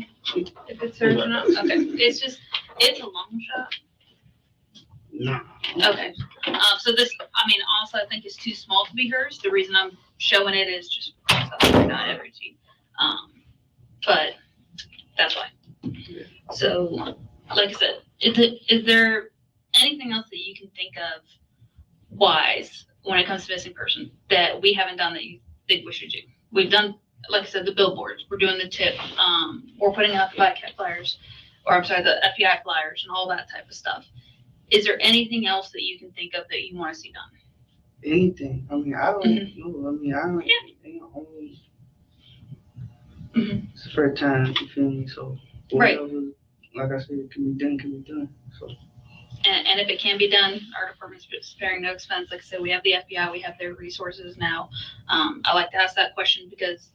if it's hers or not? Okay, it's a long shot. Nah. Okay, so this, I mean, also I think it's too small to be hers. The reason I'm showing it is just because not every team. But that's why. So, like I said, is there anything else that you can think of wise when it comes to missing person that we haven't done that you think we should do? We've done, like I said, the billboards. We're doing the tip. We're putting out the FBI flyers, or I'm sorry, the FBI flyers and all that type of stuff. Is there anything else that you can think of that you want to see done? Anything. I mean, I don't know. I mean, I don't. It's the first time, you feel me? So, Right. whatever, like I said, it can be done. So, And if it can be done, our department's sparing no expense. Like I said, we have the FBI, we have their resources now. I like to ask that question because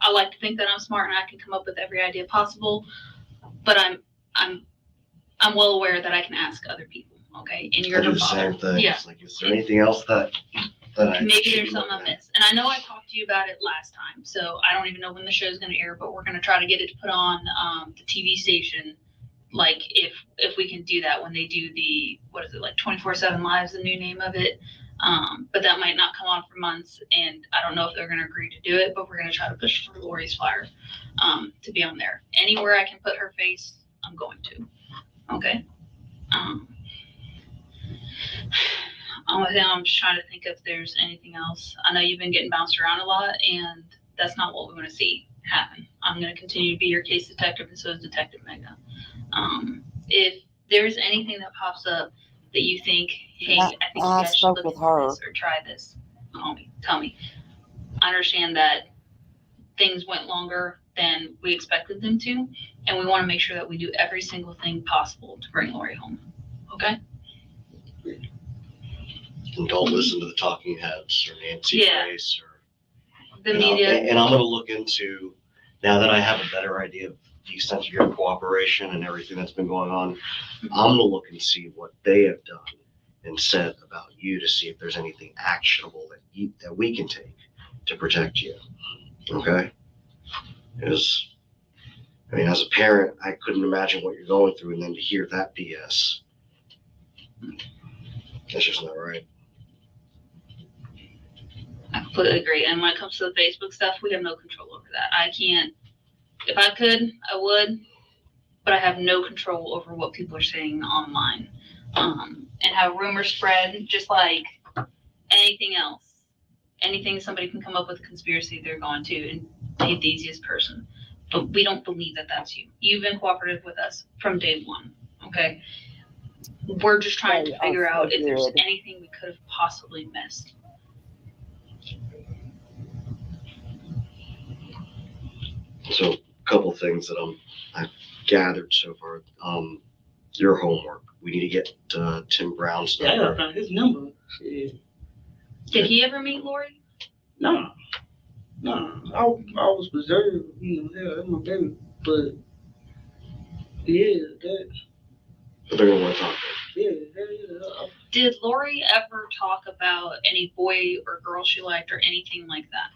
I like to think that I'm smart and I can come up with every idea possible. But I'm well aware that I can ask other people. Okay, and you're I do her the father. same thing. Yeah. It's like, is there anything else that I Maybe should there's be something I looking at? missed. And I know I talked to you about it last time, so I don't even know when the show's going to air, but we're going to try to get it put on the TV station. Like if we can do that when they do the, what is it, like 24/7 Live's the new name of it. But that might not come on for months, and I don't know if they're going to agree to do it, but we're going to try to push for Lori's flyer to be on there. Anywhere I can put her face, I'm going to. Okay. Only thing I'm just trying to think if there's anything else. I know you've been getting bounced around a lot, and that's not what we want to see happen. I'm going to continue to be your case detective, and so is Detective Mega. If there's anything that pops up that you think, hey, I think you guys should spoke look with into her. this or try this, tell me. I understand that things went longer than we expected them to, and we want to make sure that we do every single thing possible to bring Lori home. Okay? And don't listen to the talking heads or Nancy Yeah. Grace or The you know, media. and I'm going to look into, now that I have a better idea of the extent of your cooperation and everything that's been going on, I'm going to look and see what they have done and said about you to see if there's anything actionable that we can take to protect you. Okay? Because, I mean, as a parent, I couldn't imagine what you're going through, and then to hear that BS, that's just not right. I completely agree. And when it comes to the Facebook stuff, we have no control over that. I can't, if I could, I would, but I have no control over what people are saying online. And how rumors spread, just like anything else. Anything somebody can come up with a conspiracy, they're going to and hate the easiest person. But we don't believe that that's you. You've been cooperative with us from day one, okay? We're just trying to figure out if there's anything we could have possibly missed. So a couple things that I've gathered so far. Your homework. We need to get Tim Brown's yeah, I number. gotta find his number. Shit. Did he ever meet Lori? No. I was preserved, that's my baby. But yeah, But they're gonna want to talk. yeah. Did Lori ever talk about any boy or girl she liked or anything like that?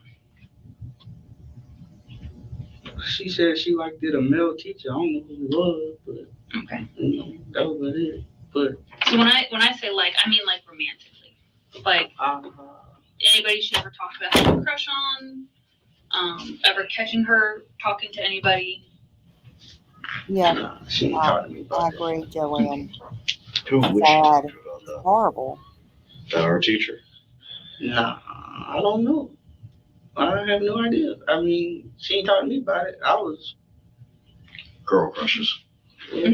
She said she liked it a male teacher. I don't know who it was, but Okay. that was about it. But So when I say like, I mean like romantically. Like anybody she ever talked about having a crush on, ever catching her talking to anybody. Yeah, nah, she ain't talking to me I about that. agree, Joanne. Who would she Sad. talk to about that? Horrible. That our teacher? Nah, I don't know. I have no idea. I mean, she ain't talking to me about it. I was, Girl crushes. yeah.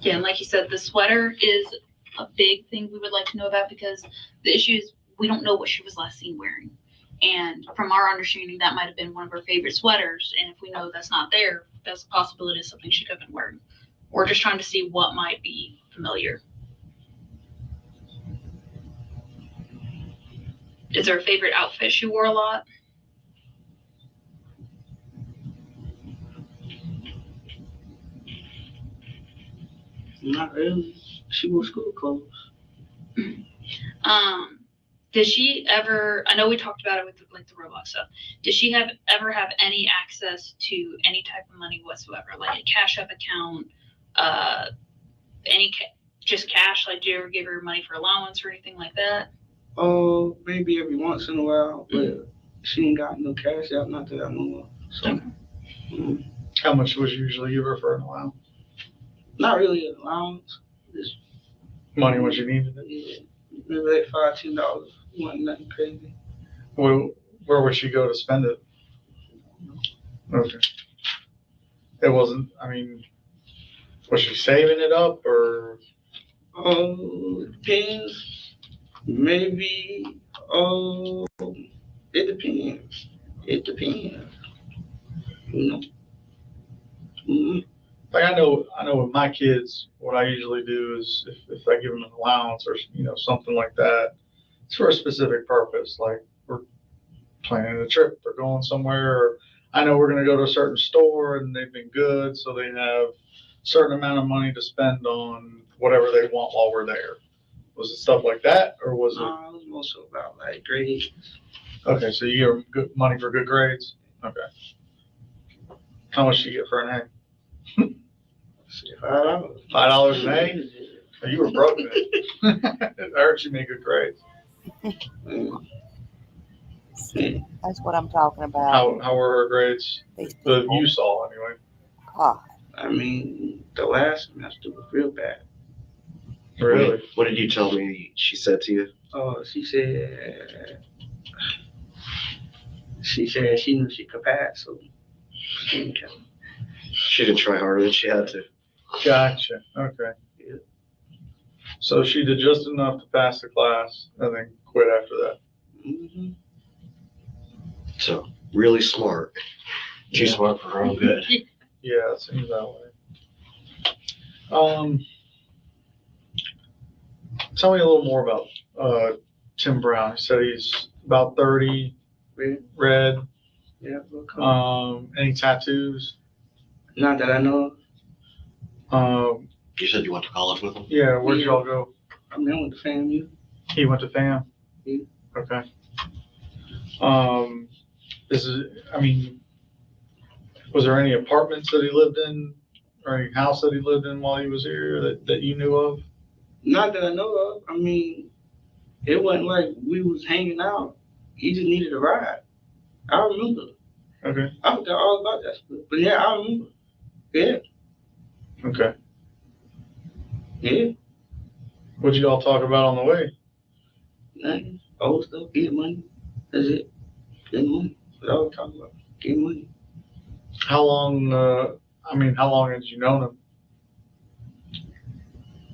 Yeah, and like you said, the sweater is a big thing we would like to know about because the issue is we don't know what she was last seen wearing. And from our understanding, that might have been one of her favorite sweaters. And if we know that's not there, that's a possibility of something she could have been wearing. We're just trying to see what might be familiar. Is there a favorite outfit she wore a lot? Not really. She wore school clothes. Did she ever? I know we talked about it with like the robot stuff. Did she ever have any access to any type of money whatsoever, like a Cash App account, just cash? Like, did you ever give her money for allowance or anything like that? Oh, maybe every once in a while, but she ain't got no cash out, not that I know of. So, How much was usually you give for an allowance? not really an allowance. Just Money when you needed it? yeah, maybe like $5, $10. Wasn't nothing crazy. Where would she go to spend it? Okay. It wasn't, I mean, was she saving it up or? Oh, it depends. Maybe. Oh, it depends. It depends. You know. Mm-hmm. Like I know with my kids, what I usually do is if I give them an allowance or something like that, it's for a specific purpose. Like we're planning a trip or going somewhere. Or I know we're going to go to a certain store and they've been good, so they have a certain amount of money to spend on whatever they want while we're there. Was it stuff like that, or was it? It was mostly about like grades. Okay, so you give them good money for good grades. Okay. How much do you get for an A? $5. $5 an A? Oh, you were broke then. I heard you made good grades. That's what I'm talking about. How were her grades? These That people. you saw anyway. God. I mean, the last semester was real bad. Really? What did you tell me she said to you? She said she knew she could pass, so she didn't care. She didn't try harder than she had to. Gotcha. Okay. Yeah. So she did just enough to pass the class and then quit after that. Mm-hmm. So really smart. Too smart for her own good. Yeah, it seems that way. Tell me a little more about Tim Brown. He said he's about 30, red. Yeah. Okay. Any tattoos? Not that I know of. You said you went to college with him? Yeah, where'd y'all go? I mean, I went to FAMU. He went to FAM? Yeah. Okay. Was there any apartments that he lived in or any house that he lived in while he was here that you knew of? Not that I know of. I mean, it wasn't like we was hanging out. He just needed a ride. I remember. Okay. I forgot all about that stuff. But yeah, I remember. Yeah. Okay. Yeah. What'd you all talk about on the way? Nothing. Old stuff. Get money. That's it. Get money. That's all we talk about. Get money. How long had you known him?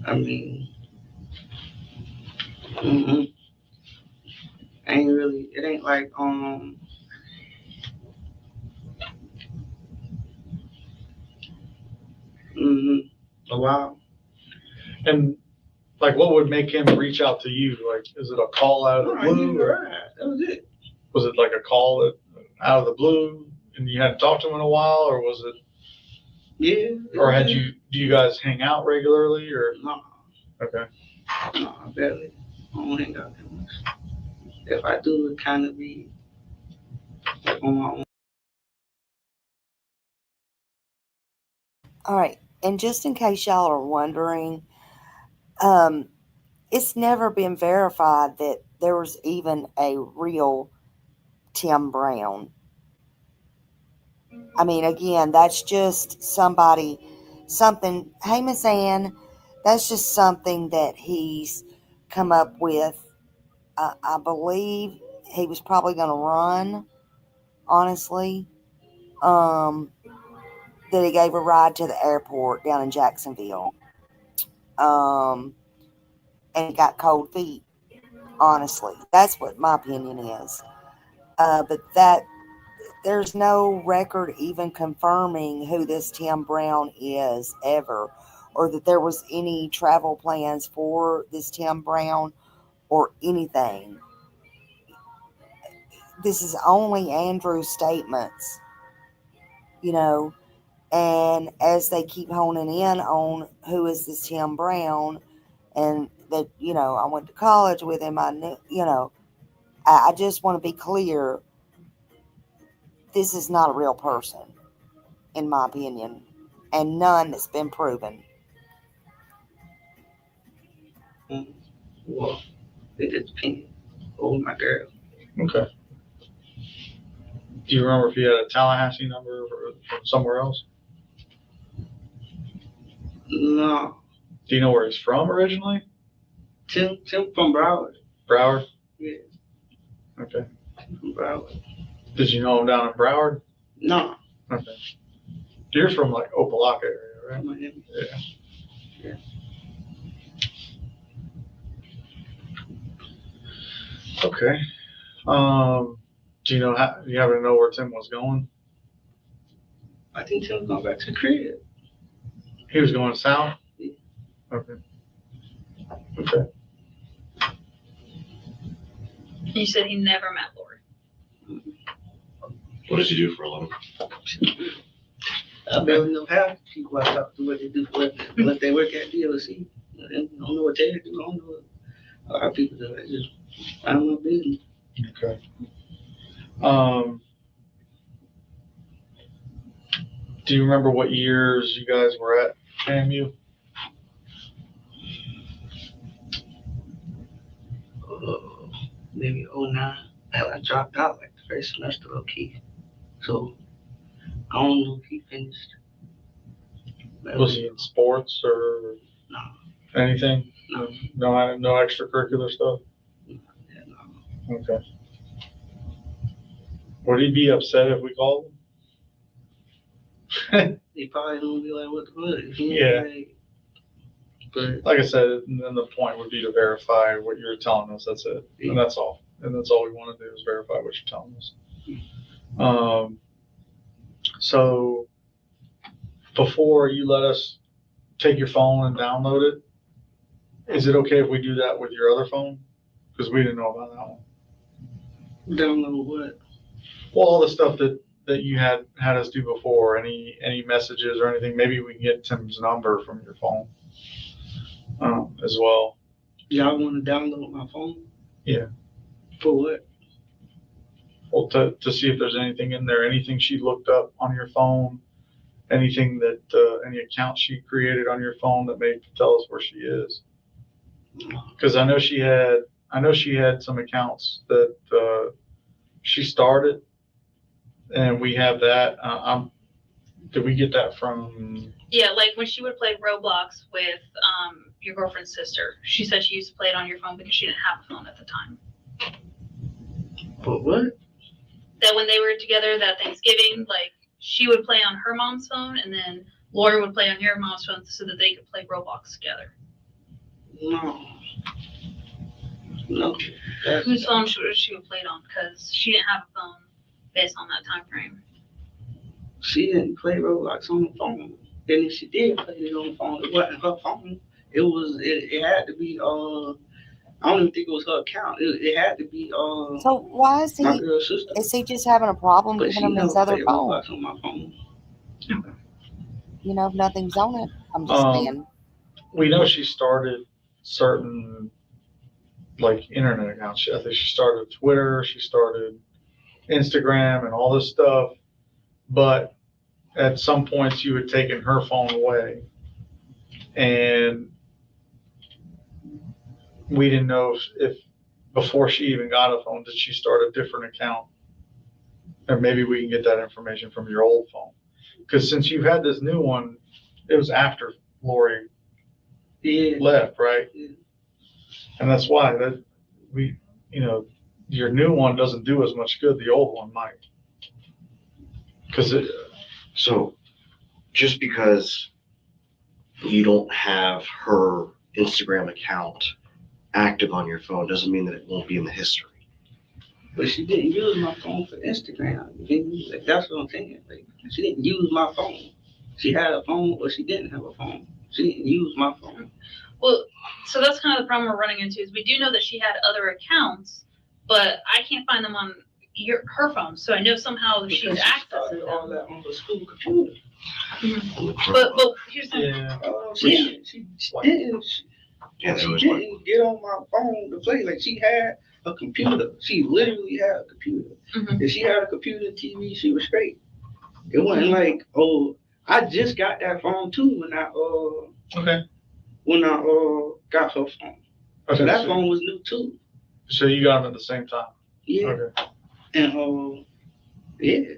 I mean, ain't really, it ain't like, a while. And like, what would make him reach out to you? Like, is it a call out of the blue? That was it. Was it like a call out of the blue and you hadn't talked to him in a while, or was it? Yeah. Or do you guys hang out regularly or? No. Okay. No, barely. I don't hang out that much. If I do, it kind of be on my own. All right. And just in case y'all are wondering, it's never been verified that there was even a real Tim Brown. I mean, again, that's just something, hey, Miss Ann, that's just something that he's come up with. I believe he was probably going to run, honestly. That he gave a ride to the airport down in Jacksonville. And he got cold feet, honestly. That's what my opinion is. But there's no record even confirming who this Tim Brown is ever, or that there was any travel plans for this Tim Brown or anything. This is only Andrew's statements, you know, and as they keep honing in on who is this Tim Brown, and that, you know, I went to college with him, I knew, you know, I just want to be clear, this is not a real person, in my opinion, and none that's been proven. Well, it just depends. Oh, my girl. Okay. Do you remember if he had a Tallahassee number or from somewhere else? No. Do you know where he's from originally? Tim from Broward. Broward? Yeah. Okay. Tim from Broward. Did you know him down in Broward? No. Okay. You're from like Opelika area, right? Miami. Yeah. Yeah. Okay. Do you happen to know where Tim was going? I think Tim's going back to the crib. He was going south? Yeah. Okay. Okay. You said he never met Lori. What does he do for a living? I barely know half the people I talk to what they do for what they work at DLC. I don't know what they do. I don't know what a lot of people do. I just find my business. Okay. Do you remember what years you guys were at FAMU? Maybe 09. I dropped out like the first semester of Key. So I don't know if he finished. Was he in sports or No. anything? No. No extracurricular stuff? Yeah, no. Okay. Would he be upset if we called him? He probably don't be like, what the fuck? Yeah. Like, but Like I said, and then the point would be to verify what you're telling us. That's it. And that's all. And that's all we want to do is verify what you're telling us. So before you let us take your phone and download it, is it okay if we do that with your other phone? Because we didn't know about that one. download what? Well, all the stuff that you had us do before, any messages or anything, maybe we can get Tim's number from your phone as well. Y'all want to download my phone? Yeah. For what? Well, to see if there's anything in there, anything she looked up on your phone, anything that any account she created on your phone that may tell us where she is. Because I know she had some accounts that she started, and we have that. Did we get that from? Yeah, like when she would play Roblox with your girlfriend's sister, she said she used to play it on your phone because she didn't have a phone at the time. But what? That when they were together that Thanksgiving, like she would play on her mom's phone, and then Lori would play on your mom's phone so that they could play Roblox together. No. No. Whose phone should she have played on? Because she didn't have a phone based on that time frame. She didn't play Roblox on the phone. And if she did play it on the phone, it wasn't her phone. It had to be I don't even think it was her account. It had to be So why is my he? girl's sister. Is he just having a problem But giving she him his never other played phone? Roblox on my phone. You know, if nothing's on it. I'm just saying. We know she started certain like internet accounts. I think she started Twitter, she started Instagram, and all this stuff. But at some points you had taken her phone away, and we didn't know if before she even got a phone, did she start a different account? Or maybe we can get that information from your old phone. Because since you had this new one, it was after Lori left, right? Yeah. And that's why that your new one doesn't do as much good. The old one might. So just because you don't have her Instagram account active on your phone doesn't mean that it won't be in the history. But she didn't use my phone for Instagram. Like, that's what I'm saying. Like, she didn't use my phone. She had a phone, or she didn't have a phone. She didn't use my phone. Well, so that's kind of the problem we're running into is we do know that she had other accounts, but I can't find them on her phone. So I know somehow Because she's she started accessing all them. that on the school computer. But here's the Yeah. She didn't. Yeah, there She was one. didn't get on my phone to play. Like, she had a computer. She literally had a computer. Mhm. If she had a computer, TV, she was straight. It wasn't like, oh, I just got that phone too when I Okay. got her phone. Okay. So that phone was new too. So you got them at the same time. Yeah. Okay. And yeah.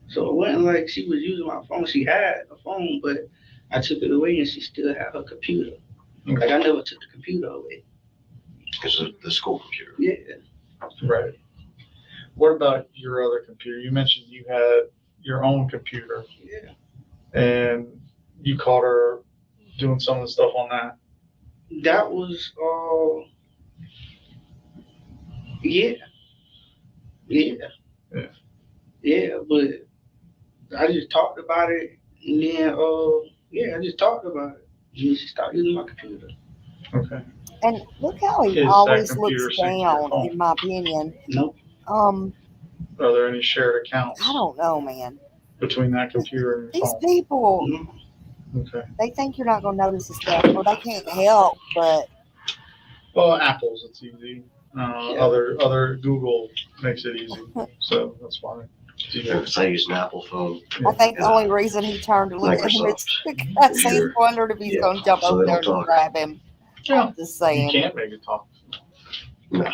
So it wasn't like she was using my phone. She had a phone, but I took it away and she still had her computer. Okay. Like, I never took the computer away. Because of the school computer. Yeah. Right. What about your other computer? You mentioned you had your own computer, Yeah. and you caught her doing some of the stuff on that. That was yeah. Yeah. Yeah. Yeah, but I just talked about it, and then I just talked about it. And then she started using my computer. Okay. And look how he Is that always computer looks synced to your down, phone? in my opinion. Nope. Are there any shared accounts I don't know, man. between that computer and your These phone? people, No. Okay. they think you're not going to notice the stuff, or they can't help but. Well, Apple's it's easy. Yeah. Other Google makes it easy, so that's fine. It's easy. Because I use an Apple phone. I think the only reason he turned to look at him is Microsoft because he's computer. wondered if he's Yeah, going to jump so over they there don't and talk. grab him. Yeah. Just You saying. can't make it talk. No.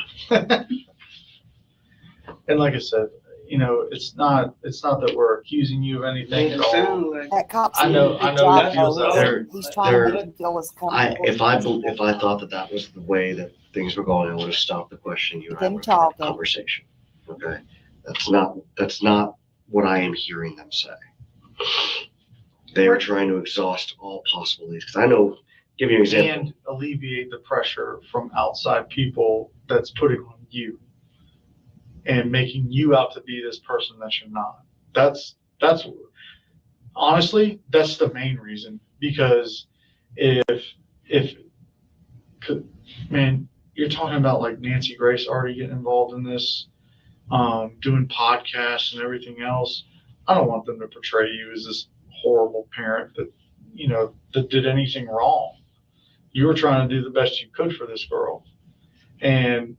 And like I said, it's not that we're accusing you of anything at It all. sounds like That cop's I know- doing a I good know job, he feels though. that way. He's trying to make him feel as comfortable. If I thought that was the way that things were going, I would have stopped the question. You and I Them would have had a talking. conversation. Okay, that's not what I am hearing them say. They are trying to exhaust all possible leads. Because I know, give you an example. And alleviate the pressure from outside people that's putting on you and making you out to be this person that you're not. That's honestly, that's the main reason. Because if man, you're talking about like Nancy Grace already getting involved in this, doing podcasts and everything else. I don't want them to portray you as this horrible parent that that did anything wrong. You were trying to do the best you could for this girl, and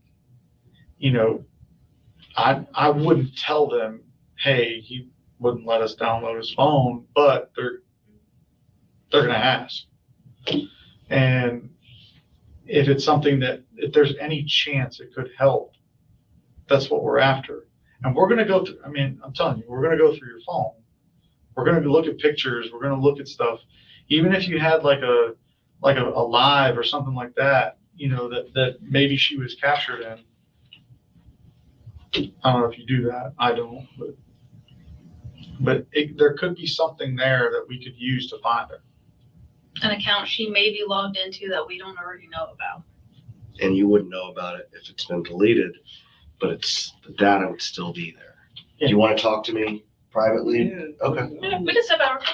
I wouldn't tell them, hey, he wouldn't let us download his phone, but they're gonna ask. And if it's something if there's any chance it could help, that's what we're after. And we're gonna go through, I'm telling you, we're gonna go through your phone. We're gonna look at pictures, we're gonna look at stuff. Even if you had like a live or something like that, that maybe she was captured in. I don't know if you do that. I don't, but there could be something there that we could use to find her. An account she may be logged into that we don't already know about. And you wouldn't know about it if it's been deleted, but the data would still be there. Yeah. Do you want to talk to me privately? Yeah. Okay. Yeah, we can step out.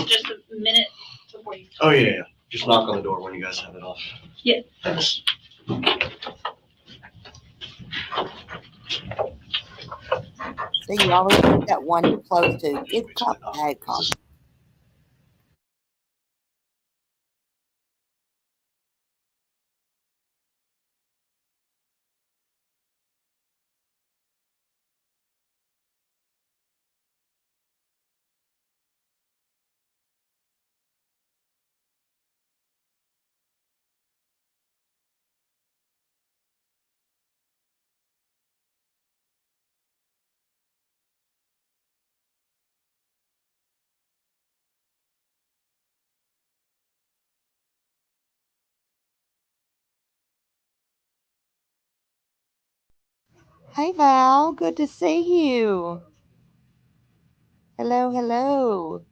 Just a minute before you. Oh yeah. Just knock on the door when you guys have it off. Yeah. Thanks. See, you always put that one you're close to. Good cop, bad cop. Hey Val, good to see you. Hello, hello.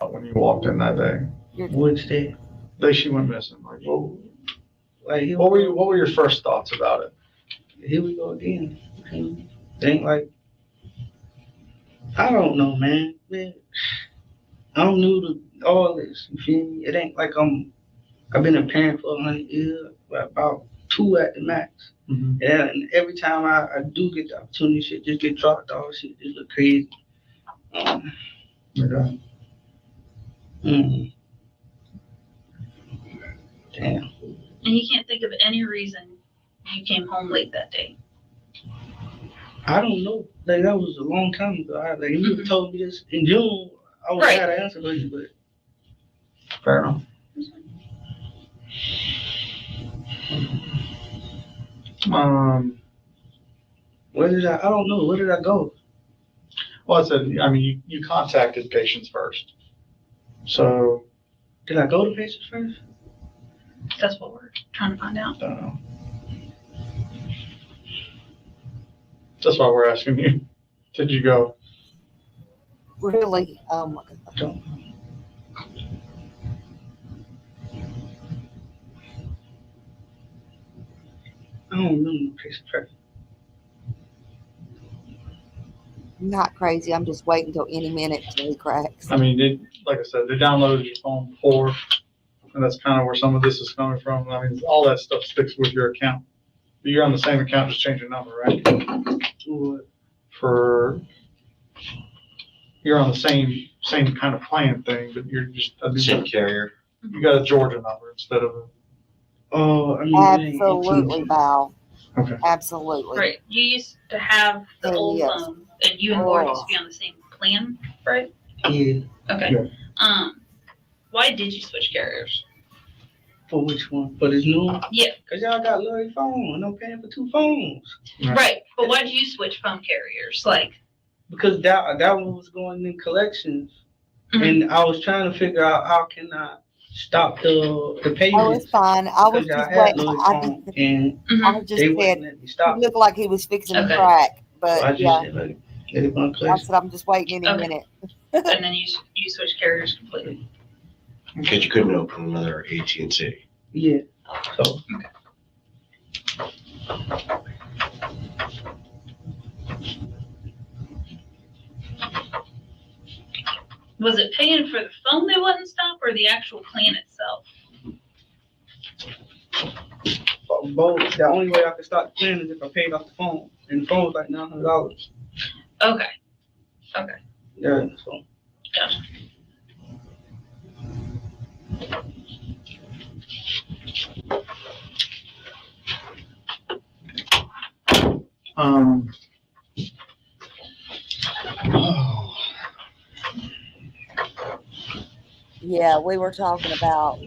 When you walked in that day, Which day? day she went missing, like, Like, here what were we you, what were your first thoughts about it? here we go again. It ain't like, I don't know, man. I'm new to all this. You feel me? It ain't like I've been a parent for 100 years, but about 2 at the max. Mhm. And every time I do get the opportunity, shit just get dropped off. Shit just look crazy. Okay. Mm, damn. And you can't think of any reason you came home late that day. I don't know. Like, that was a long time ago. Like, you would have told me this in June, I would have had an answer for you, but Fair enough. where did I don't know. Where did I go? Well, I said, I mean, you contacted patients first. So, Did I go to patients first? That's what we're trying to find out. I don't know. That's why we're asking you. Did you go? Really? Oh my God. Don't. I don't remember no patients first. I'm not crazy. I'm just waiting till any minute till he cracks. I mean, like I said, they downloaded your phone before, and that's kind of where some of this is coming from. I mean, all that stuff sticks with your account. But you're on the same account, just change your number, right? You're on the same kind of plan thing, but you're just Same carrier. you got a Georgia number instead of a. Oh, I mean, Absolutely, Val. Okay. Absolutely. Right. You used to have the Oh, old yes. phone, and you and Laura used to be on the same plan, right? Yeah. Okay. Yeah. Why did you switch carriers? For which one? For this new one? Yeah. Cause y'all got Lori phone and I'm paying for 2 phones. Right. But why did you switch phone carriers? Like, Because that one was going in collections, Mhm. and I was trying to figure out how can I stop the Oh, payments. it's fine. I was Because y'all just had waiting. Lori I phone just, and I just they said wouldn't let me he stop. looked like he was fixing to Okay. crack, So but I just yeah, said, like, let it run I place. said I'm just waiting any Okay. minute. and then you switched carriers completely. Because you couldn't open another AT&T. Yeah. So Was it paying for the phone they wouldn't stop, or the actual plan itself? both. The only way I could start the plan is if I paid off the phone, and the phone was like $900. Okay. Okay. Yeah. So. Gotcha. Oh. Yeah, we were talking about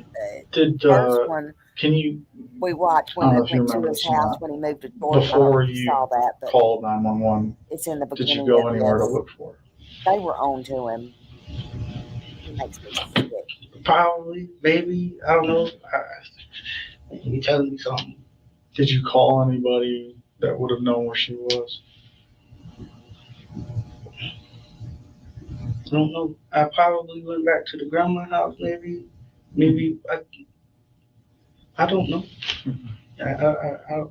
Did first one can you we watched I when don't we know if you went to remember his this or house not. when he moved to Georgia. I don't Before know if you saw that, but called 911? it's in the Did beginning you go of anywhere to this. look for? They were on to him. He makes me sick. Probably, maybe, I don't know. You telling me something? Did you call anybody that would have known where she was? I don't know. I probably went back to the grandma house. Maybe I don't know. I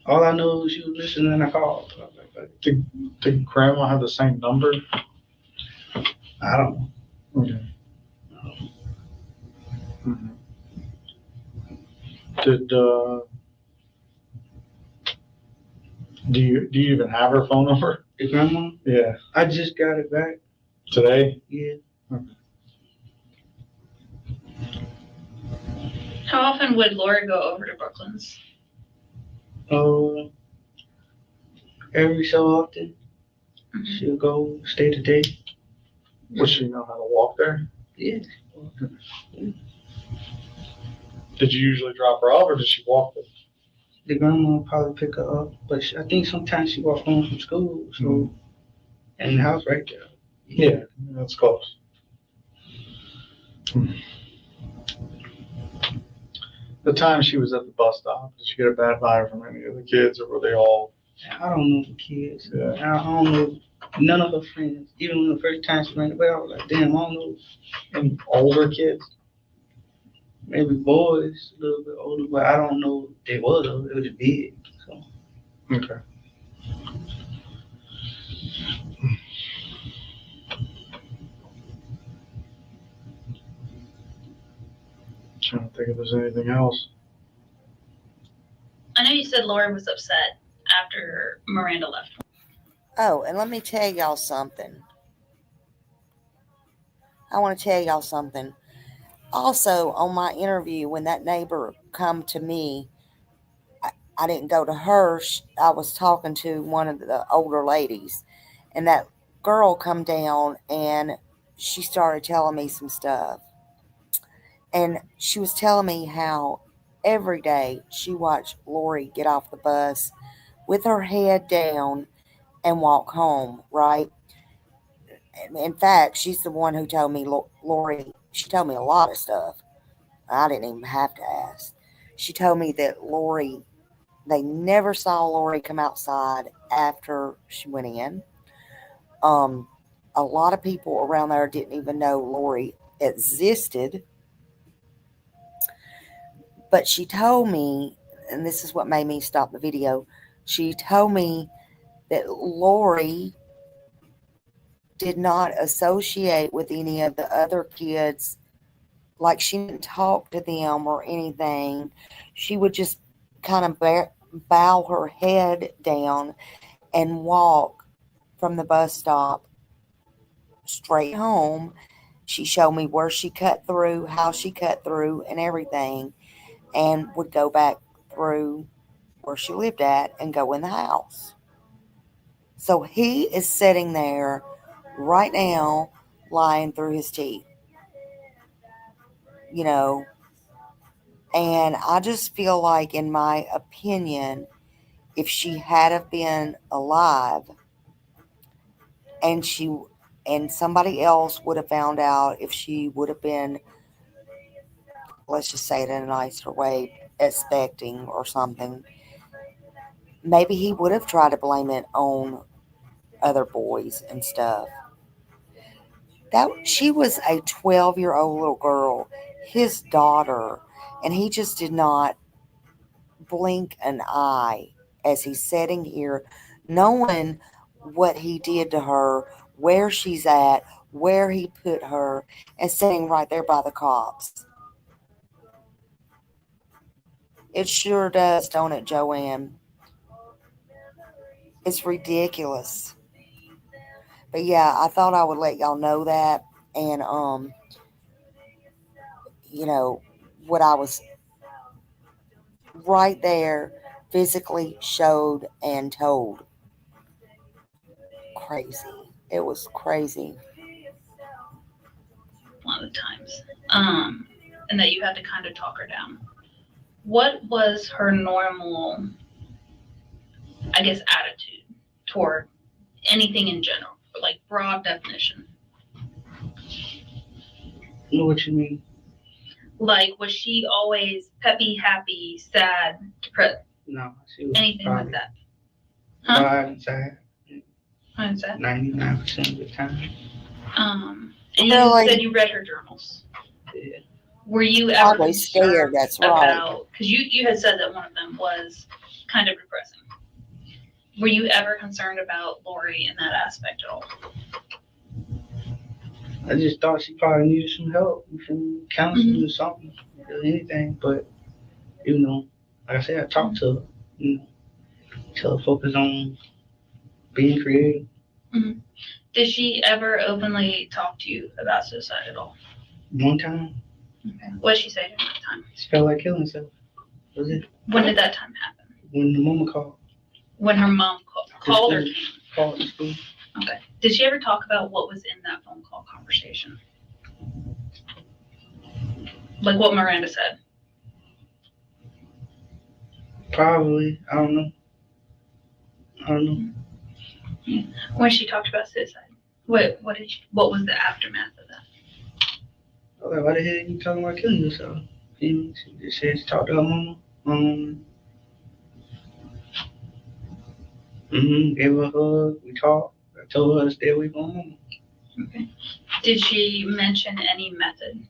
all I know is she was missing and I called. Did grandma have the same number? I don't know. Okay. Mhm. Did do you even have her phone number? The grandma? Yeah. I just got it back. Today? Yeah. How often would Laura go over to She'll go stay the day. Would she know how to walk there? Yeah. Did you usually drop her off or did she walk there? The grandma will probably pick her up, but I think sometimes she walks home from school, so and the house right there. Yeah, that's close. The time she was at the bus stop, did you get a bad vibe from any of the kids, or were they all? I don't know the kids. Yeah. I don't know none of her friends. Even when the first time she ran away, I was like, damn, I don't know. Any older kids? Maybe boys, a little bit older, but I don't know if they was though. It was big. So Okay. Trying to think if there's anything else. I know you said Lori was upset after Miranda left. Oh, and let me tell y'all something. I want to tell y'all something. Also, on my interview, when that neighbor come to me, I didn't go to her. I was talking to one of the older ladies, and that girl come down and she started telling me some stuff. And she was telling me how every day she watched Lori get off the bus with her head down and walk home, right? In fact, she's the one who told me, Lori, she told me a lot of stuff. I didn't even have to ask. She told me that Lori, they never saw Lori come outside after she went in. A lot of people around there didn't even know Lori existed. But she told me, and this is what made me stop the video, she told me that Lori did not associate with any of the other kids. Like, she didn't talk to them or anything. She would just kind of bow her head down and walk from the bus stop straight home. She showed me where she cut through, how she cut through, and everything, and would go back through where she lived at and go in the house. So he is sitting there right now lying through his teeth, you know. And I just feel like, in my opinion, if she had have been alive and somebody else would have found out, if she would have been, let's just say it in a nicer way, expecting or something, maybe he would have tried to blame it on other boys and stuff. That she was a 12-year-old little girl, his daughter, and he just did not blink an eye as he's sitting here knowing what he did to her, where she's at, where he put her, and sitting right there by the cops. It sure does, don't it, Joanne? It's ridiculous. But yeah, I thought I would let y'all know that, and you know, what I was right there physically showed and told. Crazy. It was crazy. A lot of times. And that you had to kind of talk her down. What was her normal, I guess, attitude toward anything in general? Like, broad definition. I know what you mean. Like, was she always peppy, happy, sad, depressed? No, she was Anything like that? Cried and sad. What is that? 99% of the time. And you Really? said you read her journals. Yeah. Were you ever Probably scared, concerned that's right. about, because you had said that one of them was kind of depressing. Were you ever concerned about Lori in that aspect at all? I just thought she probably needed some help, some counseling or something, or anything. But, you know, like I said, I talked to her, you know, tell her focus on being creative. Mm-hmm. Did she ever openly talk to you about suicide at all? One time, Okay. What did she say during that time? she felt like killing herself. Was it? When did that time happen? When the mama called. When her mom called her? Called the school. Okay. Did she ever talk about what was in that phone call conversation? Like what Miranda said? Probably. I don't know. When she talked about suicide, what was the aftermath of that? I was like, why the hell you talking about killing yourself? She just said she talked to her mama. Gave her a hug. We talked. I told her to stay away from her mama. Okay. Did she mention any method?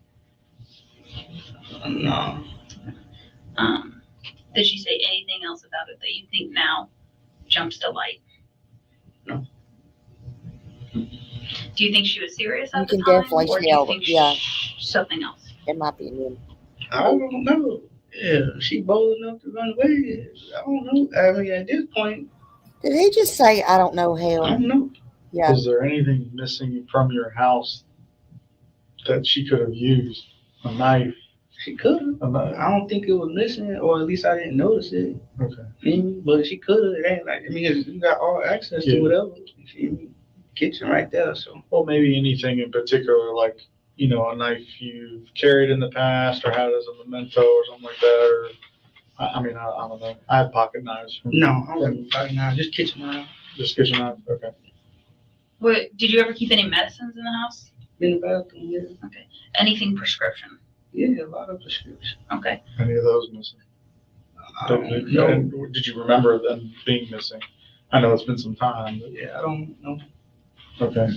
No. Did she say anything else about it that you think now jumps to light? No. Do you think she was serious You at the can time, definitely or do you tell, think yeah. something else? In my opinion. I don't know. Yeah, she bold enough to run away. I don't know. I mean, at this point, Did he just say, I don't know I how? don't know. Yeah. Was there anything missing from your house that she could have used? A knife? She could have. I don't think it was missing, or at least I didn't notice it. Okay. But she could have. It ain't like, I mean, you got all access to whatever. You feel me? Kitchen right there. So. Well, maybe anything in particular, like, you know, a knife you've carried in the past or had as a memento or something like that. Or, I mean, I don't know. I have pocket knives. No, I don't pocket knives. Just kitchen knife. Just kitchen knife. Okay. What, did you ever keep any medicines in the house? In the bathroom, yeah. Okay. Anything prescription? Yeah, a lot of prescription. Okay. Any of those missing? Did you remember them being missing? I know it's been some time. But... Yeah, I don't know. Okay.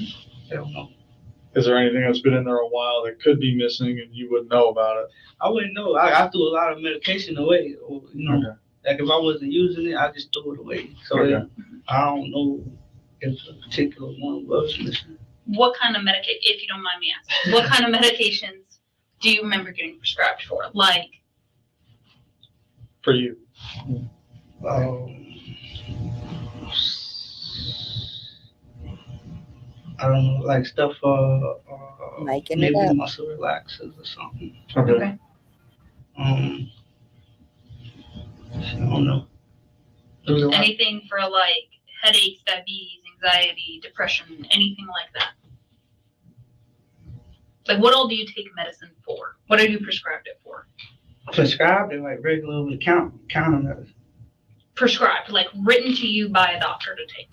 I don't know. Is there anything that's been in there a while that could be missing and you wouldn't know about it? I wouldn't know. I threw a lot of medication away. Or, you know, Okay. like if I wasn't using it, I just threw it away. So Okay. I don't know if a particular one was missing. What kind of medication, if you don't mind me asking, what kind of medications do you remember getting prescribed for? Like? For you? I don't know, like stuff for Making maybe it up. muscle relaxers or something. Okay. I don't know. There was a lot. Anything for like headaches, diabetes, anxiety, depression, anything like that? Like what all do you take medicine for? What are you prescribed it for? Prescribed and like regular over the counter medicine. Prescribed, like written to you by a doctor to take?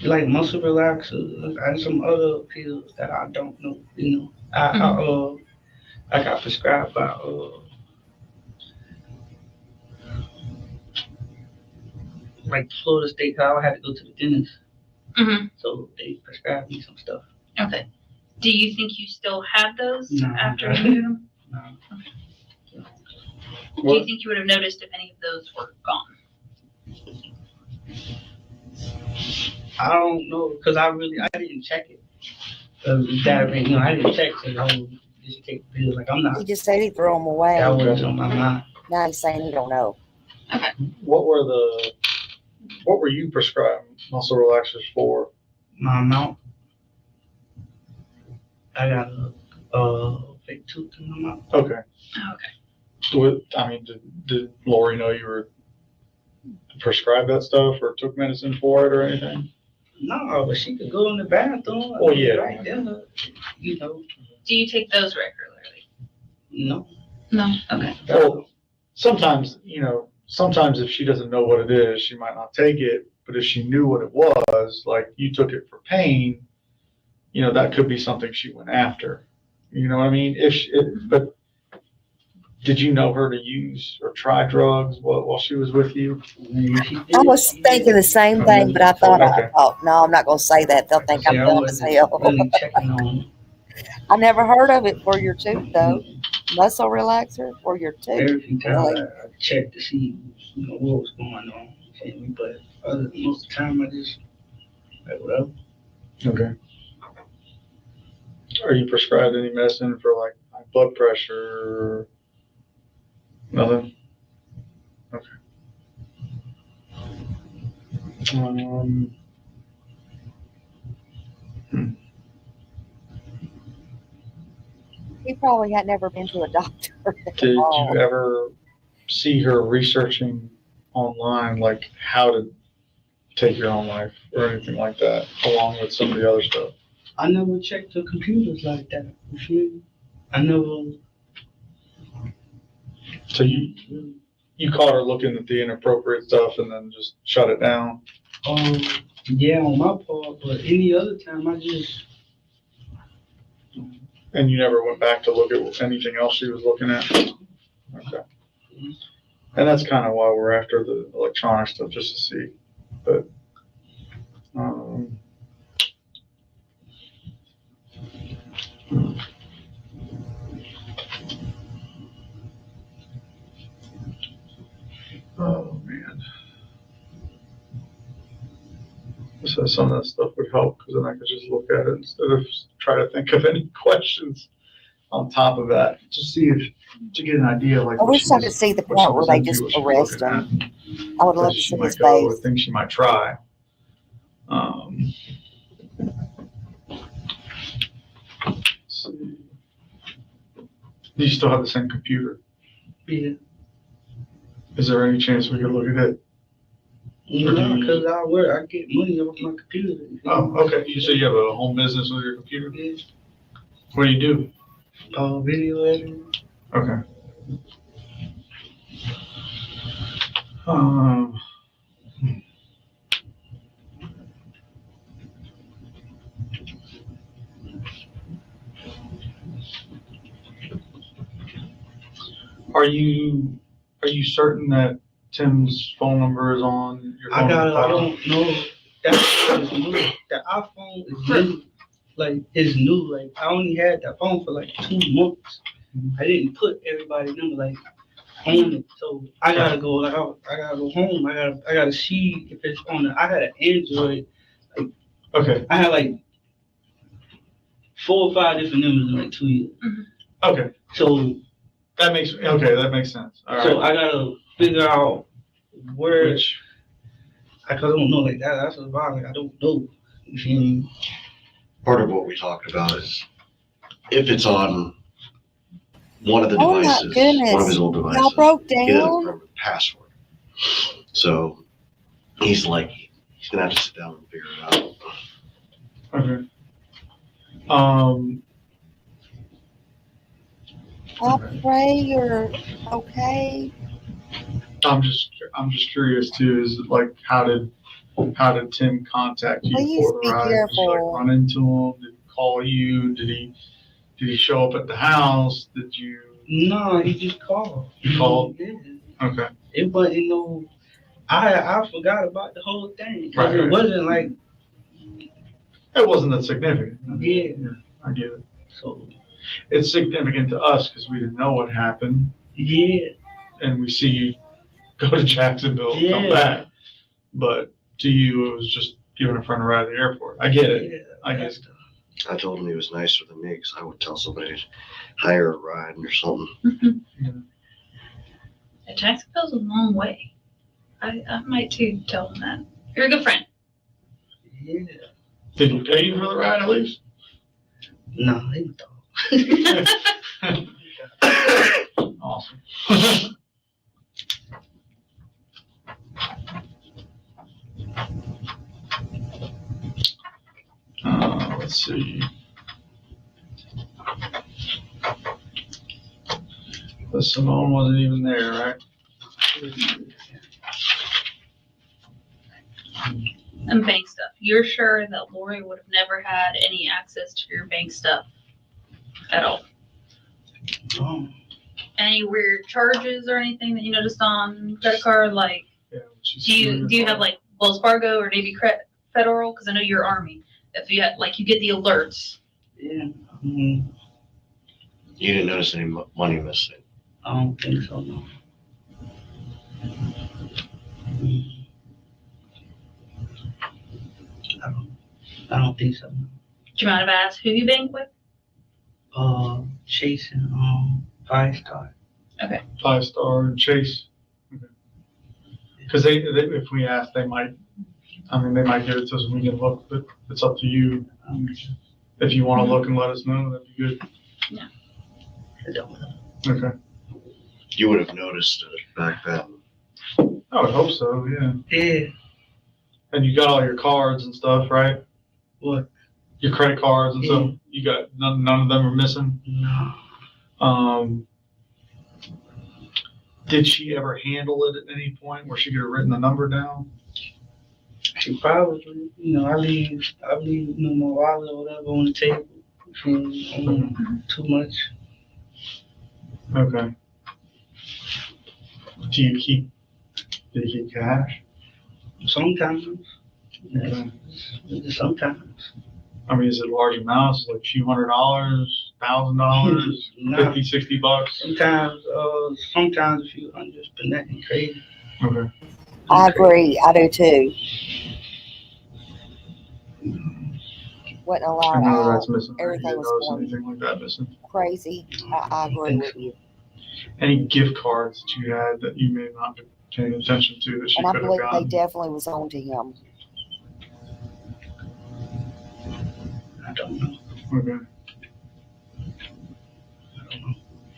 Like muscle relaxers and some other pills that I don't know, you know. I got prescribed by like Florida State, I had to go to the dentist. Mm-hmm. So they prescribed me some stuff. Okay. Do you think you still have those No, after you do them? No. Okay. Do you think you would have noticed if any of those were gone? I don't know, because I didn't check it. I didn't check it. Did you take the pills? Like, I'm not. He just said he threw them away. That was on my mind. Now he's saying he don't know. Okay. What were you prescribed muscle relaxers for? My mouth. I got a fake tooth in my mouth. Okay. Okay. Did Lori know you were prescribed that stuff or took medicine for it or anything? No, but she could go in the bathroom. Oh, yeah. Right there, you know. Do you take those regularly? No. No. Okay. Well, sometimes if she doesn't know what it is, she might not take it. But if she knew what it was, like you took it for pain, that could be something she went after. You know what I mean? But did you know her to use or try drugs while she was with you? I was thinking the same thing, but I thought, Okay. no, I'm not going to say that. They'll think I'm dumb as hell. Really checking on I never heard of it for your tooth, though. Muscle relaxer for your tooth. every few times Really? I checked to see what was going on. You feel me? But most of the time I just like whatever. Okay. Are you prescribed any medicine for like high blood pressure? Nothing? Okay. He probably had never been to a doctor. Did you ever see her researching online, like how to take your own life or anything like that, along with some of the other stuff. I never checked the computers like that. You feel me? I never. So you caught her looking at the inappropriate stuff and then just shut it down. Yeah, on my part, but any other time I just. And you never went back to look at anything else she was looking at? Okay. And that's kind of why we're after the electronic stuff, just to see. But, oh man. So some of that stuff would help because then I could just look at it instead of try to think of any questions on top of that to see if to get an idea like. I wish I could see the part where they just arrest him. I would love to see his face. Things she might try. Let's see. Do you still have the same computer? Yeah. Is there any chance we could look at it? No, because I get money off my computer. Oh, okay. You say you have a home business with your computer? Yeah. What do you do? Video editing. Okay. Are you certain that Tim's phone number is on your phone? I don't know. That's new. The iPhone is new. Like, it's new. Like, I only had that phone for like 2 months. I didn't put everybody's number like on it. So I gotta go. Like, I gotta go home. I gotta see if it's on it. I had an Android. Like, okay. I had like 4 or 5 different numbers in like 2 years. Okay. So that makes sense. All so right. I gotta figure out where. Which, I don't know like that. That's about like I don't know. You feel me? Part of what we talked about is if it's on one of the Oh my devices, goodness. one of his old devices, Y'all broke he doesn't down? remember the password. So he's gonna have to sit down and figure it out. okay. I pray you're okay. I'm just curious too. Is like how did Tim contact you Please for the be ride? Did you careful. like run into him? Did he call you? Did he show up at the house? Did you? No, he just called. He called? Yeah. Okay. It wasn't no. I forgot about the whole thing. Right, It right. wasn't like. It wasn't that significant. Yeah. I get it. So. It's significant to us because we didn't know what happened, Yeah. and we see you go to Jacksonville and come Yeah. back. But to you, it was just giving a friend a ride to the airport. I get it. Yeah. I get it. I told him he was nicer than me because I would tell somebody to hire a ride or something. Jacksonville's a long way. I might too tell him that. You're a good friend. Yeah. Did he pay you for the ride at least? No, he don't. Awesome. Let's see. But Simone wasn't even there, right? And bank stuff. You're sure that Lori would have never had any access to your bank stuff at all? Oh. Any weird charges or anything that you noticed on credit card? Like, Yeah. do you have like Wells Fargo or Navy Federal? Because I know you're Army. If you had, like, you get the alerts. Yeah. You didn't notice any money missing. I don't think so. No. I don't think so. No. Do you mind if I ask who you bank with? Chase and 5 Star. 5 Star and Chase. Because they, if we ask, they might give it to us and we can look, but it's up to you. If you want to look and let us know, that'd be good. I don't know. Okay. You would have noticed it back then. I would hope so, yeah. Yeah. And you got all your cards and stuff, right? What? Your credit cards and stuff. You got none of them are missing. No. Did she ever handle it at any point where she could have written the number down? She probably, I leave, my wallet or whatever on the table. Too much. Okay. Do you keep cash? Sometimes. Okay. Sometimes. I mean, is it large amounts, like a few $100, $1,000, No. $50, $60? Sometimes a few hundreds, but nothing crazy. Okay. I agree. I do too. Wasn't a lot And none of out. that's missing. Everything There was was going anything like that missing. crazy. I agree with you. Any gift cards that you had that you may not be paying attention to that she And I could have believe they gotten? definitely was on to him. I don't know. Okay.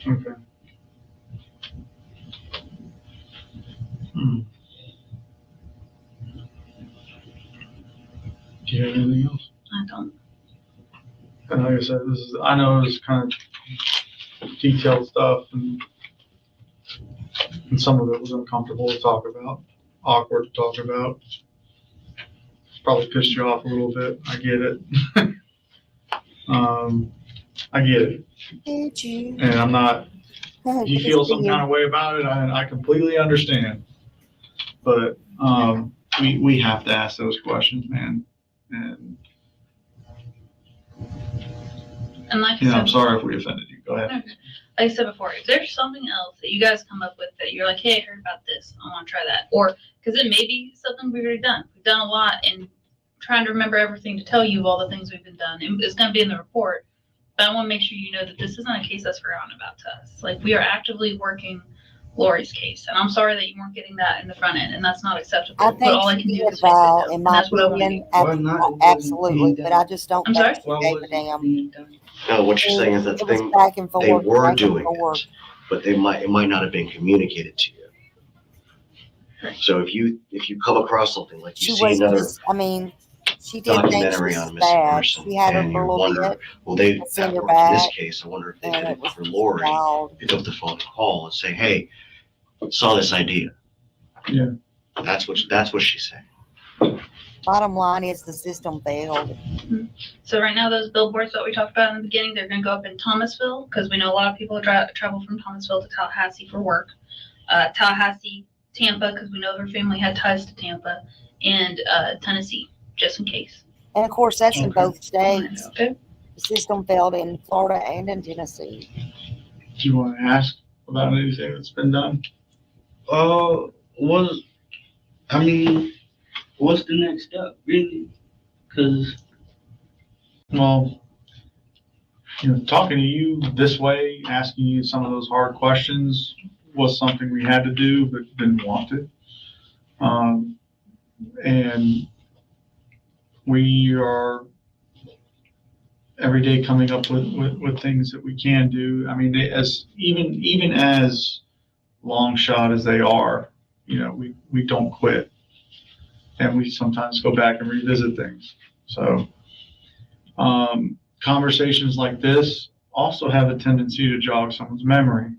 Okay. Hmm. Do you have anything else? I don't. And like I said, I know it's kind of detailed stuff, and some of it was uncomfortable to talk about, awkward to talk about. Probably pissed you off a little bit. I get it. I get it. Did you? And I'm not, if you feel some kind of way about it, I completely understand. But we have to ask those questions, man. And like I'm sorry if we offended you. Go ahead. Like I said before, if there's something else that you guys come up with that you're like, hey, I heard about this, I want to try that, or because it may be something we've already done. We've done a lot, and trying to remember everything to tell you of all the things we've been done. It's going to be in the report, but I want to make sure you know that this isn't a case that's forgotten about to us. Like, we are actively working Lori's case, and I'm sorry that you weren't getting that in the front end, and that's not acceptable. I But think all I she can do did, is fix it Val, now, in and my that's what I want to opinion. do. Why not? Absolutely, but I just don't I'm think sorry? she Why gave a wasn't damn. being done? No, what you're saying is that It was thing, back and forth. they were back and doing forth. it, but it might not have been communicated to you. So if you come across something like you She see was another just, I mean, she did things documentary just on a as missing bad. person, She had her and for a you little wonder, bit, well, they send that her worked in this back, case. I wonder if they and could it have, was for just Lori, wild. pick up the phone and call and say, hey, saw this idea. Yeah. That's what she said. Bottom line is the system failed. So right now, those billboards that we talked about in the beginning, they're going to go up in Thomasville, because we know a lot of people travel from Thomasville to Tallahassee for work. Tallahassee, Tampa, because we know her family had ties to Tampa, and Tennessee, just in case. And of course, that's in Okay. both states. Okay. The system failed in Florida and in Tennessee. Do you want to ask about anything that's been done? What's the next step, really? Because Well, talking to you this way, asking you some of those hard questions was something we had to do, but didn't want to. And we are every day coming up with things that we can do. I mean, even as long shot as they are, we don't quit, and we sometimes go back and revisit things. So conversations like this also have a tendency to jog someone's memory.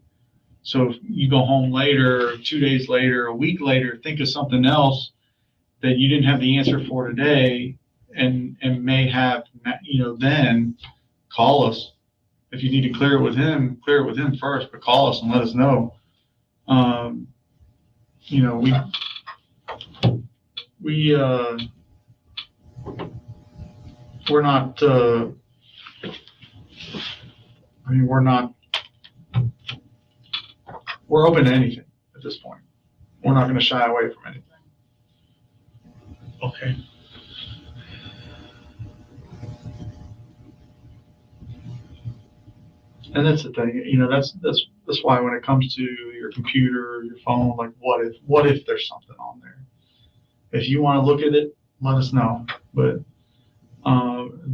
So if you go home later, 2 days later, a week later, think of something else that you didn't have the answer for today, and may have, then call us. If you need to clear it with him first, but call us and let us know. We're not, we're open to anything at this point. We're not going to shy away from anything. okay. And that's the thing, that's why when it comes to your computer or your phone, like what if there's something on there? If you want to look at it, let us know. But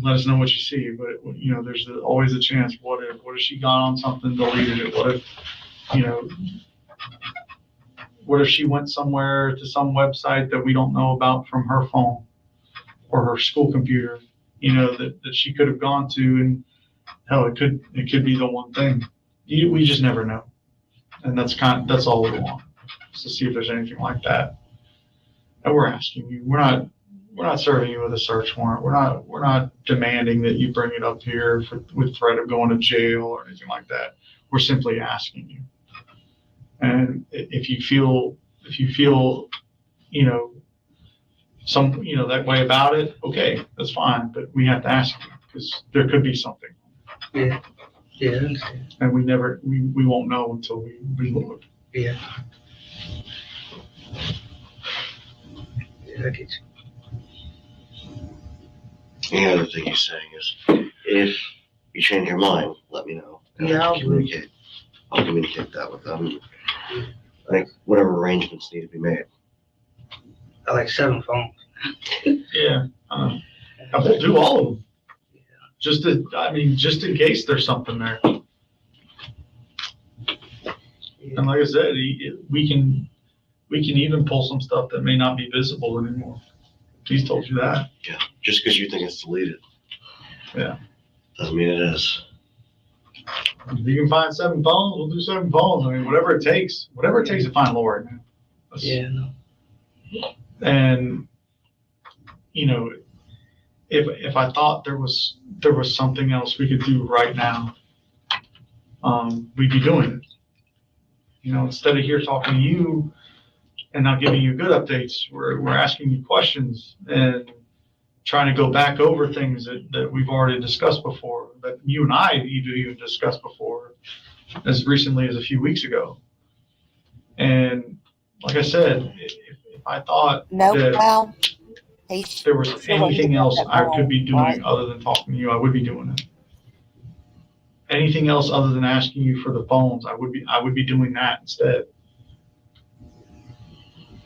let us know what you see. But there's always a chance. What if she got on something, deleted it? What if What if she went somewhere to some website that we don't know about from her phone or her school computer, that she could have gone to, and hell, it could be the one thing. We just never know. And that's all we want, is to see if there's anything like that. And we're asking you. We're not serving you with a search warrant. We're not demanding that you bring it up here with threat of going to jail or anything like that. We're simply asking you. And if you feel that way about it, okay, that's fine. But we have to ask you, because there could be something. Yeah. Yeah, I understand. And we won't know until we look. Yeah. Yeah, I get you. The other thing he's saying is, if you change your mind, let me know. And Yeah, I'll communicate that with them. I think whatever arrangements need to be made. I like 7 phones. Yeah. And we'll do all of them. Just in case there's something there. And like I said, we can even pull some stuff that may not be visible anymore. He's told you that. Yeah. Just because you think it's deleted. Yeah. Doesn't mean it is. If you can find 7 phones, we'll do 7 phones. I mean, whatever it takes to find Lori, man. Yeah, no. And if I thought there was something else we could do right now, we'd be doing it. Instead of here talking to you and not giving you good updates, we're asking you questions and trying to go back over things that we've already discussed before, that you and I even discussed before, as recently as a few weeks ago. And like I said, if I thought that there was anything else I could be doing other than talking to you, I would be doing it. Anything else other than asking you for the phones, I would be doing that instead.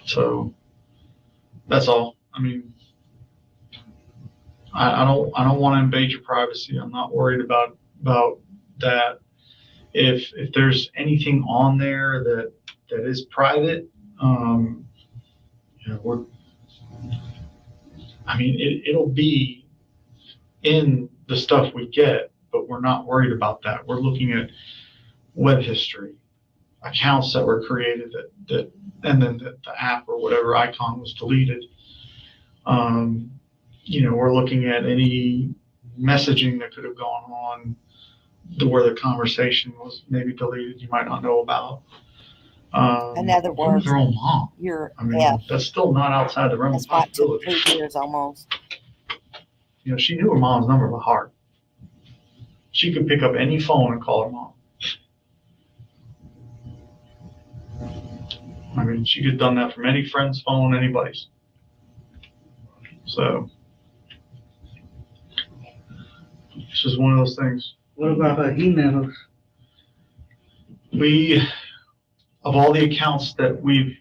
So that's all. I mean, I don't want to invade your privacy. I'm not worried about that. If there's anything on there that is private, it'll be in the stuff we get, but we're not worried about that. We're looking at web history, accounts that were created and then the app or whatever icon was deleted. We're looking at any messaging that could have gone on where the conversation was maybe deleted, you might not know about. In other words, their own mom. That's still not outside the realm of possibility. 3 years almost. She knew her mom's number by heart. She could pick up any phone and call her mom. She could have done that from any friend's phone, anybody's. So it's just one of those things. What about her emails? Of all the accounts that we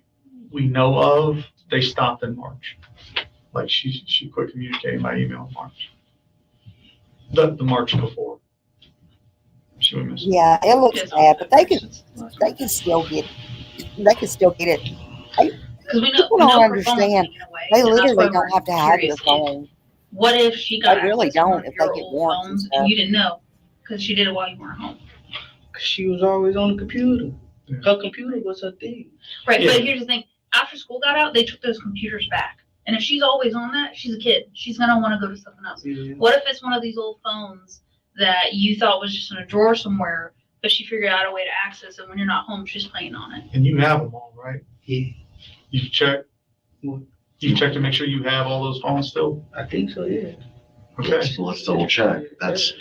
know of, they stopped in March. Like she quit communicating by email in March. The March before. She went missing. Yeah, it looks bad, but they can still get it. Because we know People don't understand. They literally don't have to have your phone. What if she got They really access to one don't of if they your get old warrants and phones stuff. and you didn't know because she did it while you weren't home? Cause she was always on the computer. Yeah. Her computer was her thing. Right, Yeah. but here's the thing. After school got out, they took those computers back. And if she's always on that, she's a kid. She's going to want to go to something else. Yeah. What if it's one of these old phones that you thought was just in a drawer somewhere, but she figured out a way to access it when you're not home, she's playing on it? And you have them all, right? Yeah. You've checked? What? You've checked to make sure you have all those phones still? I think so, yeah. Okay. Let's double check. That's,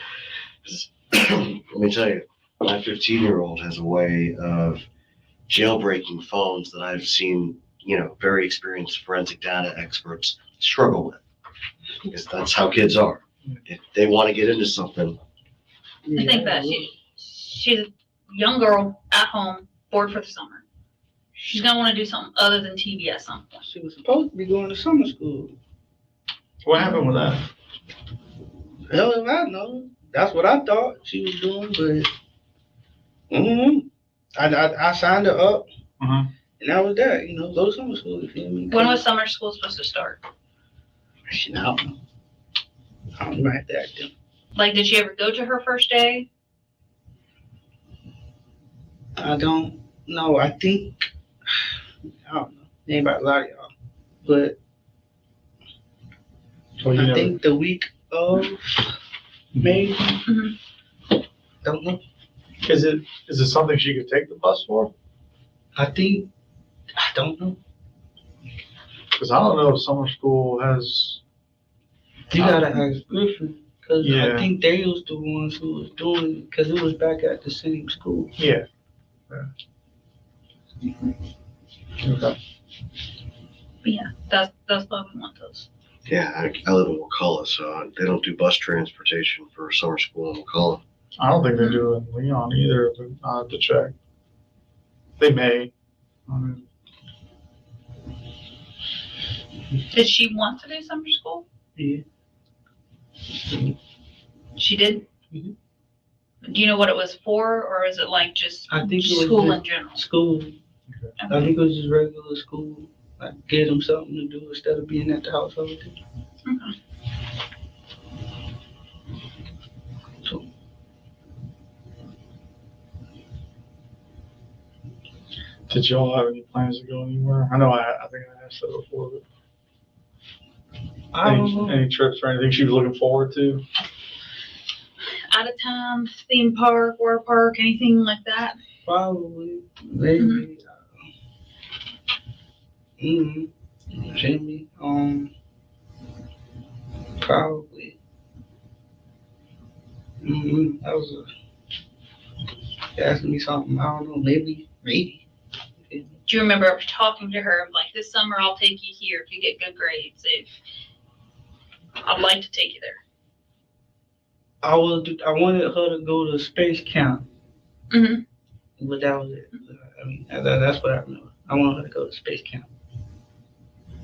let me tell you, my 15-year-old has a way of jailbreaking phones that I've seen, very experienced forensic data experts struggle with. Because that's how kids are. If they want to get into something. I think that she's a young girl at home, bored for the summer. She's going to want to do something other than TV at some point. She was supposed to be going to summer school. What happened with that? Hell if I know. That's what I thought she was doing, but I signed her up, Uh-huh. And that was that, you know, go to summer school, you feel me? When was summer school supposed to start? Shit, I don't know. I don't know. I have to ask them. Like, did she ever go to her first day? I don't know. I think, I don't know. It ain't about a lot of y'all. But So you I never, think the week of May, Mhm. don't know. is it something she could take the bus for? I don't know. Because I don't know if summer school has. You gotta ask Griffin, because Yeah. I think they was the ones who was doing it, because it was back at the same school. Yeah. Okay. But yeah, that's why we want those. Yeah, I live in Wakulla, so they don't do bus transportation for summer school in Wakulla. I don't think they do it in Leon either, but I'll have to check. They may. I mean, Did she want to do summer school? Yeah. She did? Mhm. Do you know what it was for, or is it like just I think it was school just in general? School. I think it was just regular school. Like, give them something to do instead of being at the house all the time. Okay. So, did y'all have any plans to go anywhere? I know I think I asked that before, but I don't know. any trips or anything she was looking forward to? Out of town, theme park, water park, anything like that? Probably. Maybe. Jimmy. Probably. That was asking me something. I don't know. Maybe. Do you remember talking to her like, this summer I'll take you here if you get good grades? If I'd like to take you there. I wanted her to go to space camp, Mm-hmm. but that was it. I mean, that's what I remember. I wanted her to go to space camp.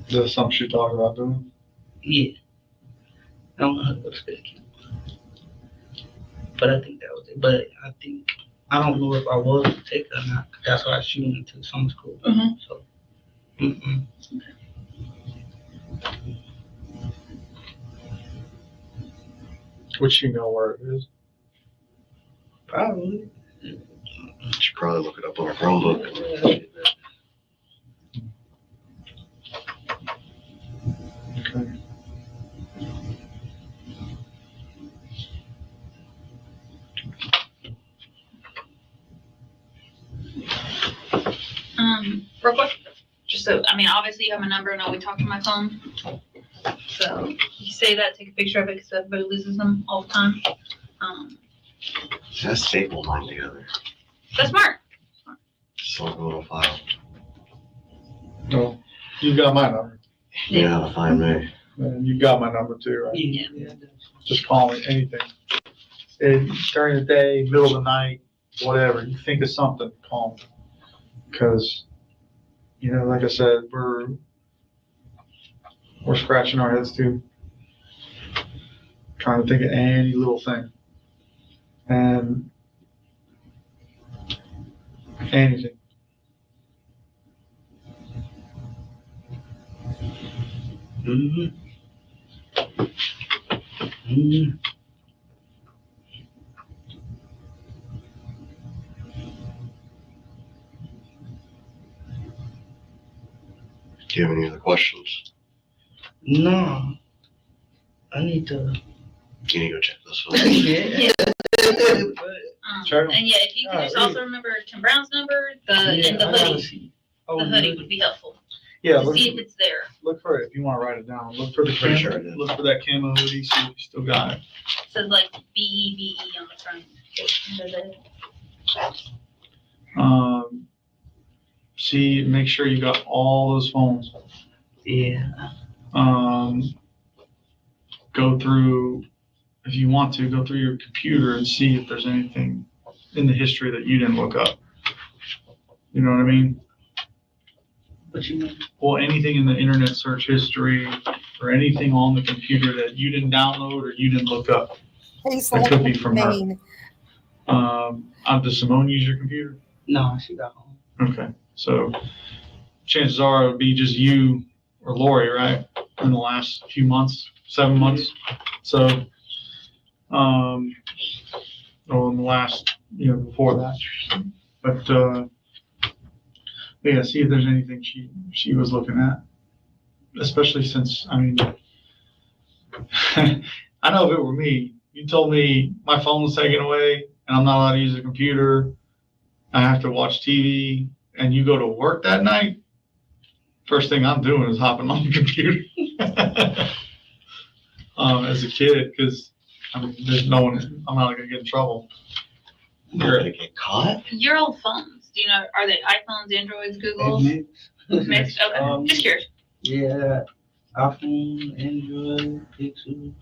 Is that something she talked about doing? Yeah. I wanted her to go to space camp. But I think that was it. But I don't know if I was to take her or not. That's why she went to summer school. Mm-hmm. So, Would she know where it is? probably. Should probably look it up on her Chromebook. Okay. Real quick, just so, I mean, obviously you have my number. I know we talked on my phone. So you say that, take a picture of it because everybody loses them all the time. Just staple mine together. That's smart. Just like a little file. No, you got my number. You know how to find me. And you got my number too, right? Yeah. Just call me, anything. And during the day, middle of the night, whatever, you think of something, call me. Because, you know, like I said, we're scratching our heads too. Trying to think of any little thing. And anything. Do you have any other questions? No. I need to. You need to go check this one. Yeah. Check 'em. And yeah, if you can just also remember Tim Brown's number, and the hoodie. The hoodie would be helpful. Yeah, To see if it's there. look for it if you want to write it down. Look for the Pretty camo. sure I did. Look for that camo hoodie. See if you still got it. It says like BEVE on the front. See, make sure you got all those phones. Yeah. Go through, if you want to, go through your computer and see if there's anything in the history that you didn't look up. You know what I mean? What you mean? Well, anything in the internet search history or anything on the computer that you didn't download or you didn't look up. Please That could be from her. mean. Does Simone use your computer? No, she got home. Okay, so chances are it would be just you or Lori, right? In the last few months, 7 months. So, or in the last, before that. But, yeah, see if there's anything she was looking at, especially since, I mean, I know if it were me, you told me my phone was taken away and I'm not allowed to use a computer. I have to watch TV, and you go to work that night. First thing I'm doing is hopping on the computer as a kid, because I mean, there's no one. I'm not gonna get in trouble. You're gonna get caught. Your old phones, do you know, are they iPhones, Androids, Googles? Mixed? Okay, just curious. Yeah, iPhone, Android, Pixel.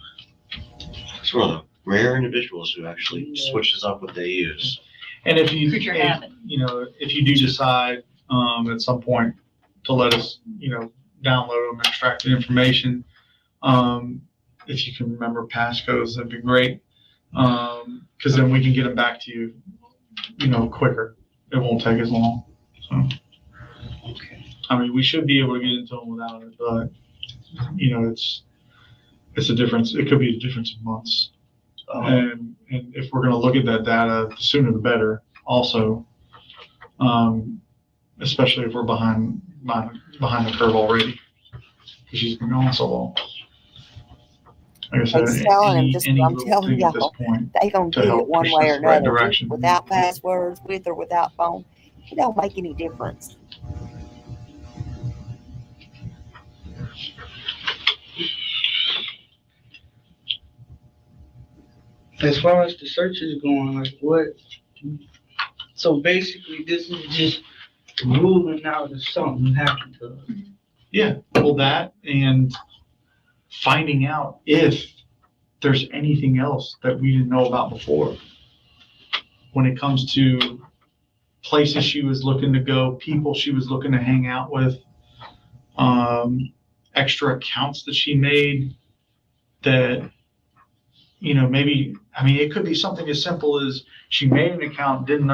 It's one of the rare individuals who actually switches up what they use. And if you, Creature habit. if you do decide at some point to let us, download them, extract the information, if you can remember passcodes, that'd be great. Because then we can get them back to you, quicker. It won't take as long. So, Okay. I mean, we should be able to get into them without it, but it's a difference. It could be a difference of months. And if we're going to look at that data, the sooner the better. Also, especially if we're behind the curve already, because she's been going so long. Like I said, I'm telling him, any I'm little telling thing at this y'all, point they gonna to do it help one push way this or right another, direction. without passwords, with or without phone. It don't make any difference. As far as the search is going, like what? So basically, this is just ruling out if something happened to us. Yeah, well, that and finding out if there's anything else that we didn't know about before. When it comes to places she was looking to go, people she was looking to hang out with, extra accounts that she made that, maybe, I mean, it could be something as simple as she made an account, didn't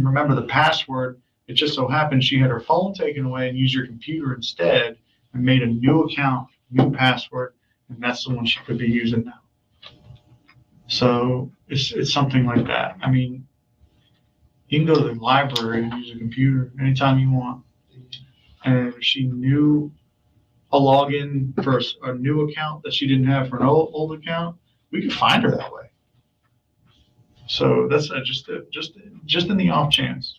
remember the password. It just so happened she had her phone taken away and used her computer instead and made a new account, new password, and that's the one she could be using now. So it's something like that. I mean, you can go to the library and use a computer anytime you want. And if she knew a login for a new account that she didn't have for an old account, we could find her that way. So that's just in the off chance.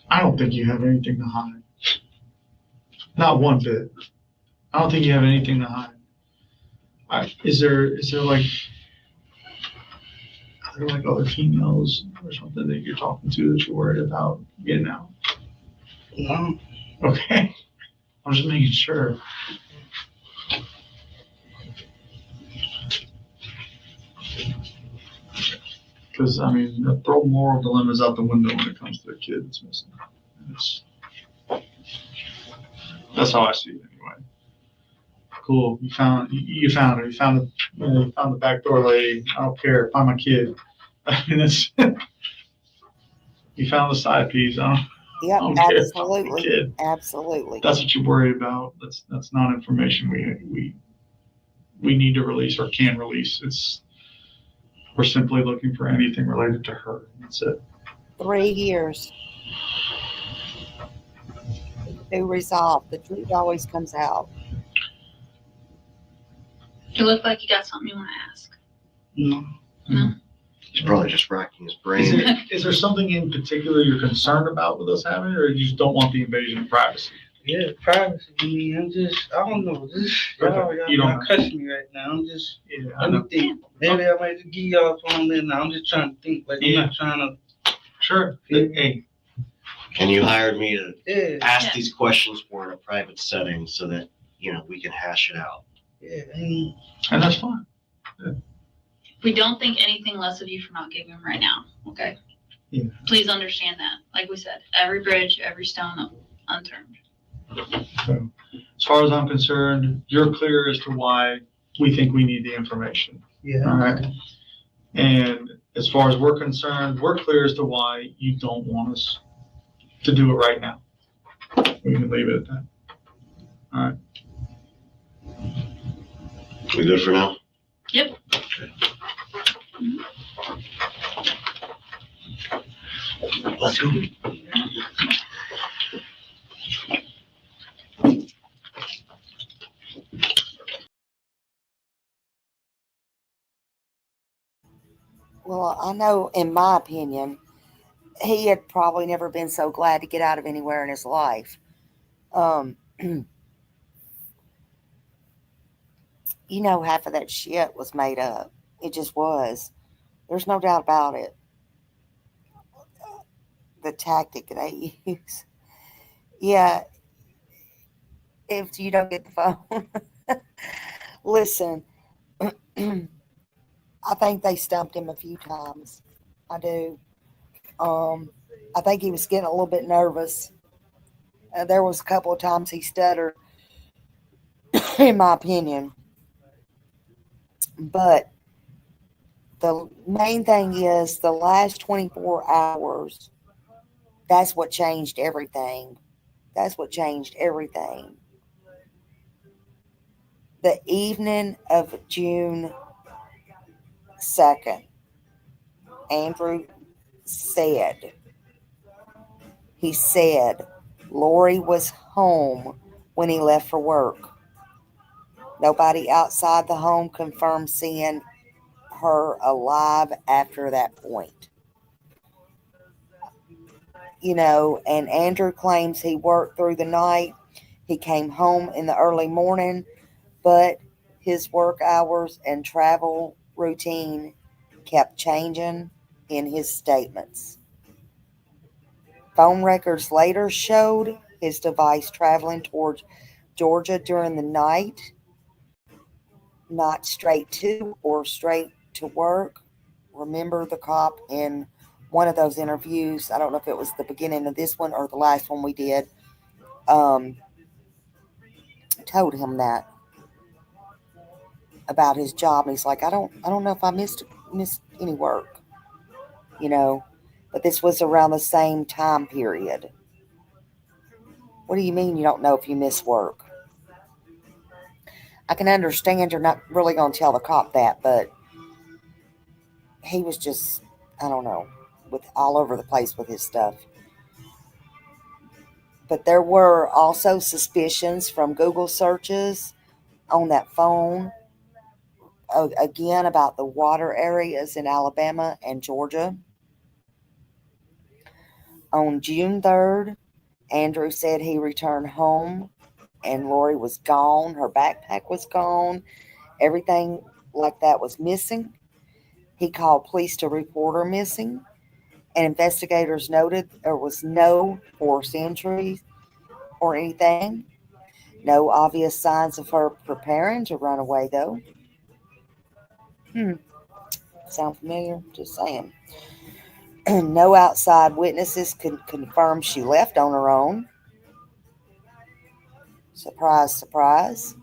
I don't think you have anything to hide. Not one bit. I don't think you have anything to hide. Is there like, are there like other females or something that you're talking to that you're worried about getting out? No. Okay. I'm just making sure. Because, I mean, throw moral dilemmas out the window when it comes to a kid that's missing. That's how I see it anyway. Cool. You found her. You found the back door lady. I don't care. Find my kid. I mean, that's you found the side piece. I don't care. Absolutely. Kid. Absolutely. That's what you're worried about. That's not information we need to release or can release. We're simply looking for anything related to her. That's it. 3 years. They resolve. The truth always comes out. You look like you got something you want to ask. No. He's probably just racking his brain. Is there something in particular you're concerned about with us having it, or you just don't want the invasion of privacy? Yeah, privacy. I mean, I don't know. You don't y'all cussing me right now. I'm just, Yeah, let me think. Maybe I might just give y'all a phone in now. I'm just trying to think. Like, I'm not trying to. Sure. Hey, And you hired me to Yeah. ask these questions for in a private setting so that, we can hash it out. Yeah. and that's fine. We don't think anything less of you for not giving them right now, okay? Yeah. Please understand that. Like we said, every bridge, every stone unturned. So, as far as I'm concerned, you're clear as to why we think we need the information. Yeah. All right. And as far as we're concerned, we're clear as to why you don't want us to do it right now. We can leave it at that. All right. We good for now? Yep. Let's go. Well, I know, in my opinion, he had probably never been so glad to get out of anywhere in his life. Half of that shit was made up. It just was. There's no doubt about it. The tactic they use. Yeah, if you don't get the phone. Listen, I think they stumped him a few times. I do. I think he was getting a little bit nervous. There was a couple of times he stuttered, in my opinion. But the main thing is the last 24 hours, that's what changed everything. That's what changed everything. The evening of June 2nd, Andrew said, Lori was home when he left for work. Nobody outside the home confirmed seeing her alive after that point. And Andrew claims he worked through the night. He came home in the early morning, but his work hours and travel routine kept changing in his statements. Phone records later showed his device traveling towards Georgia during the night, not straight to or straight to work. Remember the cop in one of those interviews, I don't know if it was the beginning of this one or the last one we did, told him that about his job. And he's like, I don't know if I missed any work, but this was around the same time period. What do you mean you don't know if you miss work? I can understand you're not really going to tell the cop that, but he was just, I don't know, with all over the place with his stuff. But there were also suspicions from Google searches on that phone, again, about the water areas in Alabama and Georgia. On June 3rd, Andrew said he returned home and Lori was gone. Her backpack was gone. Everything like that was missing. He called police to report her missing, and investigators noted there was no forced entry or anything. No obvious signs of her preparing to run away, though. Sound familiar? Just saying. No outside witnesses could confirm she left on her own. Surprise, surprise.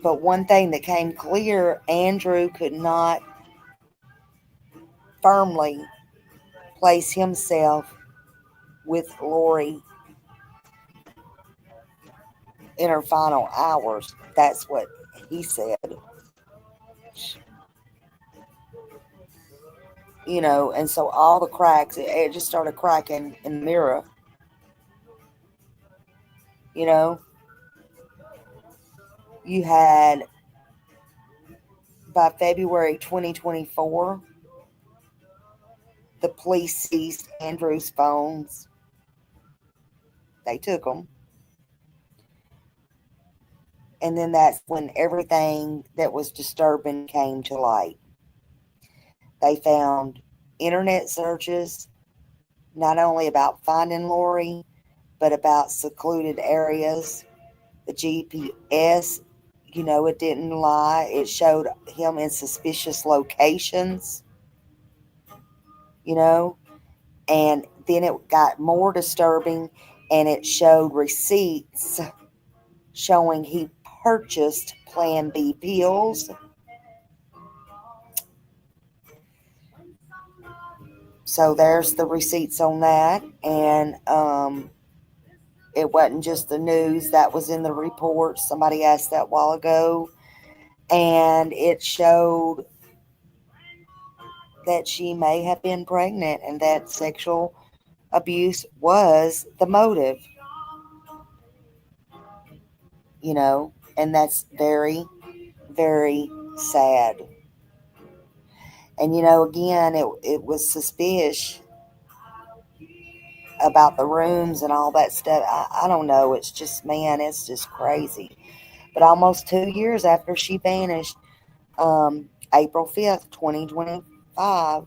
But one thing that came clear, Andrew could not firmly place himself with Lori in her final hours. That's what he said. And so all the cracks, it just started cracking in the mirror. You had, by February 2024, the police seized Andrew's phones. They took them. And then that's when everything that was disturbing came to light. They found internet searches, not only about finding Lori, but about secluded areas. The GPS, it didn't lie. It showed him in suspicious locations, and then it got more disturbing, and it showed receipts showing he purchased Plan B pills So there's the receipts on that. And it wasn't just the news that was in the report. Somebody asked that a while ago. And it showed that she may have been pregnant and that sexual abuse was the motive. You know, and that's very, very sad. And, you know, again, it was suspicious about the rooms and all that stuff. I don't know. It's just, man, it's just crazy. But almost 2 years after she vanished, April 5th, 2025,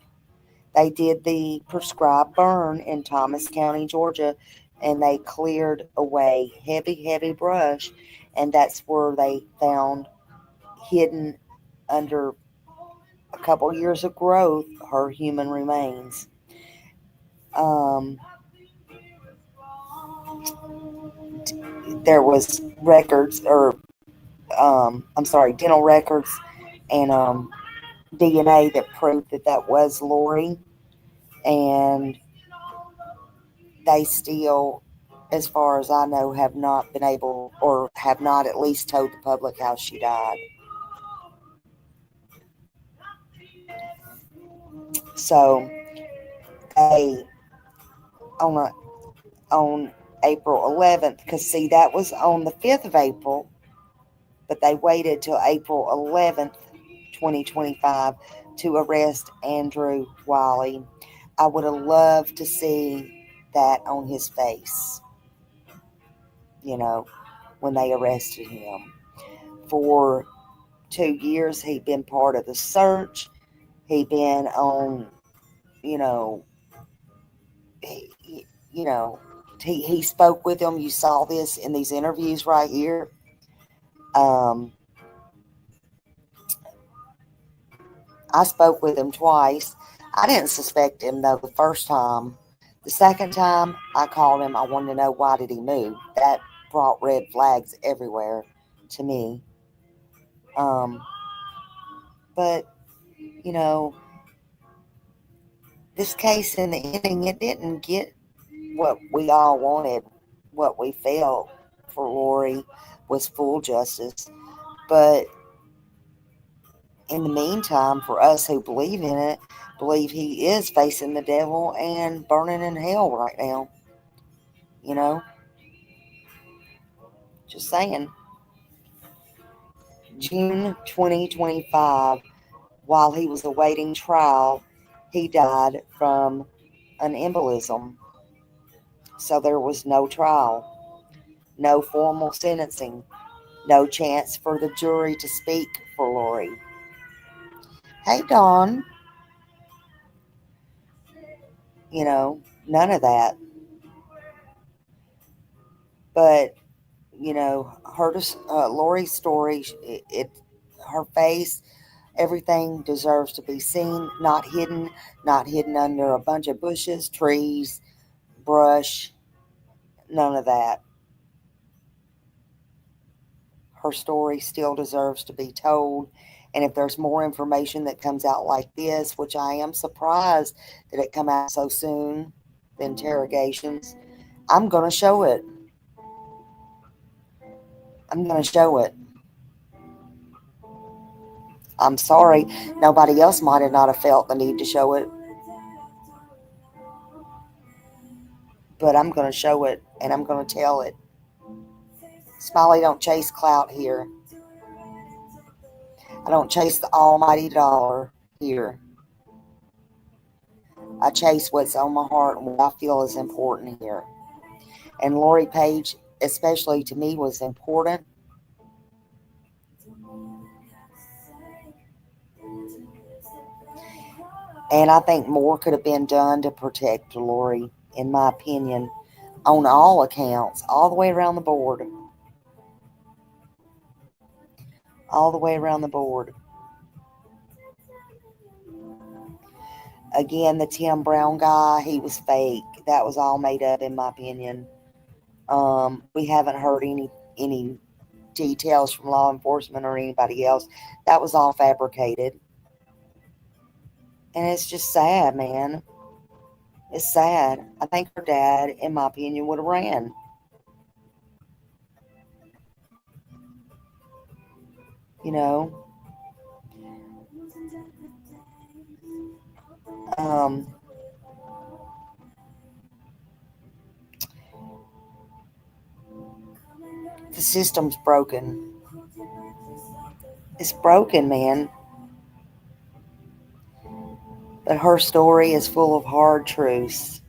they did the prescribed burn in Thomas County, Georgia, and they cleared away heavy, heavy brush. And that's where they found hidden under a couple years of growth her human remains. There was records, or dental records and DNA that proved that was Lori, and they still, as far as I know, have not been able, or have not at least told the public how she died. So they on April 11th, because see, that was on the 5th of April, but they waited till April 11th, 2025 to arrest Andrew Wiley. I would have loved to see that on his face, you know, when they arrested him. For 2 years, he'd been part of the search. He'd been on, you know, he spoke with them. You saw this in these interviews right here. I spoke with him twice. I didn't suspect him, though, the first time. The second time I called him, I wanted to know, why did he move? That brought red flags everywhere to me. But, you know, this case in the ending, it didn't get what we all wanted, what we felt for Lori was full justice. But in the meantime, for us who believe in it, believe he is facing the devil and burning in hell right now. You know? Just saying. June 2025, while he was awaiting trial, he died from an embolism. So there was no trial, no formal sentencing, no chance for the jury to speak for Lori. Hey, Dawn. You know, none of that. But, you know, Lori's story, her face, everything deserves to be seen, not hidden under a bunch of bushes, trees, brush, none of that. Her story still deserves to be told. And if there's more information that comes out like this, which I am surprised that it come out so soon, the interrogations, I'm going to show it. I'm going to show it. I'm sorry. Nobody else might have not have felt the need to show it. But I'm going to show it, and I'm going to tell it. Smiley don't chase clout here. I don't chase the almighty dollar here. I chase what's on my heart and what I feel is important here. And Lori Page, especially to me, was important. And I think more could have been done to protect Lori, in my opinion, on all accounts, all the way around the board. All the way around the board. Again, the Tim Brown guy, he was fake. That was all made up, in my opinion. We haven't heard any details from law enforcement or anybody else. That was all fabricated. And it's just sad, man. It's sad. I think her dad, in my opinion, would have ran. You know, um, the system's broken. It's broken, man. But her story is full of hard truths.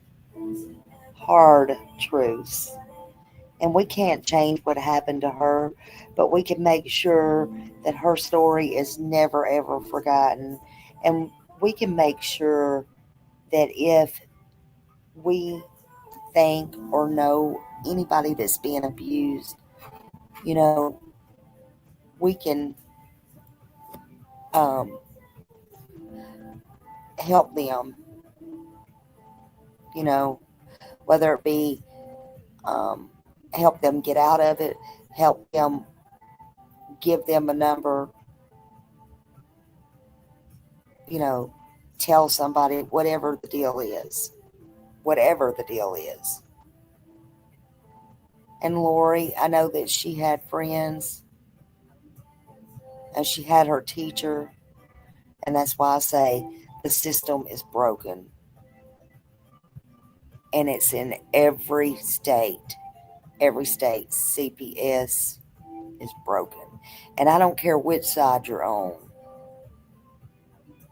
Hard truths. And we can't change what happened to her, but we can make sure that her story is never ever forgotten. And we can make sure that if we think or know anybody that's being abused, you know, we can um, help them, you know, whether it be um, help them get out of it, help them, give them a number, you know, tell somebody, whatever the deal is. Whatever the deal is. And Lori, I know that she had friends and she had her teacher. And that's why I say the system is broken. And it's in every state. Every state, CPS is broken. And I don't care which side you're on.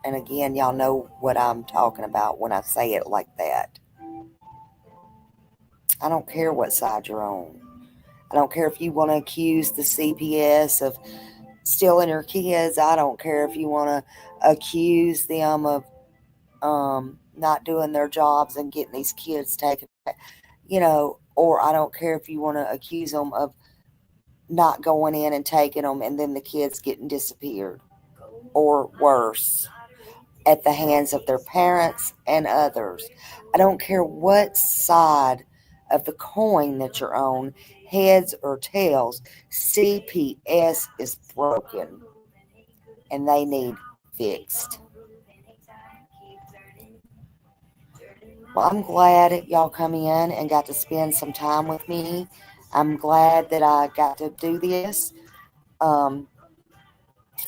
And again, y'all know what I'm talking about when I say it like that. I don't care what side you're on. I don't care if you want to accuse the CPS of stealing your kids. I don't care if you want to accuse them of not doing their jobs and getting these kids taken back, you know, or I don't care if you want to accuse them of not going in and taking them and then the kids getting disappeared or worse at the hands of their parents and others. I don't care what side of the coin that you're on, heads or tails, CPS is broken and they need fixed. Well, I'm glad y'all come in and got to spend some time with me. I'm glad that I got to do this. I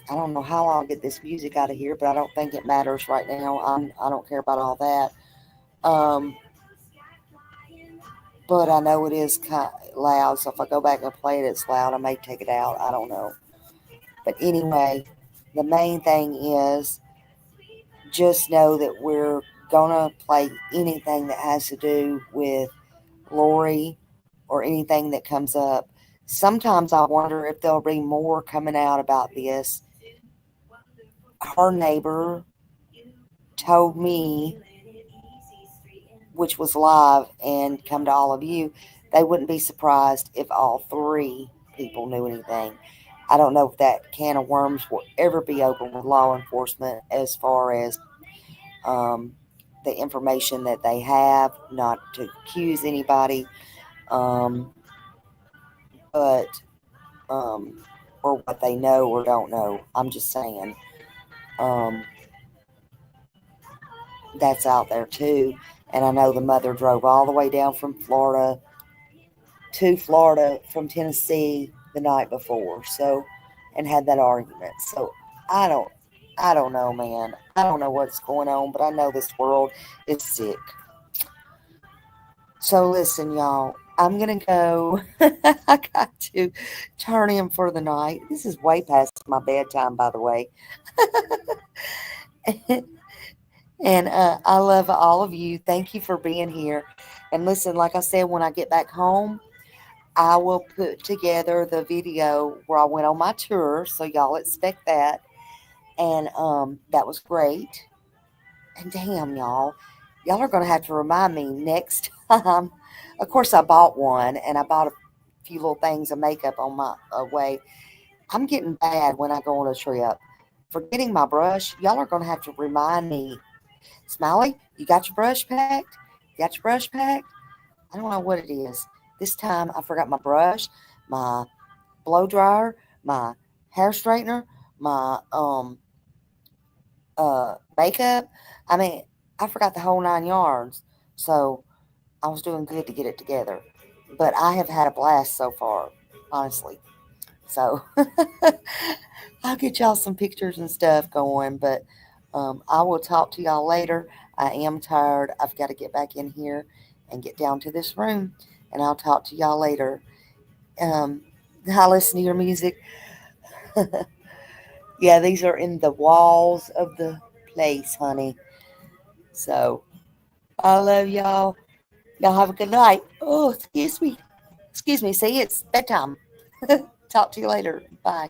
don't know how I'll get this music out of here, but I don't think it matters right now. I don't care about all that. But I know it is kind of loud, so if I go back and play it, it's loud. I may take it out. I don't know. But anyway, the main thing is just know that we're going to play anything that has to do with Lori or anything that comes up. Sometimes I wonder if there'll be more coming out about this. Her neighbor told me, which was live and come to all of you, they wouldn't be surprised if all three people knew anything. I don't know if that can of worms will ever be open with law enforcement as far as the information that they have, not to accuse anybody, but or what they know or don't know. I'm just saying that's out there too. And I know the mother drove all the way down from Florida to Florida from Tennessee the night before, so, and had that argument. So I don't know, man. I don't know what's going on, but I know this world is sick. So listen, y'all, I'm going to go. I got to turn in for the night. This is way past my bedtime, by the way. And I love all of you. Thank you for being here. And listen, like I said, when I get back home, I will put together the video where I went on my tour. So y'all expect that. And that was great. And damn, y'all are going to have to remind me next time. Of course, I bought one and I bought a few little things of makeup on my way. I'm getting bad when I go on a trip. Forgetting my brush, y'all are going to have to remind me. Smiley, you got your brush packed? Got your brush packed? I don't know what it is. This time I forgot my brush, my blow dryer, my hair straightener, my makeup. I mean, I forgot the whole 9 yards. So I was doing good to get it together. But I have had a blast so far, honestly. So I'll get y'all some pictures and stuff going. But I will talk to y'all later. I am tired. I've got to get back in here and get down to this room. And I'll talk to y'all later. I listen to your music. Yeah, these are in the walls of the place, honey. So I love y'all. Y'all have a good night. Oh, excuse me. Excuse me. See, it's bedtime. Talk to you later. Bye.